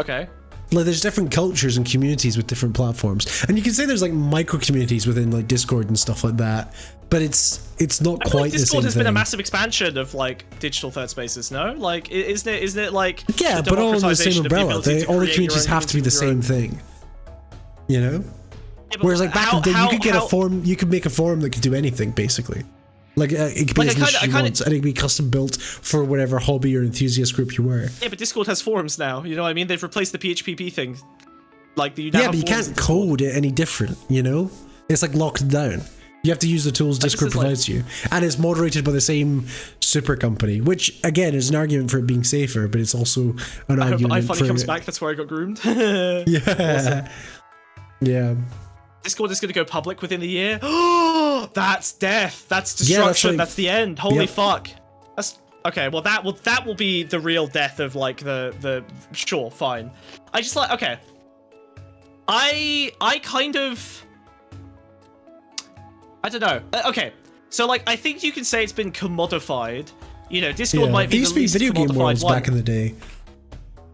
Okay. Like, there's different cultures and communities with different platforms. And you can say there's, like, micro-communities within, like, Discord and stuff like that. But it's not quite the same thing. Discord has been a massive expansion of, like, digital third spaces, no? Like, isn't it like... Yeah, but all under the same umbrella. All the communities have to be the same thing. You know? Yeah, whereas, like, back in the day, you could get a forum... You could make a forum that could do anything, basically. Like, it could be as niche as you want, and it could be custom built for whatever hobby or enthusiast group you were. Yeah, but Discord has forums now, you know what I mean? They've replaced the PHP thing. Like, you but you can't code it any different, you know? It's like locked down. You have to use the tools Discord provides you. And it's moderated by the same super company, which, again, is an argument for it being safer, but it's also an argument for... iFunny comes back, that's where I got groomed. Yeah. Awesome. Yeah. Discord is going to go public within the year. Oh, that's death. That's destruction. That's the end. Holy fuck. Okay, well that will be the real death of like the sure, fine. I just like okay. I kind of I don't know. Okay, so like I think you can say it's been commodified. You know, Discord might be the least video game worlds one. back in the day.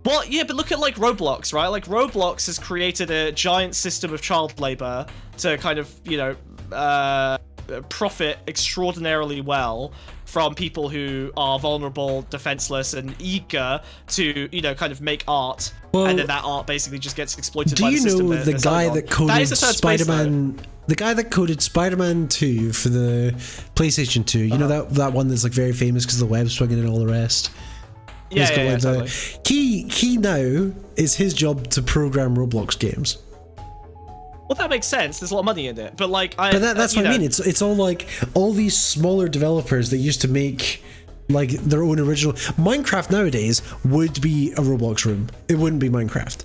Well, yeah, but look at like Roblox, right? Like Roblox has created a giant system of child labor to kind of, you know, profit extraordinarily well from people who are vulnerable, defenseless, and eager to, you know, kind of make art, and then that art basically just gets exploited by the system. Do you know the guy that coded Spider-Man? The guy that coded Spider-Man 2 for the PlayStation 2. You know that one that's like very famous because of the web swinging and all the rest. Yeah, totally. He now is his job to program Roblox games. Well, that makes sense. There's a lot of money in it, but like, that's what I mean. It's all like all these smaller developers that used to make like their own original. Minecraft nowadays would be a Roblox room. It wouldn't be Minecraft.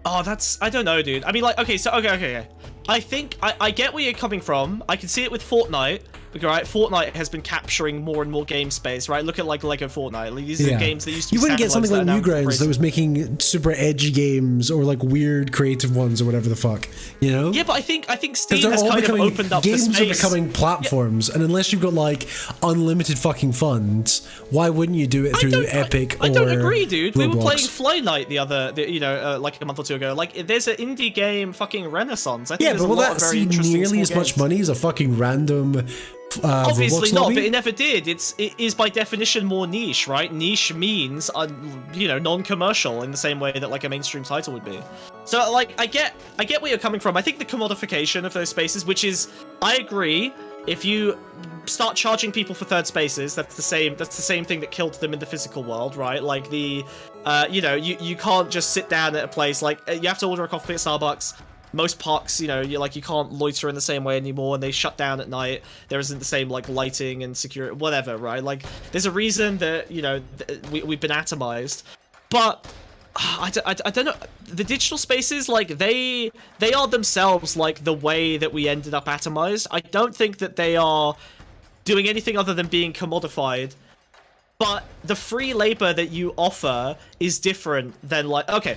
Oh, I don't know, dude. I mean, like, okay. I think I get where you're coming from. I can see it with Fortnite. Because, right, Fortnite has been capturing more and more game space, right? Look at like Lego Fortnite. Like, these are games that used to be. You wouldn't get something like Newgrounds that was making super edgy games or like weird creative ones or whatever the fuck, you know? Yeah, but I think Steam has kind of opened up the space. Games are becoming platforms, and unless you've got like unlimited fucking funds, why wouldn't you do it through Epic or I don't agree, dude. Roblox? We were playing Fly Night like a month or two ago. Like, there's an indie game fucking renaissance. I think but will that see nearly as much money as a fucking random? Obviously Roblox not, lobby? but it never did. It is by definition more niche, right? Niche means, you know, non-commercial in the same way that like a mainstream title would be. So like, I get where you're coming from. I think the commodification of those spaces, which is, I agree. If you start charging people for third spaces, that's the same thing that killed them in the physical world, right? Like you know, you can't just sit down at a place. Like, you have to order a coffee at Starbucks. Most parks, you know, you can't loiter in the same way anymore, and they shut down at night. There isn't the same like lighting and security, whatever, right? Like, there's a reason that, you know, we've been atomized, but I don't know. The digital spaces, like they are themselves like the way that we ended up atomized. I don't think that they are doing anything other than being commodified. But the free labor that you offer is different than like, okay.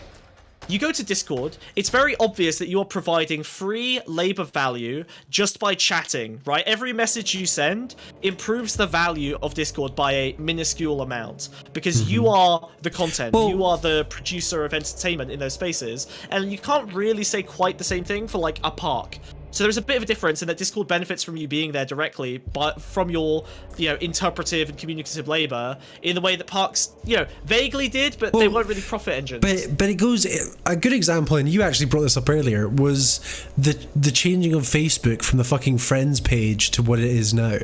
You go to Discord, it's very obvious that you're providing free labor value just by chatting, right? Every message you send improves the value of Discord by a minuscule amount because you are the content, you are the producer of entertainment in those spaces, and you can't really say quite the same thing for like a park. So there's a bit of a difference in that Discord benefits from you being there directly, but from your, you know, interpretive and communicative labor in the way that parks, you know, vaguely did, but they weren't really profit engines. But it goes, a good example, and you actually brought this up earlier, was the changing of Facebook from the fucking Friends page to what it is now.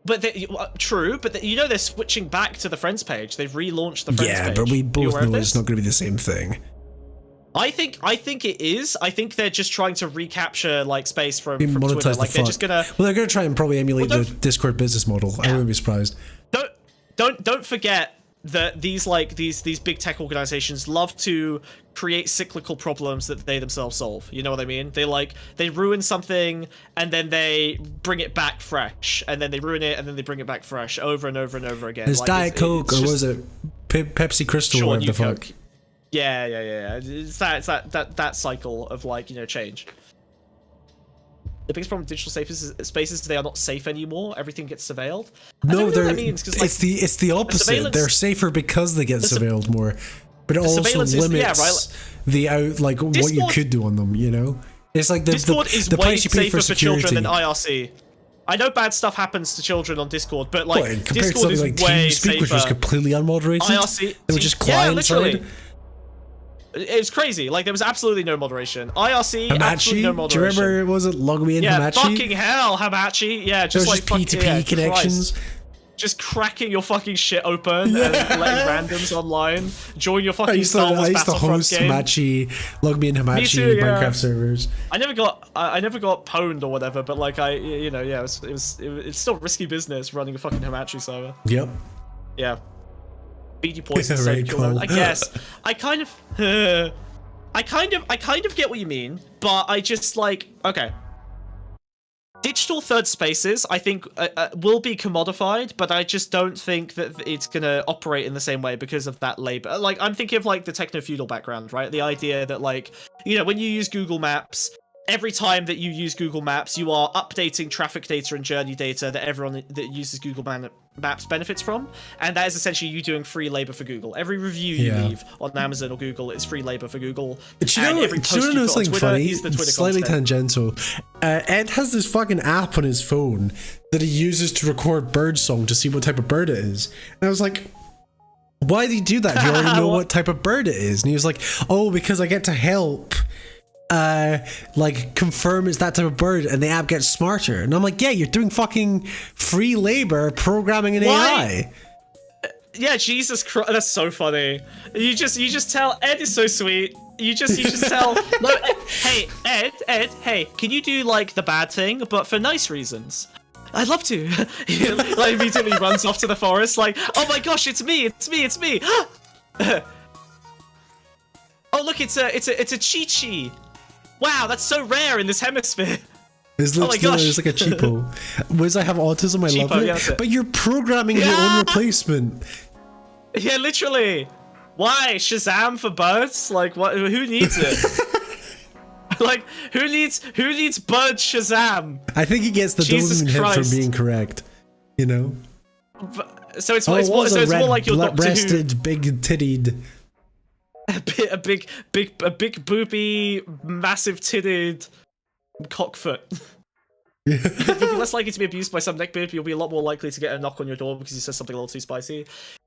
But true, but you know they're switching back to the Friends page. They've relaunched the Friends page. Yeah, but we both know it's not going to be the same thing. I think it is. I think they're just trying to recapture like space from Twitter. Like they're just gonna. Well, they're gonna try and probably emulate the Discord business model. I wouldn't be surprised. Don't forget that these big tech organizations love to create cyclical problems that they themselves solve. You know what I mean? They ruin something and then they bring it back fresh, and then they ruin it and then they bring it back fresh over and over and over again. It's Diet Coke, or was it Pepsi Crystal, or whatever the fuck? Coke. Yeah. It's that cycle of like, you know, change. The biggest problem with digital spaces is they are not safe anymore. Everything gets surveilled. No, it's the opposite. They're safer because they get surveilled more, but it also limits what you could do on them. You know, it's like Discord is the way price you pay safer for for children than IRC. I know bad stuff happens to children on Discord, but like Discord is like way TeamSpeak, safer. which was completely unmoderated. IRC, they were just client side. It was crazy. Like, there was absolutely no moderation. IRC, Hamachi? absolutely no moderation. Do you remember, was it Log Me In Hamachi? Fucking hell, Hamachi. Yeah, just like P2P connections. Christ. Just cracking your fucking shit open and letting randoms online join your fucking Star Wars Battlefront game. Hamachi, Log Me In Hamachi Minecraft servers. I never got pwned or whatever, but like it's still risky business running a fucking Hamachi server. Yep. Yeah. BD poison so cool. I guess I kind of get what you mean, but I just like, okay, Digital third spaces, I think, will be commodified, but I just don't think that it's gonna operate in the same way because of that labor. Like, I'm thinking of like the techno-feudal background, right? The idea that, like, you know, when you use Google Maps, every time that you use Google Maps, you are updating traffic data and journey data that everyone that uses Google Maps benefits from, and that is essentially you doing free labor for Google. Every review you leave on Amazon or Google is free labor for Google. Do you know something funny? Slightly tangential. Ed has this fucking app on his phone that he uses to record bird song to see what type of bird it is. And I was like, why do you do that? Do you already know what type of bird it is? And he was like, oh, because I get to help like confirm it's that type of bird, and the app gets smarter. And I'm like, yeah, you're doing fucking free labor programming an AI. Yeah, Jesus Christ, that's so funny. You just tell Ed is so sweet. You just tell, no, hey Ed, hey, can you do like the bad thing but for nice reasons? I'd love to. He like immediately runs off to the forest, like, oh my gosh, it's me. Oh look, it's a Chi-Chi. Wow, that's so rare in this hemisphere. This looks like a cheapo. Whereas I have autism, I love it. Yeah, but you're programming your own replacement. Yeah, literally. Why? Shazam for birds? Like, what? Who needs it? Like, who needs bird Shazam? I think he gets the dopamine hit for being correct. You know. So it's more like your Doctor breasted, big-tittied. A big boopy, massive titted cockfoot. You'll be less likely to be abused by some neckbeard, but you'll be a lot more likely to get a knock on your door because he says something a little too spicy.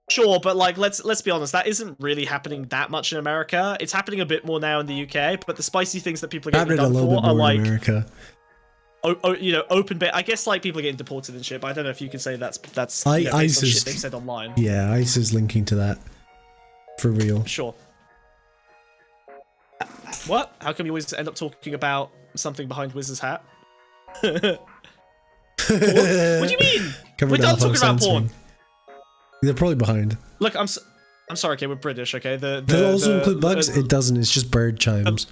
Sure, but like, let's be honest, that isn't really happening that much in America. It's happening a bit more now in the UK, but the spicy things that people are getting done for are like America. You know, open bit. I guess like people are getting deported and shit, but I don't know if you can say that's ICE shit they've said online. Yeah, ICE is linking to that for real. Sure. What? How come you always end up talking about something behind Wiz's hat? What do you mean? We're done talking about porn. They're probably behind. Look, I'm sorry. Okay, we're British. Okay, does it also include bugs? It doesn't. It's just bird chimes.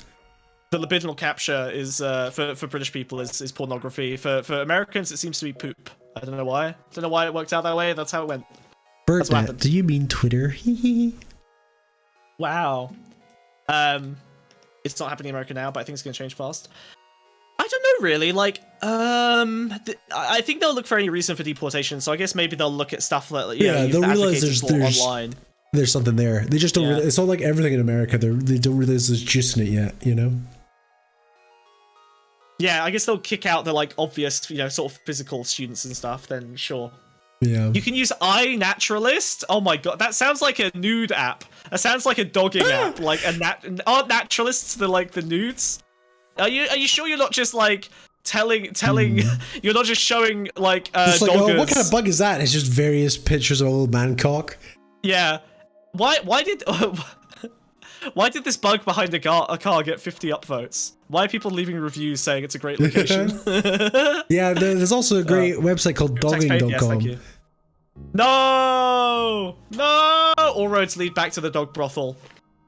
The libidinal capture is for British people is pornography. For Americans, it seems to be poop. I don't know why. Don't know why it worked out that way. That's how it went. Birdnet. Do you mean Twitter? Wow. It's not happening in America now, but I think it's going to change fast. I don't know, really. Like, I think they'll look for any reason for deportation. So I guess maybe they'll look at stuff like, they'll realize there's something there. They just don't. It's not like everything in America. They don't realize there's juice in it yet. You know. Yeah, I guess they'll kick out the like obvious, sort of physical students and stuff. Then sure. Yeah. You can use iNaturalist. Oh my god, that sounds like a nude app. That sounds like a dogging app. Like aren't naturalists the nudes? Are you sure you're not just like telling you're not just showing like doggers? Like, oh, what kind of bug is that? It's just various pictures of old man cock. Yeah. Why did this bug behind a car get 50 upvotes? Why are people leaving reviews saying it's a great location? Yeah, there's also a great website called dogging.com. Yes, no! All roads lead back to the dog brothel.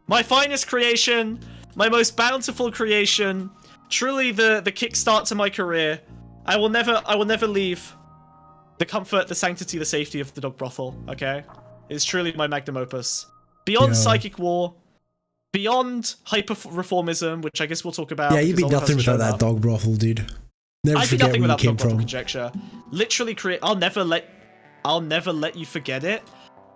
My finest creation, my most bountiful creation, truly the kickstart to my career. I will never leave the comfort, the sanctity, the safety of the dog brothel, okay? It's truly my magnum opus. Beyond psychic war, beyond hyper-reformism, which I guess we'll talk about. Yeah, you'd be nothing without that dog brothel, dude. Never forget where you came from. Conjecture. Literally I'll never let you forget it.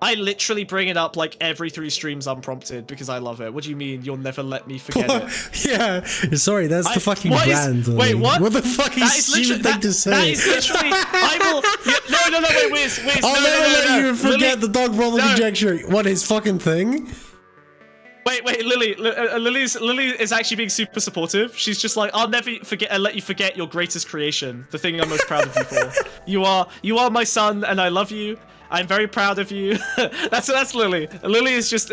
I literally bring it up like every 3 streams unprompted because I love it. What do you mean you'll never let me forget it? Yeah, sorry, that's the fucking brand. Wait, what? What the fuck is stupid thing to say? That is literally. I will. No, wait, Wiz. I'll never let you forget the dog brothel conjecture. What, his fucking thing? Wait, Lily. Lily is actually being super supportive. She's just like, I'll never let you forget your greatest creation, the thing I'm most proud of you for. You are my son, and I love you. I'm very proud of you. That's Lily. Lily is just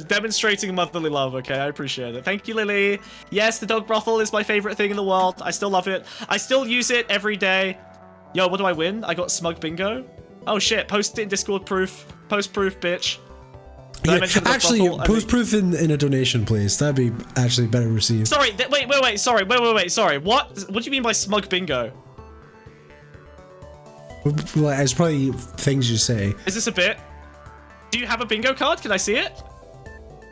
demonstrating motherly love. Okay, I appreciate it. Thank you, Lily. Yes, the dog brothel is my favorite thing in the world. I still love it. I still use it every day. Yo, what do I win? I got smug bingo. Oh shit! Post it in Discord proof. Post proof, bitch. Yeah, actually, post proof in a donation, please. That'd be actually better received. Sorry, wait. Sorry. What do you mean by smug bingo? Well, it's probably things you say. Is this a bit? Do you have a bingo card? Can I see it?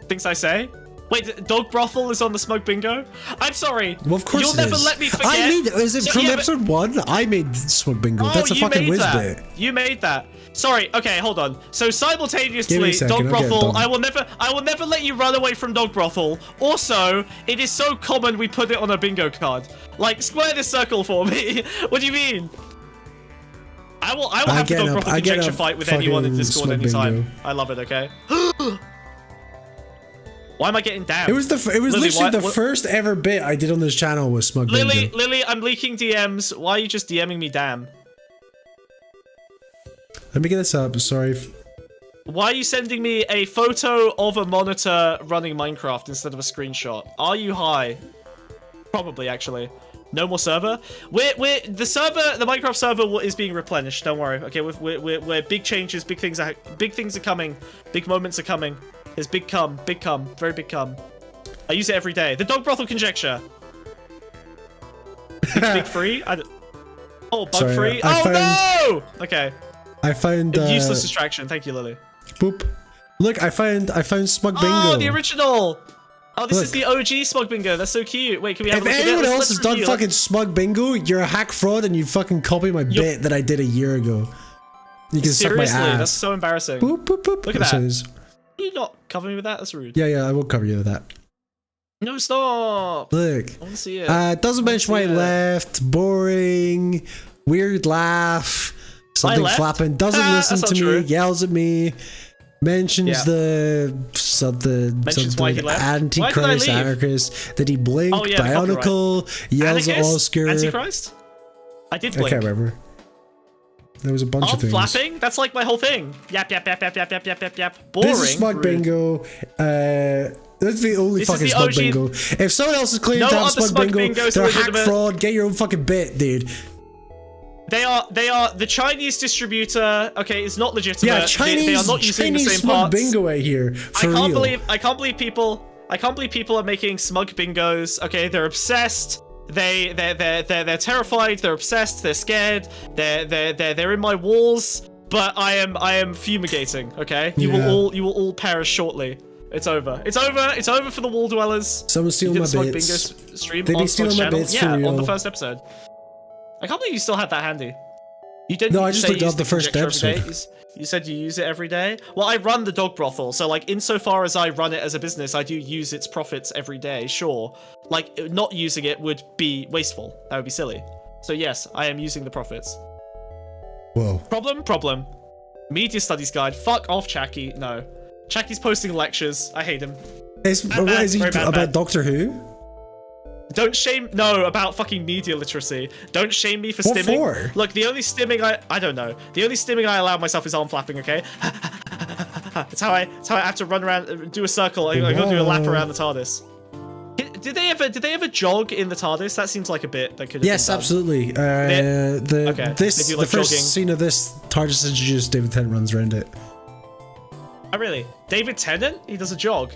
Things I say? Wait, dog brothel is on the smug bingo? I'm sorry. Well, of course You'll never let me forget. I made it. Is it from episode 1? I made smug bingo. That's a fucking whiz bit. You made that. Sorry. Okay, hold on. So simultaneously, dog brothel. I will never let you run away from dog brothel. Also, it is so common we put it on a bingo card. Like, square this circle for me. What do you mean? I will have a dog brothel conjecture fight with anyone in Discord anytime. I love it. Okay. Why am I getting down? It was literally the first ever bit I did on this channel with smug bingo. Lily, I'm leaking DMs. Why are you just DMing me? Damn. Let me get this up. Sorry. Why are you sending me a photo of a monitor running Minecraft instead of a screenshot? Are you high? Probably, actually. No more server. The Minecraft server is being replenished. Don't worry. Okay, we're big changes, big things are coming, big moments are coming. There's big cum, very big cum. I use it every day. The dog brothel conjecture. Big free. Oh, bug free. No! Okay. I found useless distraction. Thank you, Lily. Boop. Look, I found smug bingo. Oh, the original. Oh, this is the OG smug bingo. That's so cute. Wait, can we have a look at it? If anyone else has done fucking smug bingo, you're a hack fraud and you fucking copy my bit that I did a year ago. You can suck my ass. Seriously, that's so embarrassing. Boop, boop, boop. Look at that. You not cover me with that? That's rude. Yeah, I will cover you with that. No, stop. Look. I want to see it. Doesn't mention why left. Boring. Weird laugh. Something flapping. Doesn't listen to me. Yells at me. Mentions the Antichrist anarchist. Did he blink? Oh, yeah, Bionicle. Yells at Oscar. Antichrist? I did blink. I can't remember. There was a bunch of things. Flapping? That's like my whole thing. Yap, yap, yap, yap, yap, yap, yap, yap, yap. Boring. This is smug bingo. That's the only fucking smug bingo. If someone else is claiming to have smug bingo, they're a hack fraud. Get your own fucking bit, dude. They are the Chinese distributor. Okay, it's not legitimate. Yeah, they are not using the same smug parts. Bingo right here. I can't believe people are making smug bingos. Okay, they're obsessed. They're terrified. They're obsessed. They're scared. They're in my walls. But I am fumigating. Okay, you will all perish shortly. It's over. It's over for the wall dwellers. Someone's stealing my smug bits. Bingo stream They on be stealing my bits for real. on the first episode. I can't believe you still had that handy. You didn't. No, I just looked up the first episode. You said you use it every day? Well, I run the dog brothel, so like insofar as I run it as a business, I do use its profits every day, sure. Like, not using it would be wasteful. That would be silly. So yes, I am using the profits. Whoa. Problem. Media studies guide. Fuck off, Chacky. No. Chacky's posting lectures. I hate him. What is he about Doctor Who? Don't shame... No, about fucking media literacy. Don't shame me for stimming. What for? Look, the only stimming I don't know. The only stimming I allow myself is arm flapping, okay? It's how I have to run around, do a circle. I gotta do a lap around the TARDIS. Did they ever jog in the TARDIS? That seems like a bit that could have Yes, been done. Absolutely. The first scene of this TARDIS introduced, David Tennant runs around it. Oh, really? David Tennant? He does a jog.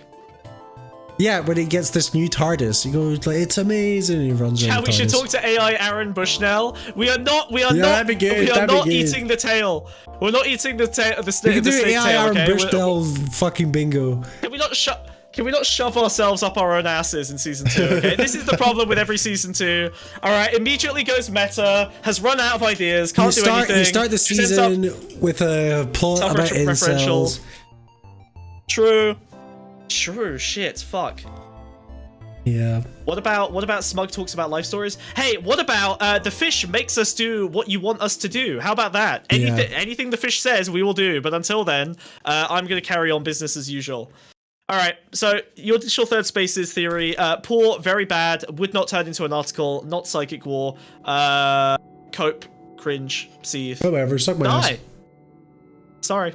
Yeah, when he gets this new TARDIS, he goes like, "It's amazing." And he runs around. We should talk to AI Aaron Bushnell. We are not eating the tail. We're not eating the tail. The snake tail. AI Aaron Bushnell fucking bingo. Can we not shove ourselves up our own asses in season 2? Okay, this is the problem with every season 2. All right, immediately goes meta, has run out of ideas, can't do anything. You start the season with a plot about incels. True, shit, fuck. Yeah. What about Smug talks about life stories? Hey, what about the fish makes us do what you want us to do? How about that? Anything the fish says, we will do. But until then, I'm going to carry on business as usual. All right, so your digital third spaces theory, poor, very bad, would not turn into an article, not psychic war, cope, cringe, seethe. Whatever, suck my ass. Sorry.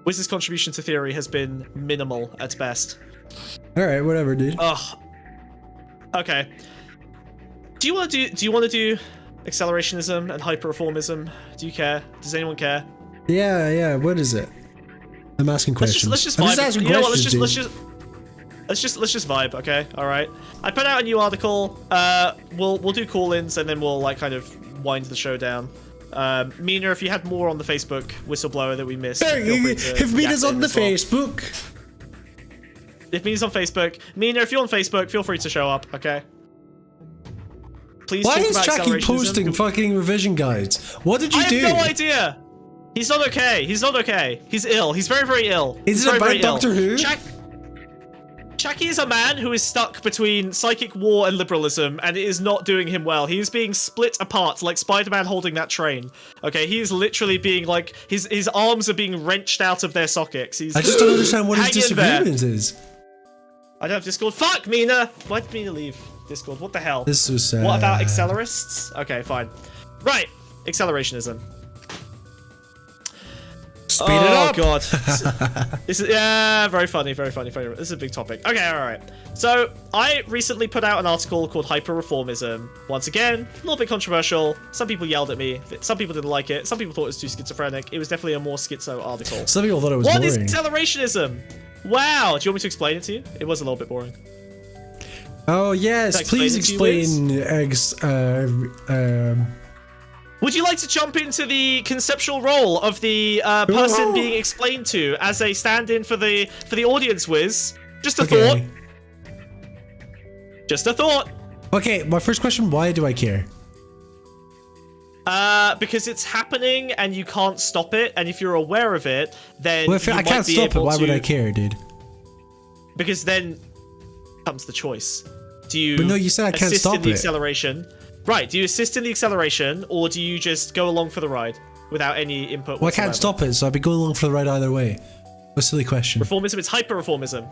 Wiz's contribution to theory has been minimal at best. All right, whatever, dude. Ugh. Okay. Do you want to do accelerationism and hyperreformism? Do you care? Does anyone care? Yeah. What is it? I'm asking questions. Let's just vibe. You know what? Let's just vibe. Okay. All right. I put out a new article. We'll do call-ins and then we'll like kind of wind the show down. Mina, if you had more on the Facebook whistleblower that we missed, if Mina's on the Facebook. If Mina's on Facebook, Mina, if you're on Facebook, feel free to show up, okay? Please. Why is Jackie posting fucking revision guides? What did you do? I have no idea. He's not okay. He's not okay. He's ill. He's very, very ill. Is it about Doctor Who? Jackie is a man who is stuck between psychic war and liberalism, and it is not doing him well. He is being split apart like Spider-Man holding that train. Okay, he is literally being like his arms are being wrenched out of their sockets. He's I just don't understand what his disagreement is. I don't have Discord. Fuck, Mina! Why did Mina leave Discord? What the hell? This is so sad. What about accelerists? Okay, fine. Right, accelerationism. Speed it up. Oh god. This is very funny, very funny, very. This is a big topic. Okay, all right. So I recently put out an article called Hyper-Reformism. Once again, a little bit controversial. Some people yelled at me. Some people didn't like it. Some people thought it was too schizophrenic. It was definitely a more schizo article. Some people thought it was boring. What is accelerationism? Wow. Do you want me to explain it to you? It was a little bit boring. Oh yes, please explain. Would you like to jump into the conceptual role of the person being explained to as a stand-in for the audience, Wiz? Just a thought. Just a thought. Okay, my first question: why do I care? Because it's happening and you can't stop it, and if you're aware of it, then well, if I can't stop it, why would I care, dude? Because then comes the choice. Do you? But no, you said I can't stop in the acceleration? Right, do you assist in the acceleration, or do you just go along for the ride without any input whatsoever? Well, I can't stop it, so I'd be going along for the ride either way. What a silly question. Reformism, it's hyper-reformism.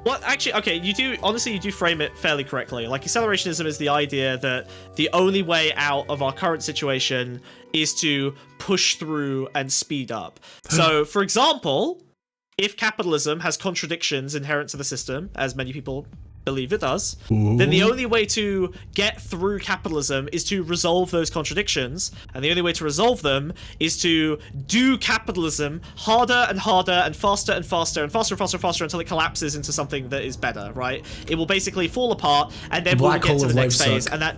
What, actually, okay, you do frame it fairly correctly. Like, accelerationism is the idea that the only way out of our current situation is to push through and speed up. So, for example, if capitalism has contradictions inherent to the system, as many people believe it does, then the only way to get through capitalism is to resolve those contradictions, and the only way to resolve them is to do capitalism harder and harder and faster and faster and faster and faster and faster until it collapses into something that is better, right? It will basically fall apart, and then we'll get to the next phase, and that...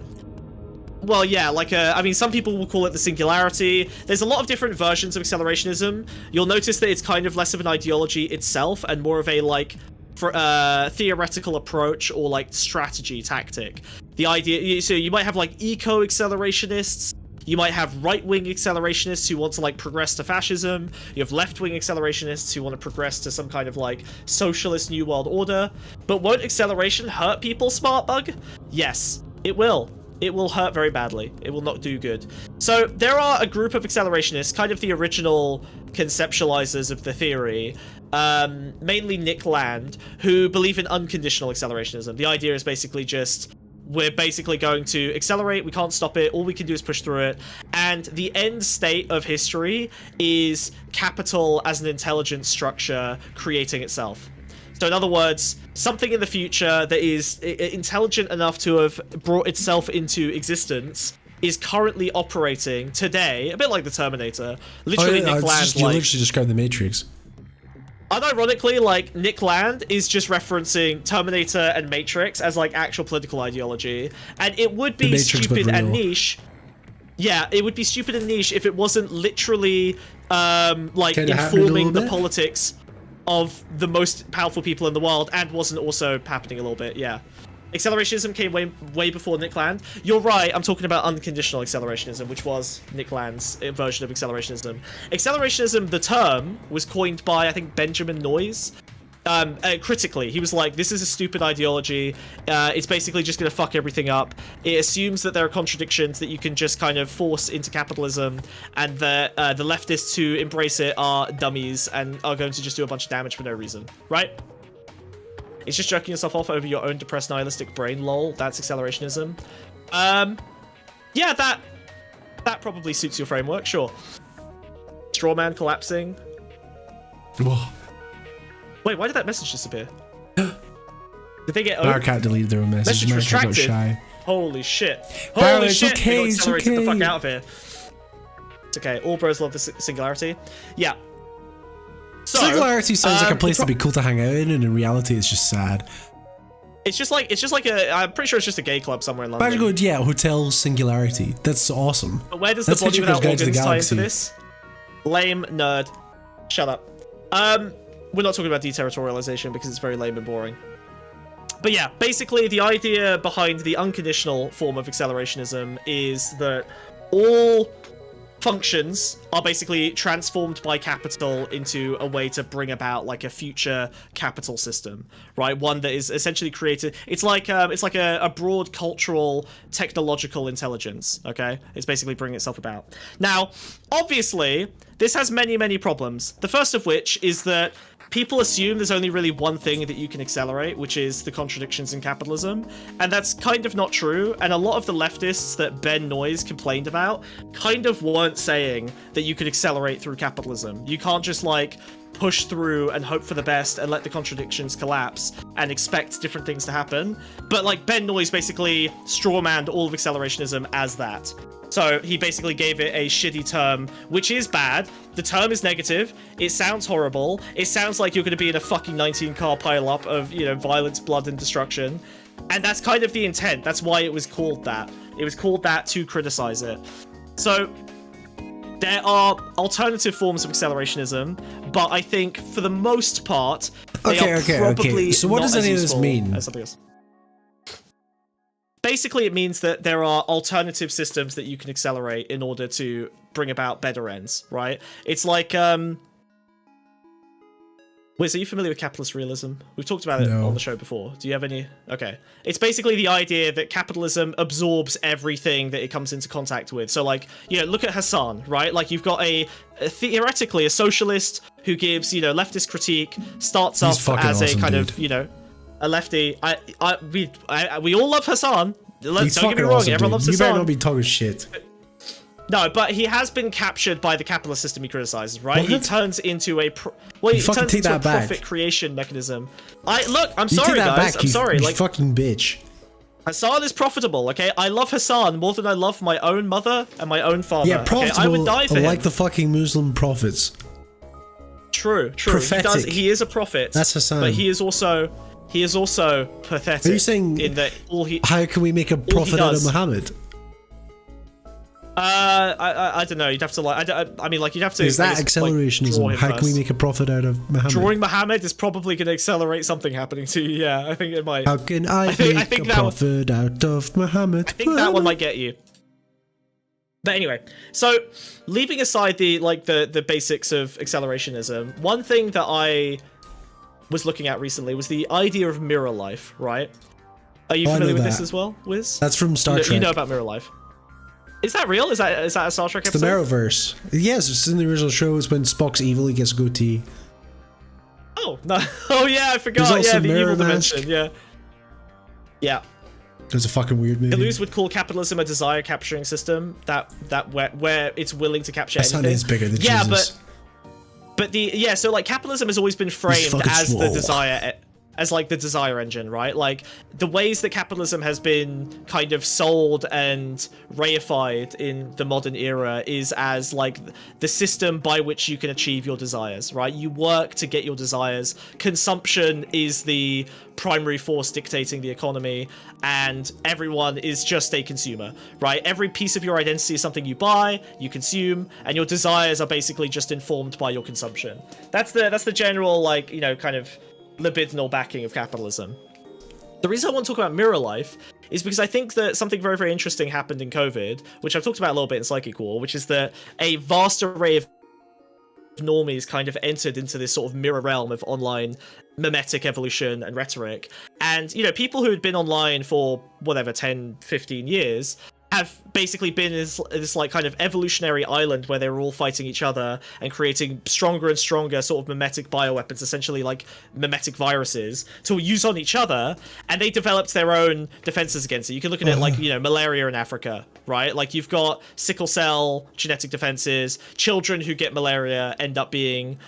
Well, yeah, like, I mean, some people will call it the singularity. There's a lot of different versions of accelerationism. You'll notice that it's kind of less of an ideology itself and more of a, like, theoretical approach or like strategy tactic. The idea, so you might have like eco-accelerationists, you might have right-wing accelerationists who want to like progress to fascism, you have left-wing accelerationists who want to progress to some kind of like socialist new world order. But won't acceleration hurt people, Smartbug? Yes, it will. It will hurt very badly. It will not do good. So there are a group of accelerationists, kind of the original conceptualizers of the theory, mainly Nick Land, who believe in unconditional accelerationism. The idea is basically just, we're basically going to accelerate, we can't stop it, all we can do is push through it, and the end state of history is capital as an intelligent structure creating itself. So in other words, something in the future that is intelligent enough to have brought itself into existence is currently operating today, a bit like the Terminator. Literally, Nick Land, you literally described the Matrix. Unironically, like, Nick Land is just referencing Terminator and Matrix as, like, actual political ideology. And it would be stupid and niche. Yeah, it would be stupid and niche if it wasn't literally, like, informing the politics of the most powerful people in the world, and wasn't also happening a little bit, yeah. Accelerationism came way before Nick Land. You're right, I'm talking about unconditional accelerationism, which was Nick Land's version of accelerationism. Accelerationism, the term, was coined by, I think, Benjamin Noyes. Critically, he was like, this is a stupid ideology, it's basically just gonna fuck everything up. It assumes that there are contradictions that you can just kind of force into capitalism, and the leftists who embrace it are dummies and are going to just do a bunch of damage for no reason, right? It's just jerking yourself off over your own depressed nihilistic brain, lol. That's accelerationism. Yeah, that probably suits your framework, sure. Strawman collapsing. Whoa. Wait, why did that message disappear? Did they get I can't delete their message. Message retracted. Shy. Holy shit. Holy shit. Okay, we got accelerated the fuck out of here. It's okay. All bros love the singularity. Yeah. So, singularity sounds like a place to be cool to hang out in, and in reality it's just sad. It's just like a. I'm pretty sure it's just a gay club somewhere in London. Imagine going, yeah, Hotel Singularity. That's awesome. But where does the body without organs tie into this? Lame nerd. Shut up. We're not talking about deterritorialization because it's very lame and boring. But yeah, basically the idea behind the unconditional form of accelerationism is that all functions are basically transformed by capital into a way to bring about like a future capital system, right? One that is essentially created. It's like a broad cultural technological intelligence. Okay, it's basically bringing itself about. Now, obviously, this has many problems. The first of which is that people assume there's only really one thing that you can accelerate, which is the contradictions in capitalism. And that's kind of not true. And a lot of the leftists that Ben Noyes complained about kind of weren't saying that you could accelerate through capitalism. You can't just like push through and hope for the best and let the contradictions collapse and expect different things to happen. But like Ben Noyes basically strawmanned all of accelerationism as that. So he basically gave it a shitty term, which is bad. The term is negative. It sounds horrible. It sounds like you're going to be in a fucking 19-car pileup of, you know, violence, blood, and destruction. And that's kind of the intent. That's why it was called that. It was called that to criticize it. So there are alternative forms of accelerationism, but I think for the most part, they are probably So what not does any of this mean? as something else. Basically, it means that there are alternative systems that you can accelerate in order to bring about better ends, right? It's like, Wiz, are you familiar with capitalist realism? We've talked about it on the show before. Do you have any? Okay. It's basically the idea that capitalism absorbs everything that it comes into contact with. So, like, you know, look at Hassan, right? Like, you've got theoretically, a socialist who gives, you know, leftist critique, starts off as a kind of, you know, a lefty. We all love Hassan. Don't get me wrong, everyone loves Hassan. You better not be talking shit. No, but he has been captured by the capitalist system he criticizes, right? What? He turns into a profit creation mechanism. I'm sorry, guys. I'm sorry. You fucking bitch. Hassan is profitable, okay? I love Hassan more than I love my own mother and my own father. Yeah, profitable. Okay? I would die for him. Like the fucking Muslim prophets. True. Prophetic. He is a prophet. That's Hassan. But he is also pathetic. Are you saying in that how can we make a prophet out of Muhammad? I don't know. You'd have to like. I mean, like you'd have to. Is that accelerationism? Like, how can we make a prophet out of Muhammad? Drawing Muhammad is probably going to accelerate something happening to you. Yeah, I think it might. How can I make a prophet out of Muhammad? I think that one might get you. But anyway, so leaving aside the basics of accelerationism, one thing that I was looking at recently was the idea of mirror life. Right? Are you familiar with this as well, Wiz? That's from Star Trek. You know about mirror life. Is that real? Is that a Star Trek episode? The Mirrorverse. Yes, it's in the original show. It's when Spock's evil, he gets a goatee. Oh no! Oh yeah, I forgot. Yeah, the evil dimension. Yeah. Yeah. It's a fucking weird movie. Deleuze would call capitalism a desire capturing system that where it's willing to capture anything. That is bigger than Jesus. But so like capitalism has always been framed as the desire. As like the desire engine, right? Like the ways that capitalism has been kind of sold and reified in the modern era is as like the system by which you can achieve your desires, right? You work to get your desires. Consumption is the primary force dictating the economy, and everyone is just a consumer, right? Every piece of your identity is something you buy, you consume, and your desires are basically just informed by your consumption. That's the general, like, you know, kind of libidinal backing of capitalism. The reason I want to talk about mirror life is because I think that something very, very interesting happened in COVID, which I've talked about a little bit in Psychic War, which is that a vast array of normies kind of entered into this sort of mirror realm of online mimetic evolution and rhetoric. And, you know, people who had been online for whatever, 10, 15 years have basically been this like kind of evolutionary island where they were all fighting each other and creating stronger and stronger sort of mimetic bioweapons, essentially like mimetic viruses, to use on each other, and they developed their own defenses against it. You can look at it like, you know, malaria in Africa, right? Like you've got sickle cell genetic defenses. Children who get malaria end up being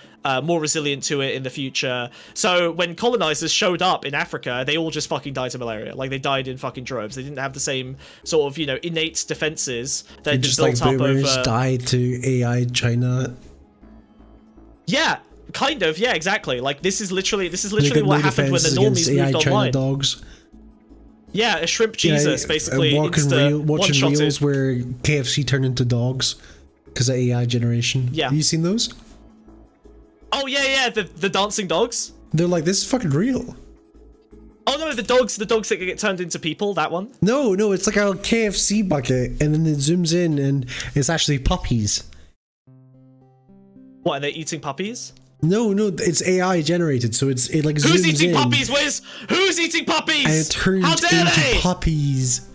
more resilient to it in the future. So when colonizers showed up in Africa, they all just fucking died to malaria. Like they died in fucking droves. They didn't have the same sort of, you know, innate defenses that just built like up boomers over. Died to AI China. Yeah, kind of. Yeah, exactly. Like this is literally what happened when the normies moved AI online. China dogs. Yeah, a shrimp Jesus, basically. Watching reels where KFC turned into dogs because of AI generation. Yeah. Have you seen those? Oh yeah, the dancing dogs. They're like, this is fucking real. Oh no, the dogs that get turned into people. That one. No, it's like a KFC bucket, and then it zooms in, and it's actually puppies. What? Are they eating puppies? No, it's AI generated, so it like zooms in. Who's eating puppies, Wiz? Who's eating puppies? And it turns into puppies.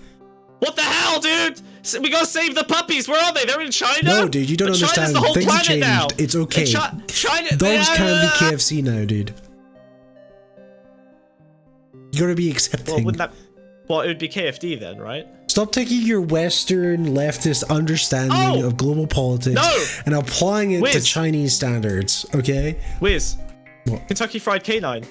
What the hell, dude? We gotta save the puppies. Where are they? They're in China? No, dude, you don't understand. China's the whole Things planet changed. now. It's okay. China. Dogs can't be KFC now, dude. You gotta be accepting. Well, wouldn't that? Well, it would be KFD then, right? Stop taking your Western leftist understanding of global politics and applying it to Chinese standards, okay? Wiz. What? Kentucky Fried Canine.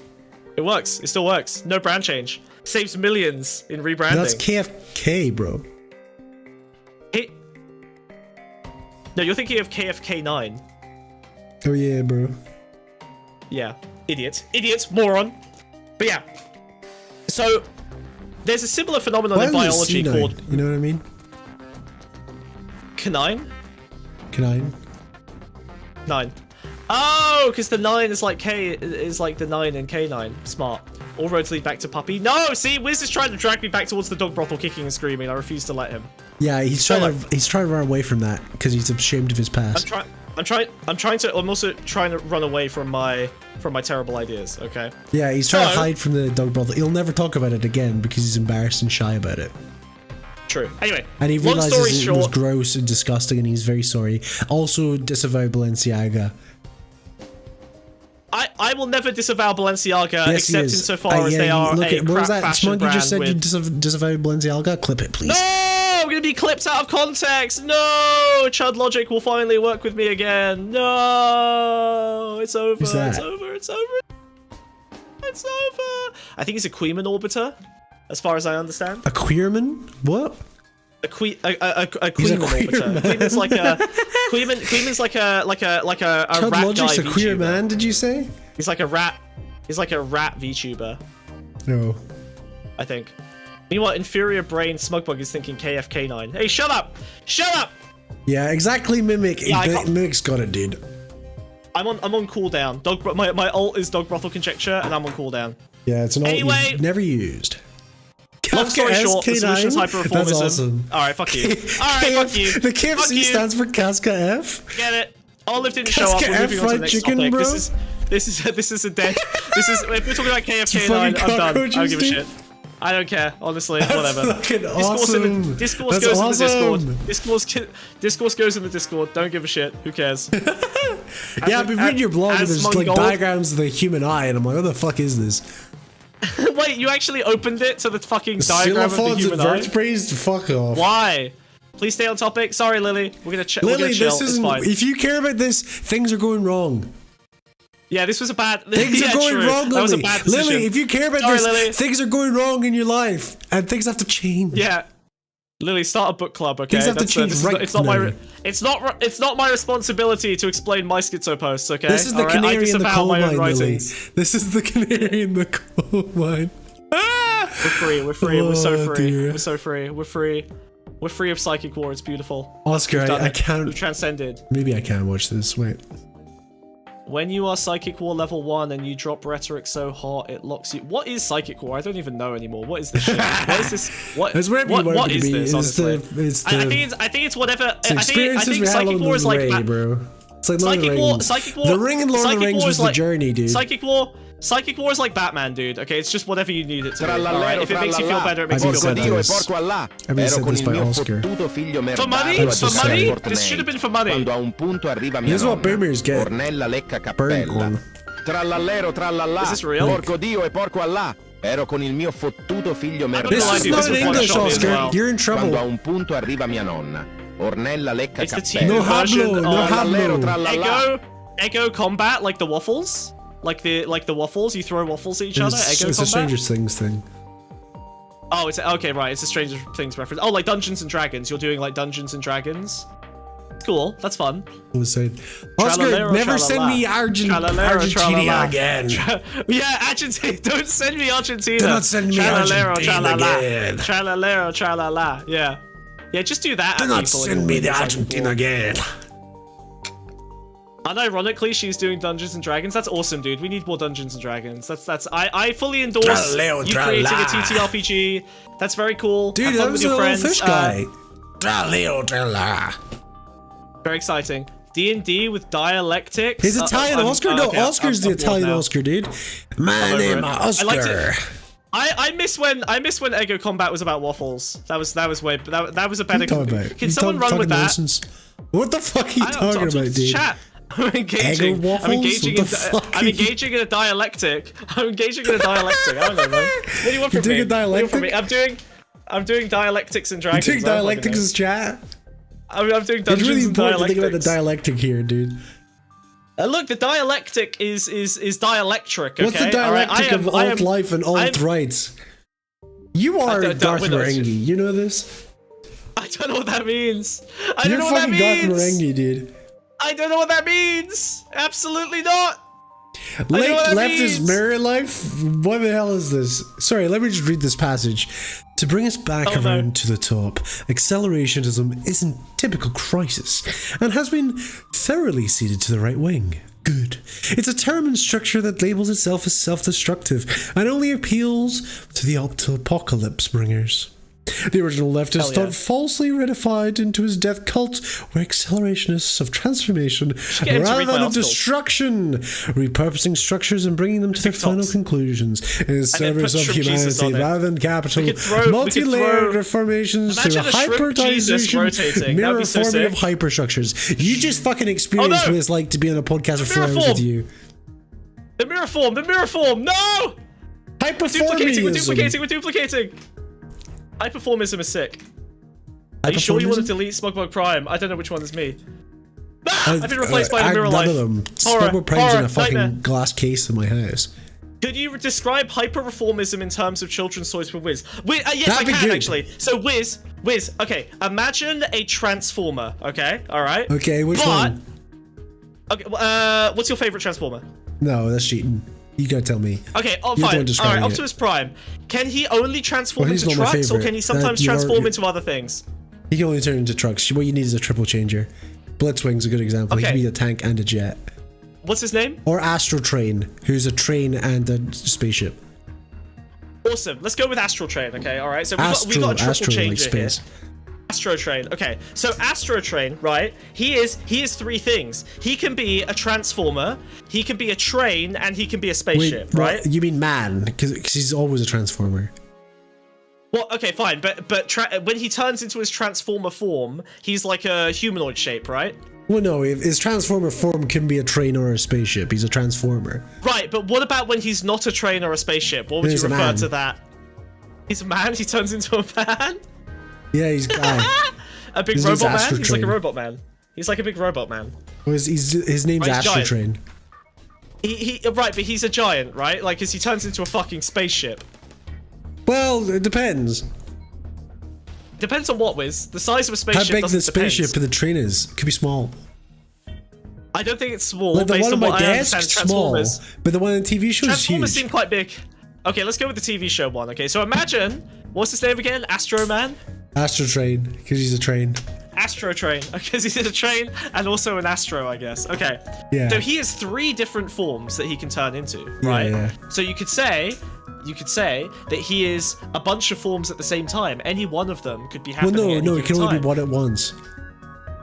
It works. It still works. No brand change. Saves millions in rebranding. That's KFK, bro. No, you're thinking of KFK9. Oh yeah, bro. Yeah. Idiot, moron. But yeah. So, there's a similar phenomenon in biology called... You know what I mean? Canine? Canine. 9. Oh, because the 9 is like the 9 in K9. Smart. All roads lead back to puppy. No, see, Wiz is trying to drag me back towards the dog brothel, kicking and screaming. I refuse to let him. Yeah, he's trying to run away from that because he's ashamed of his past. I'm also trying to run away from my terrible ideas, okay? Yeah, he's trying to hide from the dog brothel. He'll never talk about it again because he's embarrassed and shy about it. True. Anyway, and he realizes it was gross and disgusting and he's very sorry. Also, disavow Balenciaga. I will never disavow Balenciaga, except insofar as they are a crap fashion brand. You just said you disavow Balenciaga? Clip it, please. No! I'm gonna be clipped out of context! No! Chud Logic will finally work with me again. No! It's over. It's over. It's over. It's over. I think he's a Queerman orbiter, as far as I understand. A Queerman? What? A Queerman orbiter. Queerman's like a Queerman's like a Chud rat Logic's guy a queer VTuber. man, did you say? He's like a rat VTuber. No. I think. Meanwhile, inferior brain Smugbug is thinking KFK9. Hey, shut up! Shut up! Yeah, exactly, Mimic. Yeah, Mimic's got it, dude. I'm on cooldown. My ult is dog brothel conjecture, and I'm on cooldown. Yeah, it's an ult you've never used. Long story short, the solution's hyperreformism. That's awesome. Alright, fuck you. Alright, fuck you. The KFC stands for Casca F. Get it. Olive didn't show up. We're moving on to the next topic. Bro? This is a dead. If we're talking about KFK9, I'm done. I don't give a shit. I don't care, honestly. That's whatever. Awesome. Discourse goes in the Discord. Discourse goes in the Discord. Don't give a shit. Who cares? Yeah, I've been reading your blog and there's like diagrams of the human eye, and I'm like, what the fuck is this? Wait, you actually opened it to the fucking diagram of the human eye? Fuck off. Why? Please stay on topic. Sorry, Lily. We're gonna chill. Lily, this isn't. If you care about this, things are going wrong. Yeah, this was a bad. Things are going wrong, Lily. That was a bad decision. Lily, if you care about this, things are going wrong in your life, and things have to change. Yeah. Lily, start a book club, okay? Things have to change it's not my responsibility to explain my schizo posts, okay? This is the canary in the coal mine, Lily. This is the canary in the coal mine. We're free. We're free. We're so free. Dear. We're so free. We're free. We're free of psychic war. It's beautiful. Oscar, I can't. We've transcended. Maybe I can watch this. Wait. When you are Psychic War level 1 and you drop rhetoric so hot it locks you. What is Psychic War? I don't even know anymore. What is this shit? What is this? What is this? Honestly, I think it's whatever. I think Psychic War is like bro. It's like Psychic War. The Ring in Lord of the Rings was the journey, dude. Psychic War is like Batman, dude. Okay, it's just whatever you need it to be. Right? If it makes you feel better, it makes you feel better. I've been said this by Oscar. For money? For money? This should have been for money. This is what boomers get. Burn corn. Is this real? Porco Dio e porco Allah. Ero con il mio fottuto figlio This is not in English, Oscar. You're in trouble. Quando a un punto arriva mia nonna. Ornella lecca cappella. No hablo. Ego combat, like the waffles? Like the waffles? You throw waffles at each other? Ego combat? It's a Stranger Things thing. Oh, it's okay, right. It's a Stranger Things reference. Oh, like Dungeons and Dragons. You're doing like Dungeons and Dragons. Cool. That's fun. Oscar, never send me Argentina again. Yeah, Argentina. Don't send me Argentina. Do not send me Argentina again. Tra-la-lero, tra-la-la. Yeah. Yeah, just do that. Do not send me the Argentina again. Unironically, she's doing Dungeons and Dragons. That's awesome, dude. We need more Dungeons and Dragons. I fully endorse you creating a TTRPG. That's very cool. Dude, have that fun was with your a friends. fish guy. Very exciting. D&D with dialectics. He's Italian Oscar? Oscar's the Italian Oscar, dude. My name is Oscar. I miss when Ego Combat was about waffles. That was a better. Can someone run with that? Nonsense. What the fuck are you talking about, dude? Chat. I'm engaging in a dialectic. I don't know, man. What do you want from me? I'm doing dialectics and dragons. You're doing dialectics as chat? I'm doing Dungeons really and important dialectics. to think about the dialectic here, dude. Look, the dialectic is dielectric, okay? What's the dialectic of alt-life and alt-rights? You are Darth Marenghi, you know this? I don't know what that means. You're fucking Darth Marenghi, dude. I don't know what that means. Absolutely not. Left is mirror life? What the hell is this? Sorry, let me just read this passage. To bring us back around to the top, accelerationism is in typical crisis and has been thoroughly ceded to the right wing. Good. It's a term and structure that labels itself as self-destructive and only appeals to the apocalypse bringers. The original leftist thought falsely ratified into his death cult were accelerationists of transformation rather than of destruction, repurposing structures and bringing them to their final conclusions in service of humanity rather than capital, multi-layered reformations to hypertization, mirror forming of hyperstructures. You just fucking experienced what it's like to be on a podcast for 4 hours with you. The mirror form, no! Hyperformism. We're duplicating. Hyperformism is sick. Are you sure you want to delete Smugmug Prime? I don't know which one is me. I've been replaced by the mirror life. None of them. Smugmug Prime's in a fucking glass case in my house. Could you describe hyper-reformism in terms of children's toys for Wiz? Yes, I can actually. So Wiz, okay, imagine a transformer, okay? Alright? Okay, which one? Okay, what's your favorite transformer? No, that's cheating. You gotta tell me. Okay, fine. Alright, Optimus Prime. Can he only transform into trucks, or can he sometimes transform into other things? He can only turn into trucks. What you need is a triple changer. Blitzwing's a good example. He can be a tank and a jet. What's his name? Or Astro Train, who's a train and a spaceship. Awesome. Let's go with Astral Train, okay? Alright, so we've got a triple changer here. Astro Train. Okay, so Astro Train, right? He is 3 things. He can be a transformer, he can be a train, and he can be a spaceship, right? You mean man? Because he's always a transformer. Well, okay, fine, but when he turns into his transformer form, he's like a humanoid shape, right? Well, no, his transformer form can be a train or a spaceship. He's a transformer. Right, but what about when he's not a train or a spaceship? What would you refer to that? He's a man? He turns into a man? Yeah, he's a guy. A big robot man? He's like a robot man. He's like a big robot man. Well, his name's Astro Train. Right, but he's a giant, right? Like, because he turns into a fucking spaceship. Well, it depends. Depends on what, Wiz. The size of a spaceship. How big the spaceship and the train is? It could be small. I don't think it's small. Like the based one on on what my I desk, understand. small. But the one on the TV show is huge. Transformers seem quite big. Okay, let's go with the TV show one. Okay, so imagine, what's his name again? Astro Man? Astro Train, because he's a train. Astro Train, because he's a train and also an astro, I guess. Okay. Yeah. So he has 3 different forms that he can turn into, right? Yeah. So you could say that he is a bunch of forms at the same time. Any one of them could be happening. Well, no, it can only be one at once.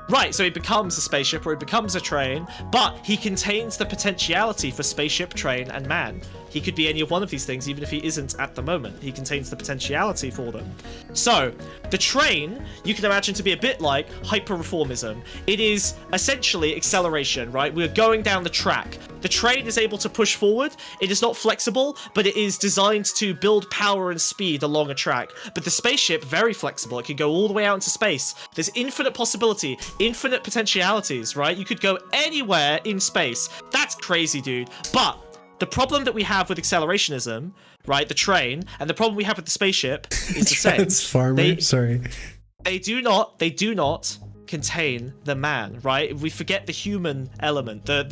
Right, so he becomes a spaceship or he becomes a train, but he contains the potentiality for spaceship, train, and man. He could be any one of these things, even if he isn't at the moment. He contains the potentiality for them. So, the train, you can imagine to be a bit like hyper-reformism. It is essentially acceleration, right? We're going down the track. The train is able to push forward. It is not flexible, but it is designed to build power and speed along a track. But the spaceship, very flexible. It can go all the way out into space. There's infinite possibility, infinite potentialities, right? You could go anywhere in space. That's crazy, dude. But the problem that we have with accelerationism, right, the train, and the problem we have with the spaceship is the same. Transformer, sorry. They do not contain the man, right? We forget the human element, the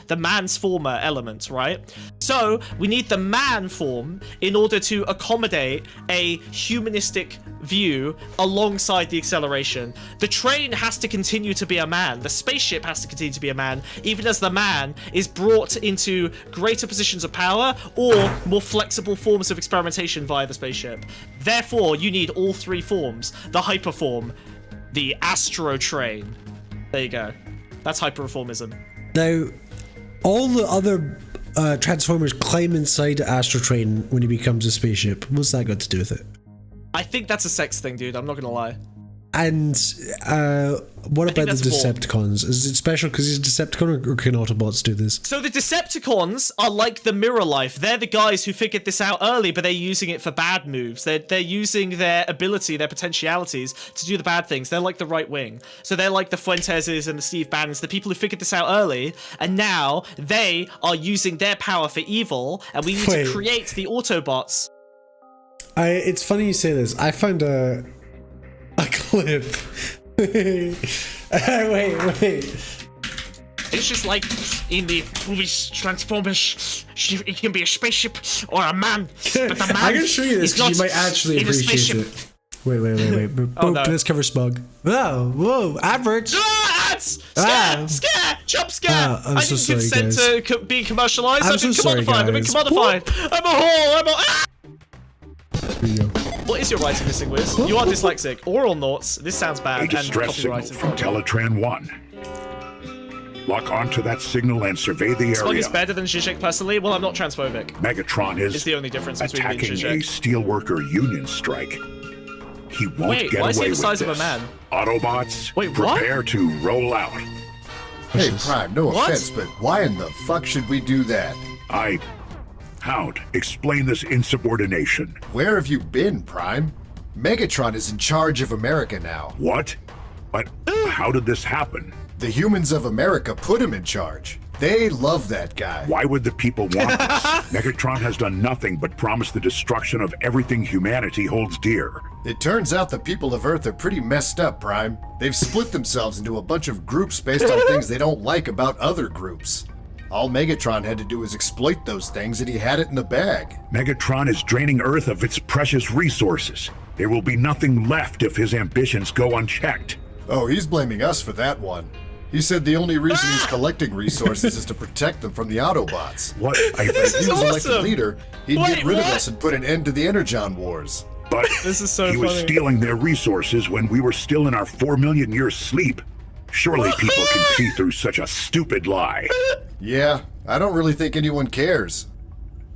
mansformer element, right? So we need the man form in order to accommodate a humanistic view alongside the acceleration. The train has to continue to be a man. The spaceship has to continue to be a man, even as the man is brought into greater positions of power or more flexible forms of experimentation via the spaceship. Therefore, you need all three forms. The hyperform, the astro train. There you go. That's hyperreformism. Now, all the other Transformers climb inside the astro train when he becomes a spaceship. What's that got to do with it? I think that's a sex thing, dude. I'm not gonna lie. And what about the Decepticons? Is it special because he's a Decepticon, or can Autobots do this? So the Decepticons are like the Mirror Life. They're the guys who figured this out early, but they're using it for bad moves. They're using their ability, their potentialities to do the bad things. They're like the right wing. So they're like the Fuenteses and the Steve Bannons, the people who figured this out early, and now they are using their power for evil, and we need to create the Autobots. It's funny you say this. I found a clip. Wait. It's just like in the movies Transformers, it can be a spaceship or a man, but the man I'm gonna show you this because you might actually appreciate it. Wait. Oh, no. Let's cover smug. Whoa, average. Ads! Scare! Jump scare! I'm I so didn't sorry, consent to being commercialized. I've been sorry, commodified. I've been guys. commodified. I'm a whore. Ah! There you go. What is your writing, Missing Wiz? You are dyslexic. Oral noughts. This sounds bad. A distress signal from Teletran 1. Lock onto that signal and survey the area. Smug is better than Zizek personally. Well, I'm not transphobic. Megatron is it's the only difference between me and attacking Zizek. a steelworker union strike. He won't get why is away he the with size this. of a man? Autobots, Wait, what? prepare to roll out. Hey, Prime, no offense, but why in the fuck should we do that? Hound, explain this insubordination. Where have you been, Prime? Megatron is in charge of America now. What? But how did this happen? The humans of America put him in charge. They love that guy. Why would the people want this? Megatron has done nothing but promise the destruction of everything humanity holds dear. It turns out the people of Earth are pretty messed up, Prime. They've split themselves into a bunch of groups based on things they don't like about other groups. All Megatron had to do was exploit those things, and he had it in the bag. Megatron is draining Earth of its precious resources. There will be nothing left if his ambitions go unchecked. Oh, he's blaming us for that one. He said the only reason he's collecting resources is to protect them from the Autobots. What? If he was elected awesome. leader, he'd get rid of us and put an end to the Energon Wars. But This is so he was funny. stealing their resources when we were still in our 4 million year sleep. Surely people can see through such a stupid lie. Yeah, I don't really think anyone cares.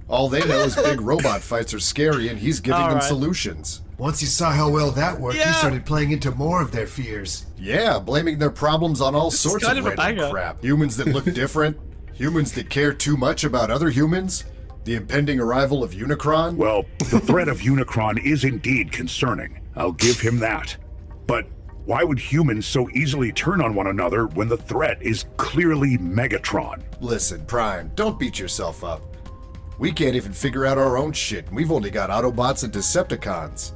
All they know is big robot fights are scary, and he's giving them solutions. Once he saw how well that worked, he started playing into more of their fears. Yeah, blaming their problems on all sorts kind of of a random banger. crap. Humans that look different, humans that care too much about other humans, the impending arrival of Unicron. Well, the threat of Unicron is indeed concerning. I'll give him that. But why would humans so easily turn on one another when the threat is clearly Megatron? Listen, Prime, don't beat yourself up. We can't even figure out our own shit, and we've only got Autobots and Decepticons.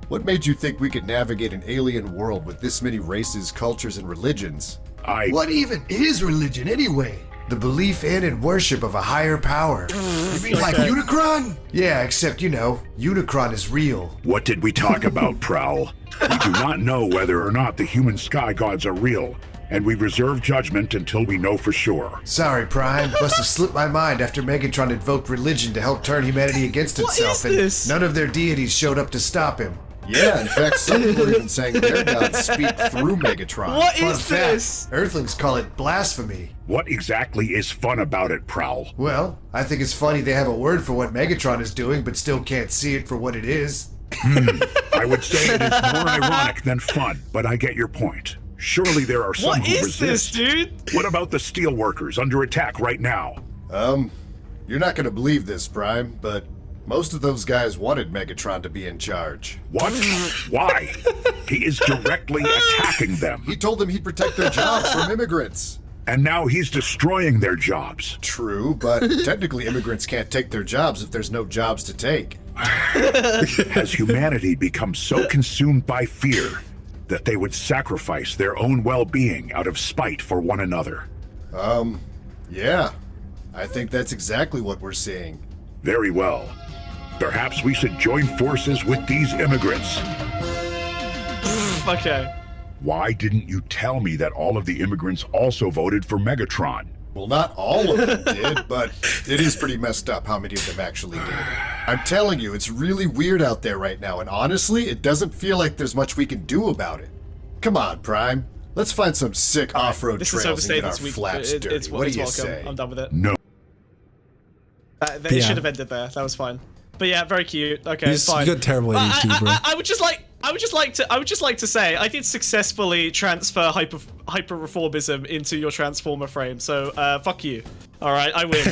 What made you think we could navigate an alien world with this many races, cultures, and religions? What even is religion anyway? The belief in and worship of a higher power. You mean like Unicron? Yeah, except, you know, Unicron is real. What did we talk about, Prowl? We do not know whether or not the human sky gods are real, and we reserve judgment until we know for sure. Sorry, Prime. Must have slipped my mind after Megatron invoked religion to help turn humanity against itself, and none of their deities showed up to stop him. Yeah, in fact, some people are even saying their gods speak through Megatron. What Fun is fact, this? Earthlings call it blasphemy. What exactly is fun about it, Prowl? Well, I think it's funny they have a word for what Megatron is doing, but still can't see it for what it is. I would say it is more ironic than fun, but I get your point. Surely there are some What who is resist. this, dude? What about the steelworkers under attack right now? You're not gonna believe this, Prime, but most of those guys wanted Megatron to be in charge. What? Why? He is directly attacking them. He told them he'd protect their jobs from immigrants. And now he's destroying their jobs. True, but technically immigrants can't take their jobs if there's no jobs to take. Has humanity become so consumed by fear that they would sacrifice their own well-being out of spite for one another. Yeah. I think that's exactly what we're seeing. Very well. Perhaps we should join forces with these immigrants. Okay. Why didn't you tell me that all of the immigrants also voted for Megatron? Well, not all of them did, but it is pretty messed up how many of them actually did. I'm telling you, it's really weird out there right now, and honestly, it doesn't feel like there's much we can do about it. Come on, Prime. Let's find some sick off-road trails and get our flaps dirty. What do you say? I'm done with it. No. They should have ended there. That was fine. But yeah, very cute. Okay, fine. You got terrible ADHD, bro. I would just like to say I did successfully transfer hyper-reformism into your Transformer frame. So fuck you. All right, I win.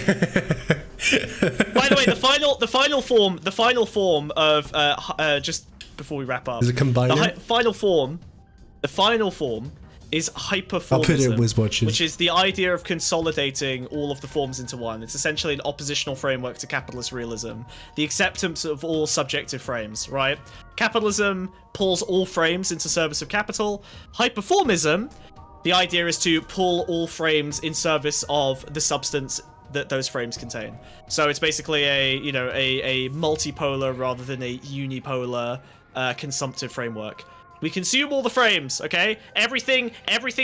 By the way, the final form of just before we wrap up. Is it combiner? The final form is hyperformism, I'll put it with watches. which is the idea of consolidating all of the forms into one. It's essentially an oppositional framework to capitalist realism, the acceptance of all subjective frames, right? Capitalism pulls all frames into service of capital. Hyperformism, the idea is to pull all frames in service of the substance that those frames contain. So it's basically a multipolar rather than a unipolar consumptive framework. We consume all the frames, okay? Everything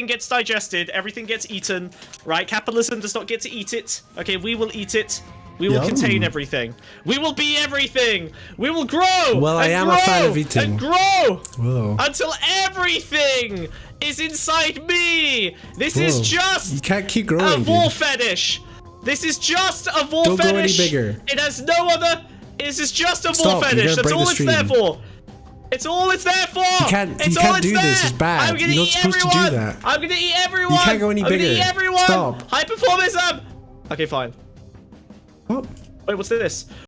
gets digested, everything gets eaten, right? Capitalism does not get to eat it, okay? We will eat it. We will contain everything. We will be everything. We will grow. Well, I am a fan of eating. And grow Whoa. until everything is inside me. This is just you can't keep growing, a Vor fetish. This is just a Vor Don't fetish. go any bigger. It has no other. This is just a Vor Stop, fetish. That's all it's there for. It's all it's there for. You can't do this. It's bad. I'm gonna You're not eat supposed everyone. to do that. I'm gonna eat everyone. You can't go any bigger. I'm gonna eat everyone. Stop. Hyperformism. Okay, fine. What? Wait, what's this?